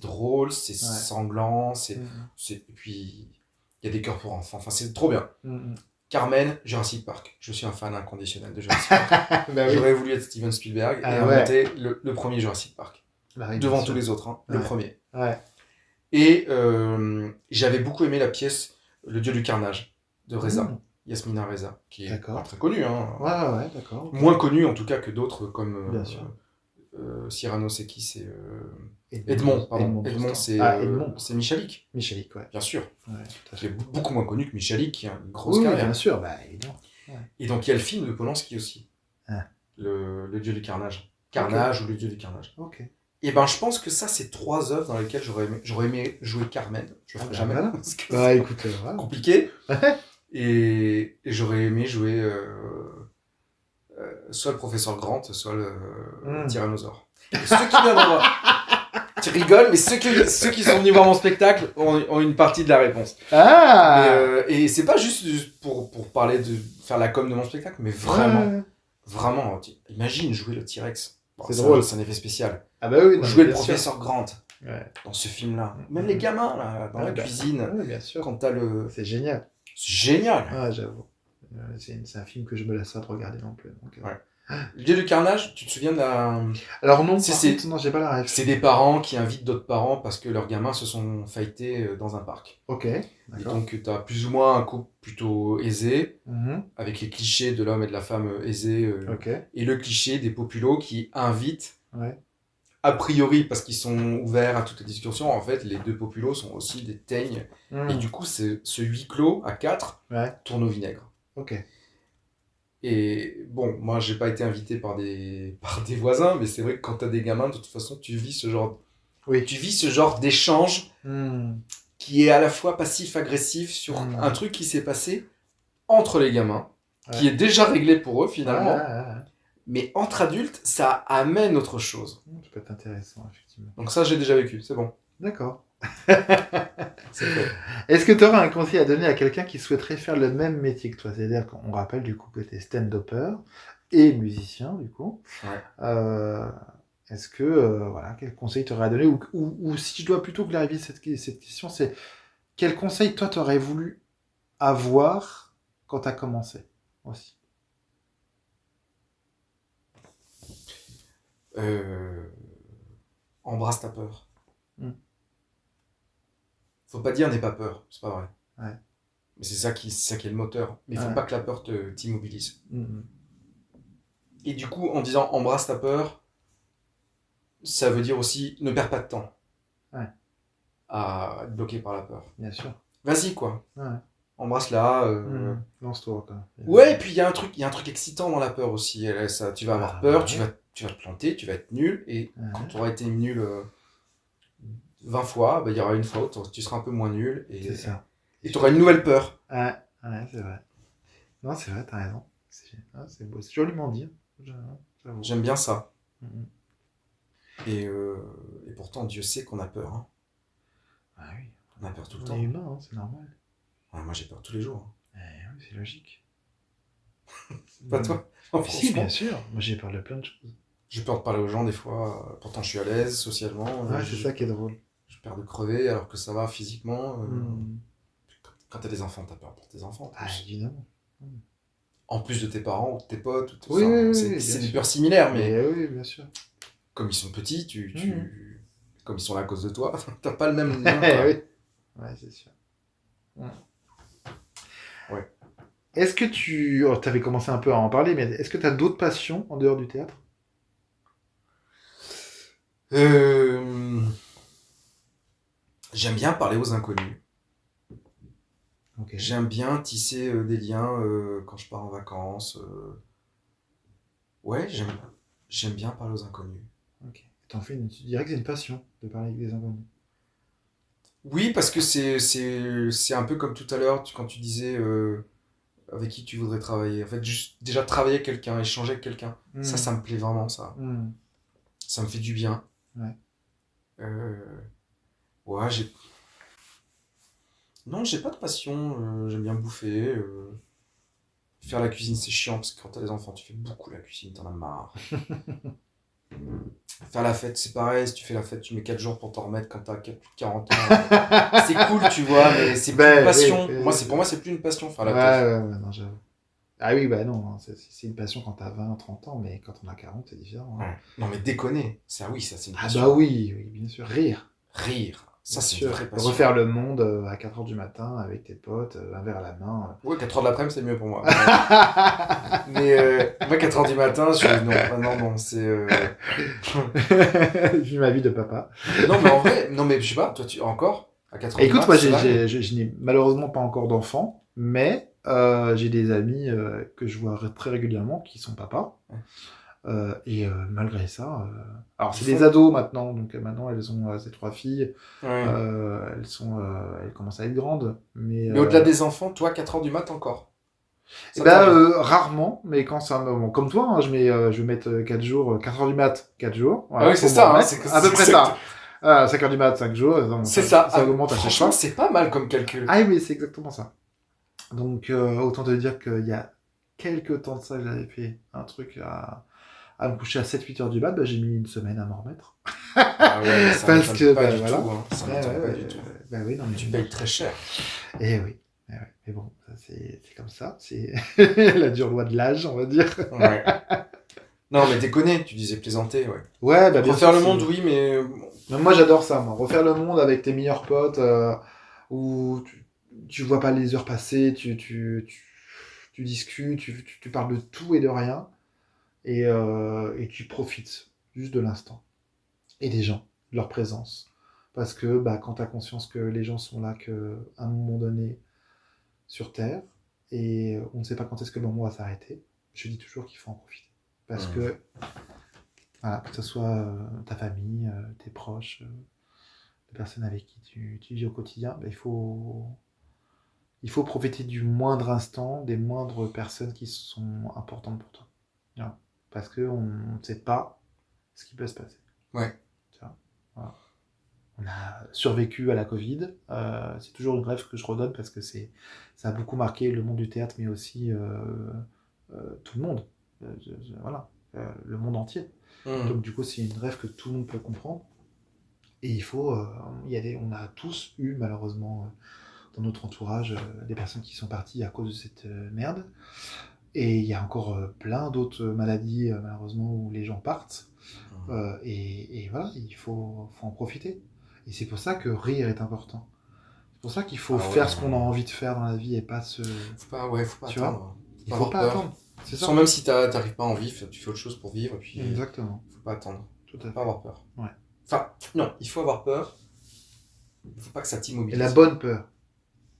drôle, c'est sanglant, et puis il y a des chœurs pour enfants. Enfin, c'est trop bien. Carmen, Jurassic Park. Je suis un fan inconditionnel de Jurassic Park. Bah, J'aurais voulu être Steven Spielberg et inventer le premier Jurassic Park. Devant tous les autres, le premier. Ouais. Et j'avais beaucoup aimé la pièce Le Dieu du carnage de Reza, Yasmina Reza, qui est pas très connue. Hein. Ouais, d'accord. Moins connue en tout cas que d'autres comme Cyrano, c'est qui? C'est Edmond, pardon. Edmond, c'est Michalik. Michalik, ouais. Bien sûr. Ouais, qui est beaucoup moins connu que Michalik, qui a une grosse carrière. Bien sûr, bah évidemment. Ouais. Et donc il y a le film de Polanski aussi. Le Dieu du carnage. Carnage ou Le Dieu du carnage. Ok. Et ben je pense que ça, c'est 3 œuvres dans lesquelles j'aurais aimé jouer Carmen. Je le ferai jamais. Voilà. Parce que c'est compliqué. Et j'aurais aimé jouer soit le professeur Grant, soit le tyrannosaure. Et ceux qui viennent voir, tu rigoles, mais ceux qui sont venus voir mon spectacle ont une partie de la réponse. Et c'est pas juste pour parler de faire la com de mon spectacle, mais vraiment, imagine jouer le T-Rex. Bon, c'est drôle. C'est un effet spécial. Ah bah oui. Jouer le professeur Grant dans ce film-là. Même les gamins là, dans la cuisine. Bien sûr. Quand t'as c'est génial. C'est génial. Ah, j'avoue. C'est un film que je me lasse pas de regarder non plus. Donc, Le Dieu du carnage, tu te souviens de la... Alors non, non, j'ai pas la rêve. C'est des parents qui invitent d'autres parents parce que leurs gamins se sont fightés dans un parc. Ok. Et donc tu as plus ou moins un couple plutôt aisé, avec les clichés de l'homme et de la femme aisés, et le cliché des populos qui invitent, a priori parce qu'ils sont ouverts à toutes les discussions, en fait les 2 populos sont aussi des teignes, et du coup ce huis clos à 4 tourne au vinaigre. Ok. Et bon, moi j'ai pas été invité par des voisins, mais c'est vrai que quand t'as des gamins, de toute façon tu vis ce genre d'échange qui est à la fois passif-agressif sur un truc qui s'est passé entre les gamins, qui est déjà réglé pour eux finalement, mais entre adultes ça amène autre chose. Ça peut être intéressant, effectivement. Donc ça j'ai déjà vécu, c'est bon. D'accord. Est-ce que tu aurais un conseil à donner à quelqu'un qui souhaiterait faire le même métier que toi? C'est-à-dire qu'on rappelle du coup que tu es stand-upper et musicien du coup. Est-ce que quel conseil tu aurais à donner, ou si je dois plutôt clarifier cette question, c'est quel conseil toi tu aurais voulu avoir quand tu as commencé aussi? Embrasse ta peur. Faut pas dire n'aie pas peur, c'est pas vrai. Mais c'est ça qui est le moteur. Mais faut pas que la peur t'immobilise. Et du coup, en disant embrasse ta peur, ça veut dire aussi ne perds pas de temps à être bloqué par la peur. Bien sûr. Vas-y quoi. Embrasse-la. Lance-toi quoi. Ouais, et puis il y a un truc excitant dans la peur aussi. Tu vas avoir peur, tu vas te planter, tu vas être nul, et quand tu auras été nul 20 fois, il y aura une fois où tu seras un peu moins nul, et tu auras une nouvelle peur. Ouais, c'est vrai. Non, c'est vrai, t'as raison. C'est beau, c'est joliment dit. J'aime bien ça. Et pourtant, Dieu sait qu'on a peur. Hein. Ah oui. On a peur tout le temps. On est humain, c'est normal. Moi, j'ai peur tous les jours. Oui, c'est logique. Pas toi? Si, bien sûr. Moi, j'ai peur de plein de choses. J'ai peur de parler aux gens des fois. Pourtant, je suis à l'aise socialement. C'est ça qui est drôle. J'ai peur de crever alors que ça va physiquement. Quand t'as des enfants, t'as peur pour tes enfants. Ah, évidemment. En plus de tes parents ou de tes potes. Ou Oui, c'est des peurs similaires, mais oui, bien sûr. comme ils sont petits, comme ils sont là à cause de toi, t'as pas le même nom. Oui. Ouais, c'est sûr. Ouais. Est-ce que tu avais commencé un peu à en parler, mais est-ce que tu as d'autres passions en dehors du théâtre? J'aime bien parler aux inconnus. Okay. J'aime bien tisser des liens quand je pars en vacances. Ouais, j'aime bien parler aux inconnus. Ok. Tu dirais que c'est une passion de parler avec des inconnus. Oui, parce que c'est un peu comme tout à l'heure quand tu disais avec qui tu voudrais travailler. En fait, juste déjà travailler avec quelqu'un, échanger avec quelqu'un. Ça me plaît vraiment, ça. Ça me fait du bien. Ouais. Ouais, Non, j'ai pas de passion. J'aime bien bouffer. Faire la cuisine, c'est chiant parce que quand t'as des enfants, tu fais beaucoup la cuisine, t'en as marre. Faire la fête, c'est pareil. Si tu fais la fête, tu mets 4 jours pour t'en remettre quand t'as plus de 40 ans. C'est cool, tu vois, mais c'est plus une passion. Pour moi, c'est plus une passion faire la fête. Ouais, non, j'avoue. Ah oui, bah non, c'est une passion quand t'as 20, 30 ans, mais quand on a 40, c'est différent. Ouais. Non, mais déconner. Ça, c'est une passion. Ah bah oui, bien sûr. Rire. Ça, c'est une vraie passion. Refaire le monde à 4h du matin avec tes potes, un verre à la main. Ouais, 4h de l'après-midi, c'est mieux pour moi. Mais moi, 4h du matin, non, c'est... Je vis ma vie de papa. Non, mais en vrai, je sais pas, toi, encore, à 4h du matin... Écoute, moi, je n'ai malheureusement pas encore d'enfants, mais j'ai des amis que je vois très régulièrement qui sont papas. Ouais. Et malgré ça... Alors, c'est des ados maintenant, donc maintenant, elles ont ces 3 filles. Ouais. Elles commencent à être grandes. Mais au-delà des enfants, toi, 4h du mat encore? Rarement, mais quand c'est un moment comme toi, hein, je vais mettre 4 jours, 4h du mat, 4 jours. Voilà, ah oui, c'est ça, hein, c'est à peu près ça. 5h du mat, 5 jours. C'est ça. Ça augmente à chaque fois. C'est pas mal comme calcul. Ah oui, c'est exactement ça. Donc, autant te dire qu'il y a quelques temps de ça, j'avais fait un truc à me coucher à 7-8 heures du mat, j'ai mis une semaine à m'en remettre. Ah ouais, ça parce que, pas du voilà. tout, hein. Ça m'étonne pas du tout. Oui, non, mais tu payes très cher. Eh oui. Mais bon, c'est comme ça. C'est la dure loi de l'âge, on va dire. Ouais. Non, mais déconner, tu disais plaisanter, ouais. Ouais, bien refaire le monde, oui, mais... Moi, j'adore ça, moi. Refaire le monde avec tes meilleurs potes, où tu vois pas les heures passer, tu discutes, tu parles de tout et de rien, et tu profites juste de l'instant. Et des gens, de leur présence. Parce que quand tu as conscience que les gens sont là qu'à un moment donné sur Terre, et on ne sait pas quand est-ce que le moment va s'arrêter, je dis toujours qu'il faut en profiter. Parce que, voilà, que ce soit ta famille, tes proches, les personnes avec qui tu vis au quotidien, il faut profiter du moindre instant, des moindres personnes qui sont importantes pour toi. Voilà. Parce qu'on ne sait pas ce qui peut se passer. Ouais. Voilà. On a survécu à la Covid. C'est toujours une rêve que je redonne parce que ça a beaucoup marqué le monde du théâtre, mais aussi tout le monde. Voilà, le monde entier. Donc du coup, c'est une rêve que tout le monde peut comprendre. Et il faut... on a tous eu, malheureusement, dans notre entourage, des personnes qui sont parties à cause de cette merde. Et il y a encore plein d'autres maladies, malheureusement, où les gens partent. Et voilà, il faut en profiter. Et c'est pour ça que rire est important. C'est pour ça qu'il faut faire ce qu'on a envie de faire dans la vie et pas se... Faut pas attendre. Il faut pas attendre. C'est ça. Même si t'arrives pas à en vivre, tu fais autre chose pour vivre. Et puis, exactement. Faut pas attendre. Tout à fait. Faut pas avoir peur. Ouais. Enfin, non, il faut avoir peur. Il faut pas que ça t'immobilise. Et la bonne peur.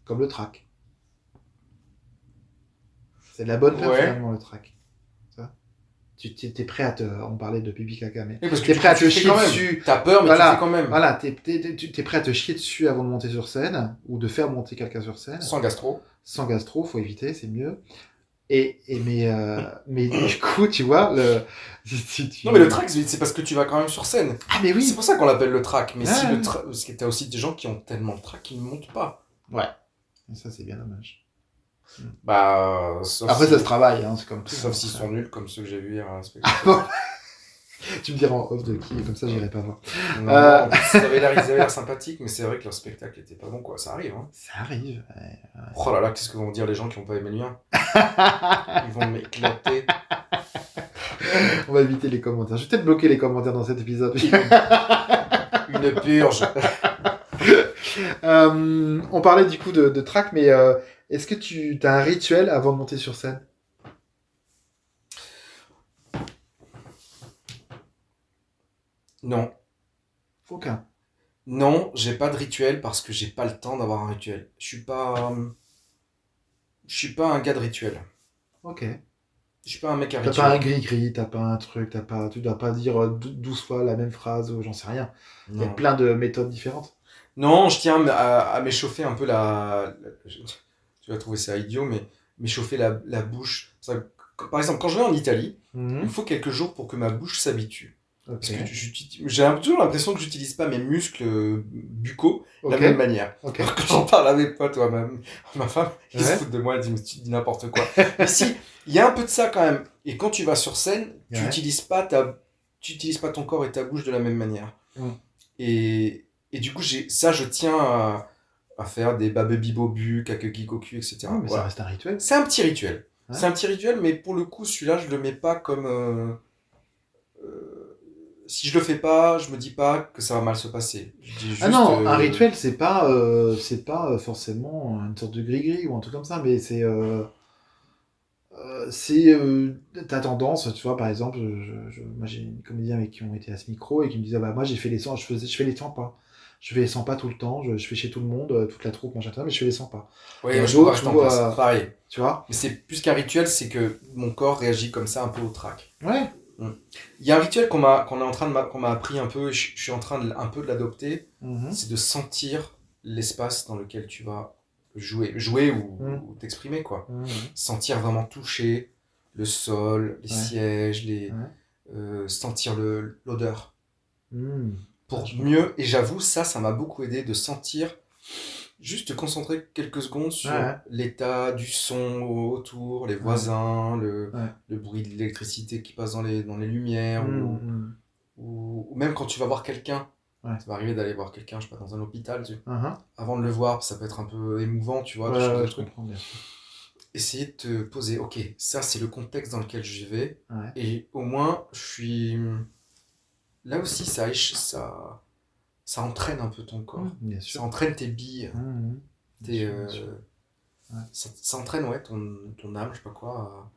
Comme le trac. C'est de la bonne peur, finalement, le trac. Tu es prêt à te... On parlait de pipi caca, mais oui, tu es prêt à te chier dessus. T'as peur, mais tu fais quand même. Voilà, tu es prêt à te chier dessus avant de monter sur scène, ou de faire monter quelqu'un sur scène. Sans gastro, faut éviter, c'est mieux. Mais du coup, tu vois, Non, mais le trac, c'est parce que tu vas quand même sur scène. Ah, mais oui. C'est pour ça qu'on l'appelle le trac. Mais si parce que t'as aussi des gens qui ont tellement de trac qu'ils ne montent pas. Ouais. Et ça, c'est bien dommage. Après, ça se travaille, hein, c'est comme tout. Sauf s'ils sont nuls, comme ceux que j'ai vus hier à un spectacle. Tu me diras en off de qui, comme ça j'irai pas voir. Non, en plus, ils avaient l'air sympathiques, mais c'est vrai que leur spectacle était pas bon, quoi. Ça arrive, hein. Ça arrive. Oh là là, qu'est-ce que vont dire les gens qui n'ont pas aimé le mien? Ils vont m'éclater. On va éviter les commentaires. Je vais peut-être bloquer les commentaires dans cet épisode. Une purge. On parlait du coup de track, mais est-ce que tu as un rituel avant de monter sur scène? Non. Aucun. Non, j'ai pas de rituel parce que j'ai pas le temps d'avoir un rituel. Je suis pas un gars de rituel. Ok. Je suis pas un mec à T'as rituel. pas un gris-gris, t'as pas un truc, tu dois pas dire 12 fois la même phrase, ou j'en sais rien. Il y a Non. plein de méthodes différentes. Non, je tiens à m'échauffer un peu tu vas trouver ça idiot, mais m'échauffer la bouche. Par exemple, quand je vais en Italie, il me faut quelques jours pour que ma bouche s'habitue. Parce que j'ai toujours l'impression que j'utilise pas mes muscles buccaux de la même manière. Ok. Alors, quand j'en parle à mes potes ou à ma femme, ils se foutent de moi, ils disent, mais tu dis n'importe quoi. Mais si, il y a un peu de ça quand même. Et quand tu vas sur scène, tu n'utilises pas ton corps et ta bouche de la même manière. Et du coup, je tiens à faire des babebibobu, kakekikoku, etc. Mais ça reste un rituel. C'est un petit rituel. Ouais. C'est un petit rituel, mais pour le coup, celui-là, je le mets pas comme... si je le fais pas, je me dis pas que ça va mal se passer. Je dis juste, non, un rituel, c'est pas forcément une sorte de gris-gris ou un truc comme ça, mais c'est ta tendance, tu vois, par exemple, moi j'ai une comédienne avec qui on était à ce micro et qui me disait, bah moi j'ai fait les 100, je fais les 100 pas. Je fais les 100 pas tout le temps, je fais chez tout le monde, toute la troupe, machin, mais je fais les 100 pas. Oui, je pareil. Tu vois. Mais c'est plus qu'un rituel, c'est que mon corps réagit comme ça un peu au trac. Ouais. Il y a un rituel qu'on m'a appris un peu, et je suis en train un peu de l'adopter, c'est de sentir l'espace dans lequel tu vas jouer ou t'exprimer, quoi. Sentir vraiment toucher le sol, les sièges, sentir l'odeur. Pour mieux, et j'avoue, ça m'a beaucoup aidé de sentir, juste te concentrer quelques secondes sur l'état du son autour, les voisins, le bruit de l'électricité qui passe dans les lumières, ou même quand tu vas voir quelqu'un. Ça va arriver d'aller voir quelqu'un, je sais pas, dans un hôpital, avant de le voir, ça peut être un peu émouvant, tu vois, je comprends, bien sûr. Essayer de te poser, ok, ça c'est le contexte dans lequel je vais, et au moins, je suis... Là aussi, ça entraîne un peu ton corps. Bien sûr. Ça entraîne tes billes. Ça entraîne ton âme, je sais pas quoi,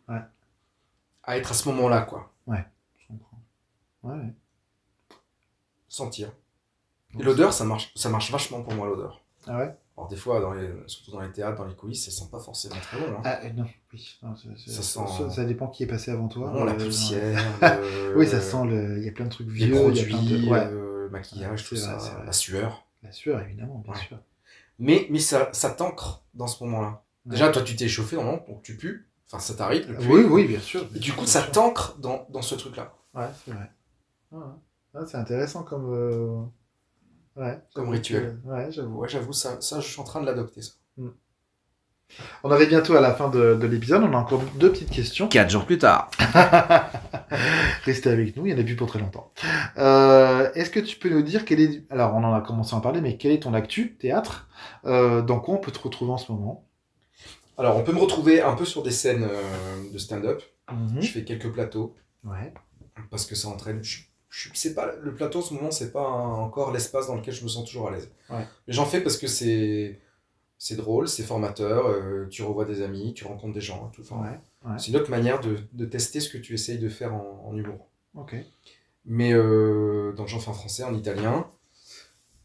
à être à ce moment-là, quoi. Ouais, je comprends. Ouais. Sentir. Et l'odeur, ça marche vachement pour moi, l'odeur. Ah ouais? Alors des fois, surtout dans les théâtres, dans les coulisses, ça sent pas forcément très bon. Hein. Ah non, oui. Non, ça dépend qui est passé avant toi. Non, la poussière. Oui, ça sent il y a plein de trucs vieux. Les produits, le maquillage, tout ça, la sueur. La sueur, évidemment, bien sûr. Mais ça t'ancre dans ce moment-là. Déjà, toi, tu t'es échauffé, normalement, donc tu pues. Enfin, ça t'arrive. Oui, bien sûr. Et du coup, ça t'ancre dans ce truc-là. Ouais, c'est vrai. C'est intéressant comme... comme rituel. Ouais, j'avoue. Ouais, j'avoue, ça, je suis en train de l'adopter, ça. On arrive bientôt à la fin de l'épisode. On a encore 2 petites questions. 4 jours plus tard. Restez avec nous, il n'y en a plus pour très longtemps. Est-ce que tu peux nous dire quel est... Alors, on en a commencé à en parler, mais quel est ton actu théâtre? Dans quoi on peut te retrouver en ce moment? Alors, on peut me retrouver un peu sur des scènes de stand-up. Je fais quelques plateaux. Ouais. Parce que ça entraîne. C'est pas, le plateau en ce moment, c'est pas encore l'espace dans lequel je me sens toujours à l'aise. Ouais. Mais j'en fais parce que c'est drôle, c'est formateur, tu revois des amis, tu rencontres des gens. Tout, c'est une autre manière de tester ce que tu essayes de faire en humour. Ok. Mais donc j'en fais en français, en italien.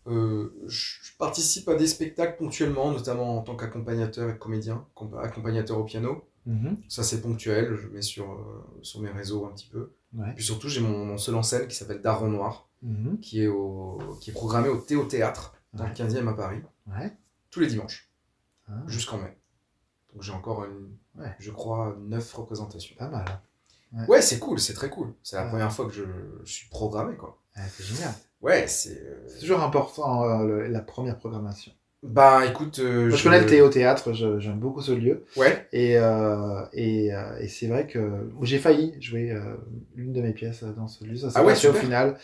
Je participe à des spectacles ponctuellement, notamment en tant qu'accompagnateur et comédien, accompagnateur au piano. Ça c'est ponctuel, je mets sur mes réseaux un petit peu. Ouais. Et puis surtout j'ai mon seul en scène qui s'appelle Daron Noir, qui est programmé au Théâtre dans le 15e à Paris, tous les dimanches, jusqu'en mai. Donc j'ai encore je crois 9 représentations. Pas mal. Ouais, c'est cool, c'est très cool. C'est la première fois que je suis programmé, quoi. C'est génial. Ouais, c'est toujours important la première programmation. Bah écoute, Je connais le théâtre, j'aime beaucoup ce lieu. Ouais. Et c'est vrai que j'ai failli jouer l'une de mes pièces dans ce lieu. Ça s'est passé au final.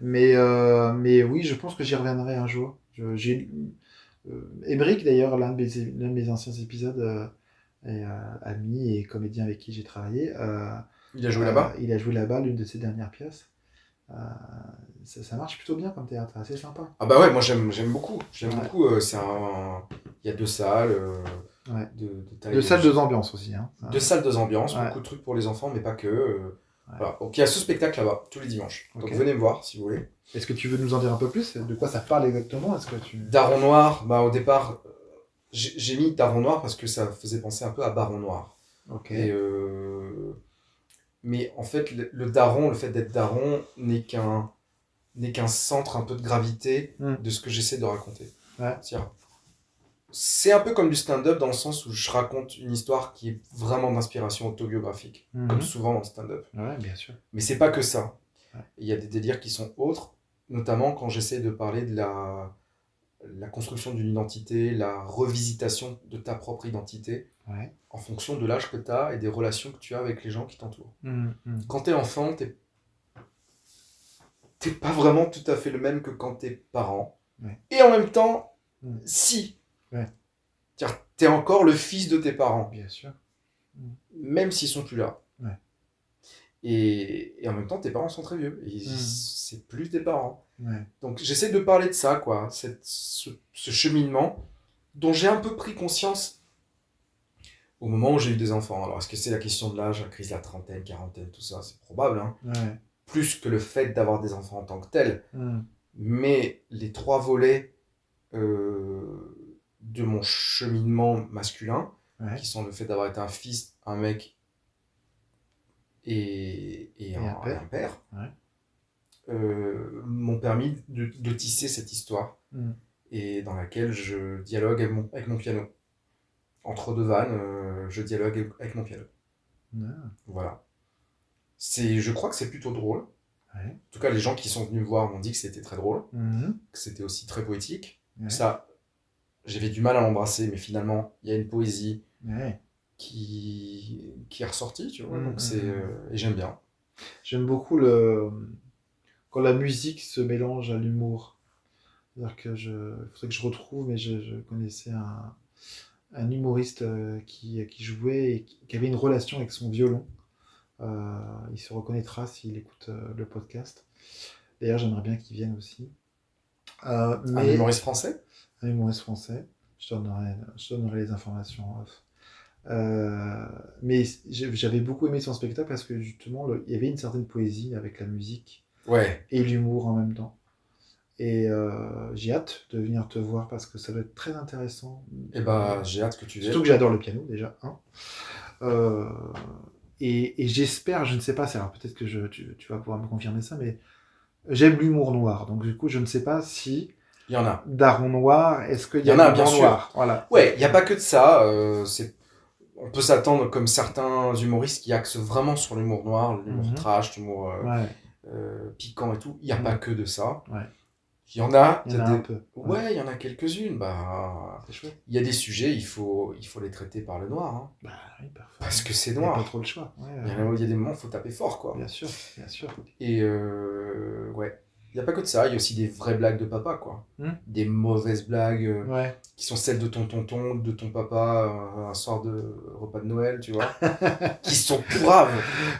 Mais oui, je pense que j'y reviendrai un jour. Émeric, d'ailleurs, l'un de mes anciens épisodes, est ami et comédien avec qui j'ai travaillé. Il a joué là-bas. Il a joué là-bas, l'une de ses dernières pièces. Ça marche plutôt bien comme théâtre, assez sympa. Ah bah ouais, moi j'aime beaucoup. Beaucoup. Il y a 2 salles. Deux salles, 2 ambiances aussi. Hein. 2 salles, 2 ambiances. Beaucoup de trucs pour les enfants, mais pas que. Voilà. Donc il y a ce spectacle là-bas, tous les dimanches. Donc venez me voir si vous voulez. Est-ce que tu veux nous en dire un peu plus? De quoi ça parle exactement? Daron Noir, bah au départ, j'ai mis Daron Noir parce que ça faisait penser un peu à Baron Noir. Ok. Mais en fait, le daron, le fait d'être daron, n'est qu'un centre un peu de gravité de ce que j'essaie de raconter. Ouais. C'est un peu comme du stand-up dans le sens où je raconte une histoire qui est vraiment d'inspiration autobiographique, comme souvent dans le stand-up. Ouais, bien sûr. Mais c'est pas que ça. Ouais. Il y a des délires qui sont autres, notamment quand j'essaie de parler de la construction d'une identité, la revisitation de ta propre identité, en fonction de l'âge que tu as et des relations que tu as avec les gens qui t'entourent. Quand tu es enfant, t'es pas vraiment tout à fait le même que quand t'es parent. Ouais. Et en même temps, si. T'es encore le fils de tes parents. Bien sûr. Même s'ils sont plus là. Ouais. Et en même temps, tes parents sont très vieux. Et c'est plus tes parents. Ouais. Donc j'essaie de parler de ça, quoi. Ce cheminement dont j'ai un peu pris conscience au moment où j'ai eu des enfants. Alors est-ce que c'est la question de l'âge, la crise de la trentaine, quarantaine, tout ça? C'est probable, hein. Ouais. Plus que le fait d'avoir des enfants en tant que tel. Mais les 3 volets de mon cheminement masculin, qui sont le fait d'avoir été un fils, un mec et un père, m'ont permis de tisser cette histoire et dans laquelle je dialogue avec mon piano. Entre 2 vannes, je dialogue avec mon piano. Voilà. Je crois que c'est plutôt drôle. En tout cas, les gens qui sont venus me voir m'ont dit que c'était très drôle, que c'était aussi très poétique. Ça, j'avais du mal à l'embrasser, mais finalement, il y a une poésie qui est ressortie, tu vois. Donc et j'aime bien. J'aime beaucoup quand la musique se mélange à l'humour. C'est-à-dire que il faudrait que je retrouve, mais je connaissais un humoriste qui jouait et qui avait une relation avec son violon. Il se reconnaîtra s'il écoute le podcast. D'ailleurs, j'aimerais bien qu'il vienne aussi. Un humoriste français? Un humoriste français. Je donnerai les informations en off. Mais j'avais beaucoup aimé son spectacle parce que justement, il y avait une certaine poésie avec la musique et l'humour en même temps. Et j'ai hâte de venir te voir parce que ça doit être très intéressant. Et bah, j'ai hâte que tu viennes. Surtout que j'adore le piano déjà. Et j'espère, je ne sais pas, alors peut-être que tu vas pouvoir me confirmer ça, mais j'aime l'humour noir. Donc du coup, je ne sais pas si... Il y en a. Daron Noir, est-ce qu'il y a bien sûr. Noir? Voilà. Ouais, il n'y a pas que de ça. On peut s'attendre, comme certains humoristes qui axent vraiment sur l'humour noir, l'humour trash, l'humour piquant et tout. Il n'y a pas que de ça. Il y en a. Il y en a un peu. Ouais, il y en a quelques-unes. C'est chouette. Il y a des sujets, il faut les traiter par le noir. Hein. Bah oui, parfait. Parce que c'est noir. Il n'y a pas trop le choix. Il y a des moments où il faut taper fort, quoi. Bien sûr, bien sûr. Et il n'y a pas que de ça, il y a aussi des vraies blagues de papa, quoi. Des mauvaises blagues qui sont celles de ton tonton, de ton papa, un soir de repas de Noël, tu vois. Qui sont pourraves,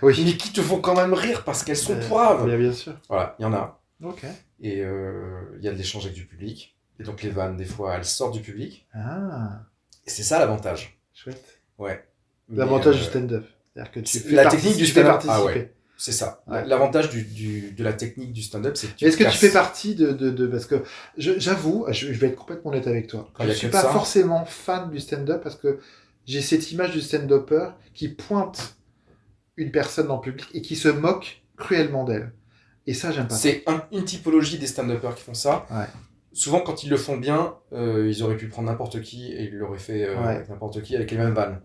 mais qui te font quand même rire parce qu'elles sont pourraves. Bien sûr. Voilà, il y en a. Ok. Et il y a de l'échange avec du public. Et donc les vannes, des fois, elles sortent du public. Ah. Et c'est ça l'avantage. Chouette. Ouais. L'avantage du stand-up. C'est-à-dire que tu la technique du stand-up. Ah ouais. C'est ça. L'avantage de la technique du stand-up, c'est que Est-ce que tu fais partie parce que j'avoue, je vais être complètement honnête avec toi. Je ne suis pas forcément fan du stand-up parce que j'ai cette image du stand-upper qui pointe une personne dans le public et qui se moque cruellement d'elle. Et ça, j'aime pas. C'est une typologie des stand-uppers qui font ça. Souvent, quand ils le font bien, ils auraient pu prendre n'importe qui et ils l'auraient fait avec n'importe qui avec les mêmes vannes.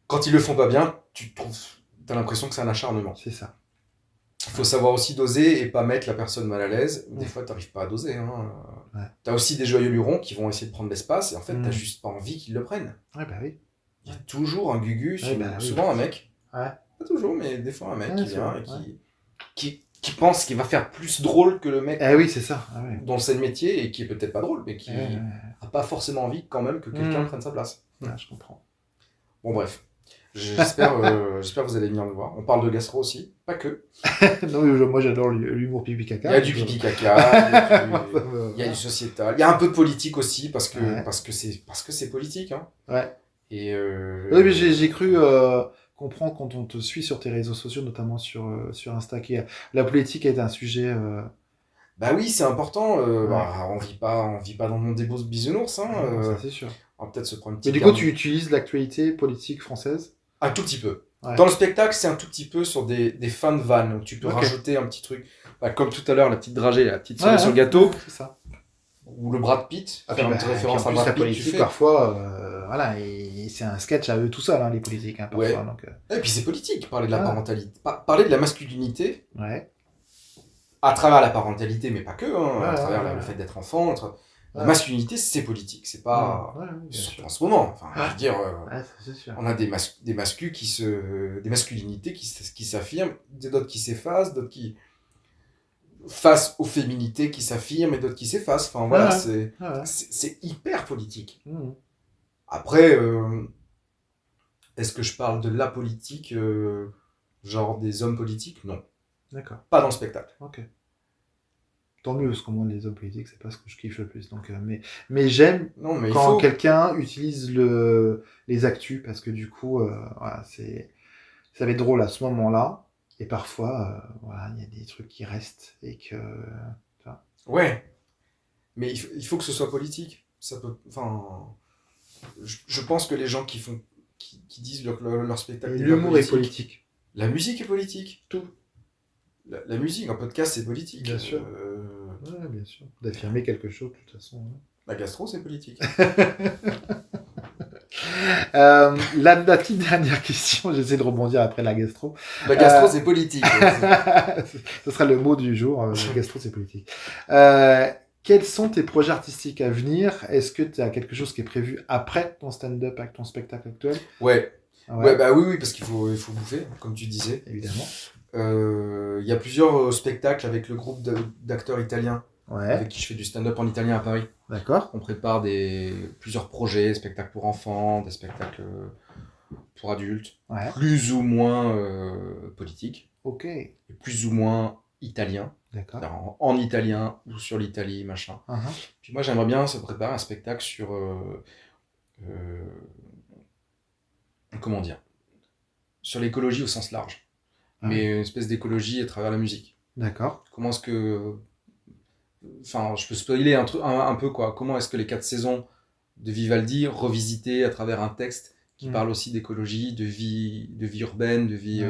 Quand ils le font pas bien, t'as l'impression que c'est un acharnement. C'est ça. Il faut savoir aussi doser et pas mettre la personne mal à l'aise. Des fois, tu n'arrives pas à doser. Hein. Ouais. Tu as aussi des joyeux lurons qui vont essayer de prendre l'espace et en fait, tu n'as juste pas envie qu'ils le prennent. Ouais, bah oui. Il y a toujours un gugus, souvent un mec. Ouais. Pas toujours, mais des fois un mec qui vient et qui pense qu'il va faire plus drôle que le mec oui, c'est ça. dont c'est le métier et qui est peut-être pas drôle, mais qui n'a pas forcément envie quand même que quelqu'un prenne sa place. Ouais, je comprends. Bon, bref. J'espère que vous allez venir me voir. On parle de gastro aussi, pas que. Non, moi j'adore l'humour pipi caca. Il y a du pipi caca, il y a du sociétal, il y a un peu de politique aussi parce que c'est politique. Hein. Ouais. Et oui, mais j'ai cru comprendre quand on te suit sur tes réseaux sociaux, notamment sur Insta, que la politique est un sujet. Bah oui, c'est important. On vit pas dans le monde des bisounours. Hein, ça, c'est sûr. On va peut-être se prendre une petite. Mais du coup, tu utilises l'actualité politique française? Un tout petit peu. Ouais. Dans le spectacle, c'est un tout petit peu sur des fins de vannes où tu peux rajouter un petit truc. Bah, comme tout à l'heure, la petite dragée, la petite cerise sur le gâteau. C'est ça. Ou le Brad Pitt. Faire une référence à Brad Pitt. Politique, parfois, voilà, et c'est un sketch à eux tout seuls, hein, les politiques. Hein, parfois, donc, Et puis c'est politique, parler de la parentalité. Parler de la masculinité. Ouais. À travers la parentalité, mais pas que. Hein, à travers le fait d'être enfant. La masculinité, c'est politique, c'est pas en ce moment. Enfin, je veux dire, on a des masculinités qui s'affirment, d'autres qui s'effacent, d'autres qui face aux féminités qui s'affirment et d'autres qui s'effacent. Enfin voilà, c'est hyper politique. Après, est-ce que je parle de la politique, genre des hommes politiques? Non. D'accord. Pas dans le spectacle. Ok. Tant mieux, parce que moi, les hommes politiques, c'est pas ce que je kiffe le plus. Donc, mais j'aime quand quelqu'un utilise les actus, parce que du coup, voilà, ça va être drôle à ce moment-là. Et parfois, voilà, il y a des trucs qui restent et que. Ouais. Mais il faut que ce soit politique. Ça peut. Enfin. Je pense que les gens qui disent leur spectacle. L'humour est politique. La musique est politique. Tout. La musique, un podcast, c'est politique. Bien sûr. Ouais, bien sûr. D'affirmer quelque chose, de toute façon. Ouais. La gastro, c'est politique. La petite dernière question, j'essaie de rebondir après la gastro. La gastro, c'est politique. Ce sera le mot du jour. La gastro, c'est politique. Quels sont tes projets artistiques à venir? Est-ce que tu as quelque chose qui est prévu après ton stand-up, avec ton spectacle actuel? Ouais, bah oui, parce qu'il faut bouffer, comme tu disais. Évidemment. Il y a plusieurs spectacles avec le groupe d'acteurs italiens avec qui je fais du stand-up en italien à Paris. D'accord. On prépare plusieurs projets, spectacles pour enfants, des spectacles pour adultes, plus ou moins politiques, et plus ou moins italiens, en italien ou sur l'Italie, machin. Puis moi j'aimerais bien se préparer un spectacle sur comment dire, sur l'écologie au sens large. Mais une espèce d'écologie à travers la musique. D'accord. Comment est-ce que... Enfin, je peux spoiler un peu, quoi. Comment est-ce que les 4 saisons de Vivaldi, revisitées à travers un texte qui parle aussi d'écologie, de vie urbaine, de vie...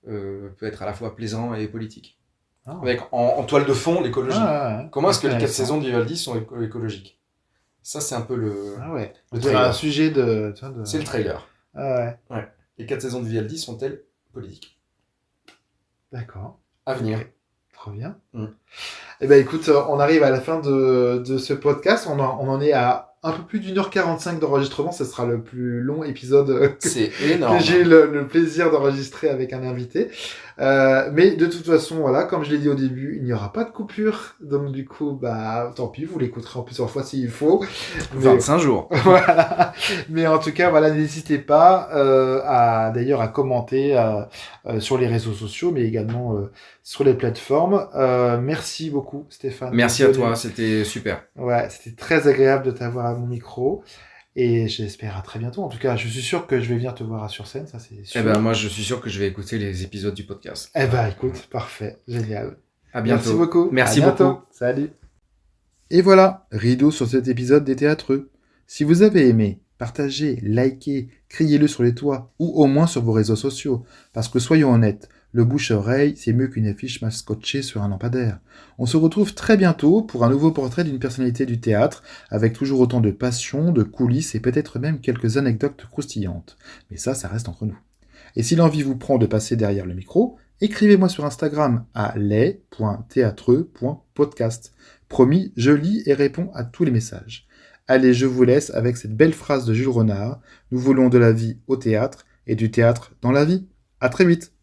peut être à la fois plaisant et politique. Avec en toile de fond, l'écologie. Comment est-ce que les 4 saisons de Vivaldi sont écologiques? Ça, c'est un peu le trailer. Un sujet de... C'est le trailer. Ouais. Les 4 saisons de Vivaldi sont-elles politiques? D'accord. À venir. Okay. Trop bien. Eh ben écoute, on arrive à la fin de ce podcast. On en est à un peu plus d'1h45 d'enregistrement. Ce sera le plus long épisode que j'ai le plaisir d'enregistrer avec un invité. Mais de toute façon, voilà, comme je l'ai dit au début, il n'y aura pas de coupure. Donc du coup, bah tant pis, vous l'écouterez en plusieurs fois s'il faut. 25 jours. Voilà. Mais en tout cas, voilà, n'hésitez pas à commenter sur les réseaux sociaux, mais également sur les plateformes. Merci beaucoup, Stéphane. Merci à toi, c'était super. Ouais, c'était très agréable de t'avoir à mon micro. Et j'espère à très bientôt. En tout cas, je suis sûr que je vais venir te voir sur scène, ça c'est sûr. Eh ben moi, je suis sûr que je vais écouter les épisodes du podcast. Eh ben écoute, parfait, génial. À bientôt. Merci beaucoup. Merci beaucoup. Salut. Et voilà, rideau sur cet épisode des Théâtreux. Si vous avez aimé, partagez, likez, criez-le sur les toits ou au moins sur vos réseaux sociaux. Parce que soyons honnêtes, le bouche à oreille, c'est mieux qu'une affiche mal scotchée sur un lampadaire. On se retrouve très bientôt pour un nouveau portrait d'une personnalité du théâtre, avec toujours autant de passion, de coulisses et peut-être même quelques anecdotes croustillantes. Mais ça reste entre nous. Et si l'envie vous prend de passer derrière le micro, Écrivez-moi sur Instagram à les.théâtreux.podcast. Promis, je lis et réponds à tous les messages. Allez, je vous laisse avec cette belle phrase de Jules Renard. Nous voulons de la vie au théâtre et du théâtre dans la vie. À très vite.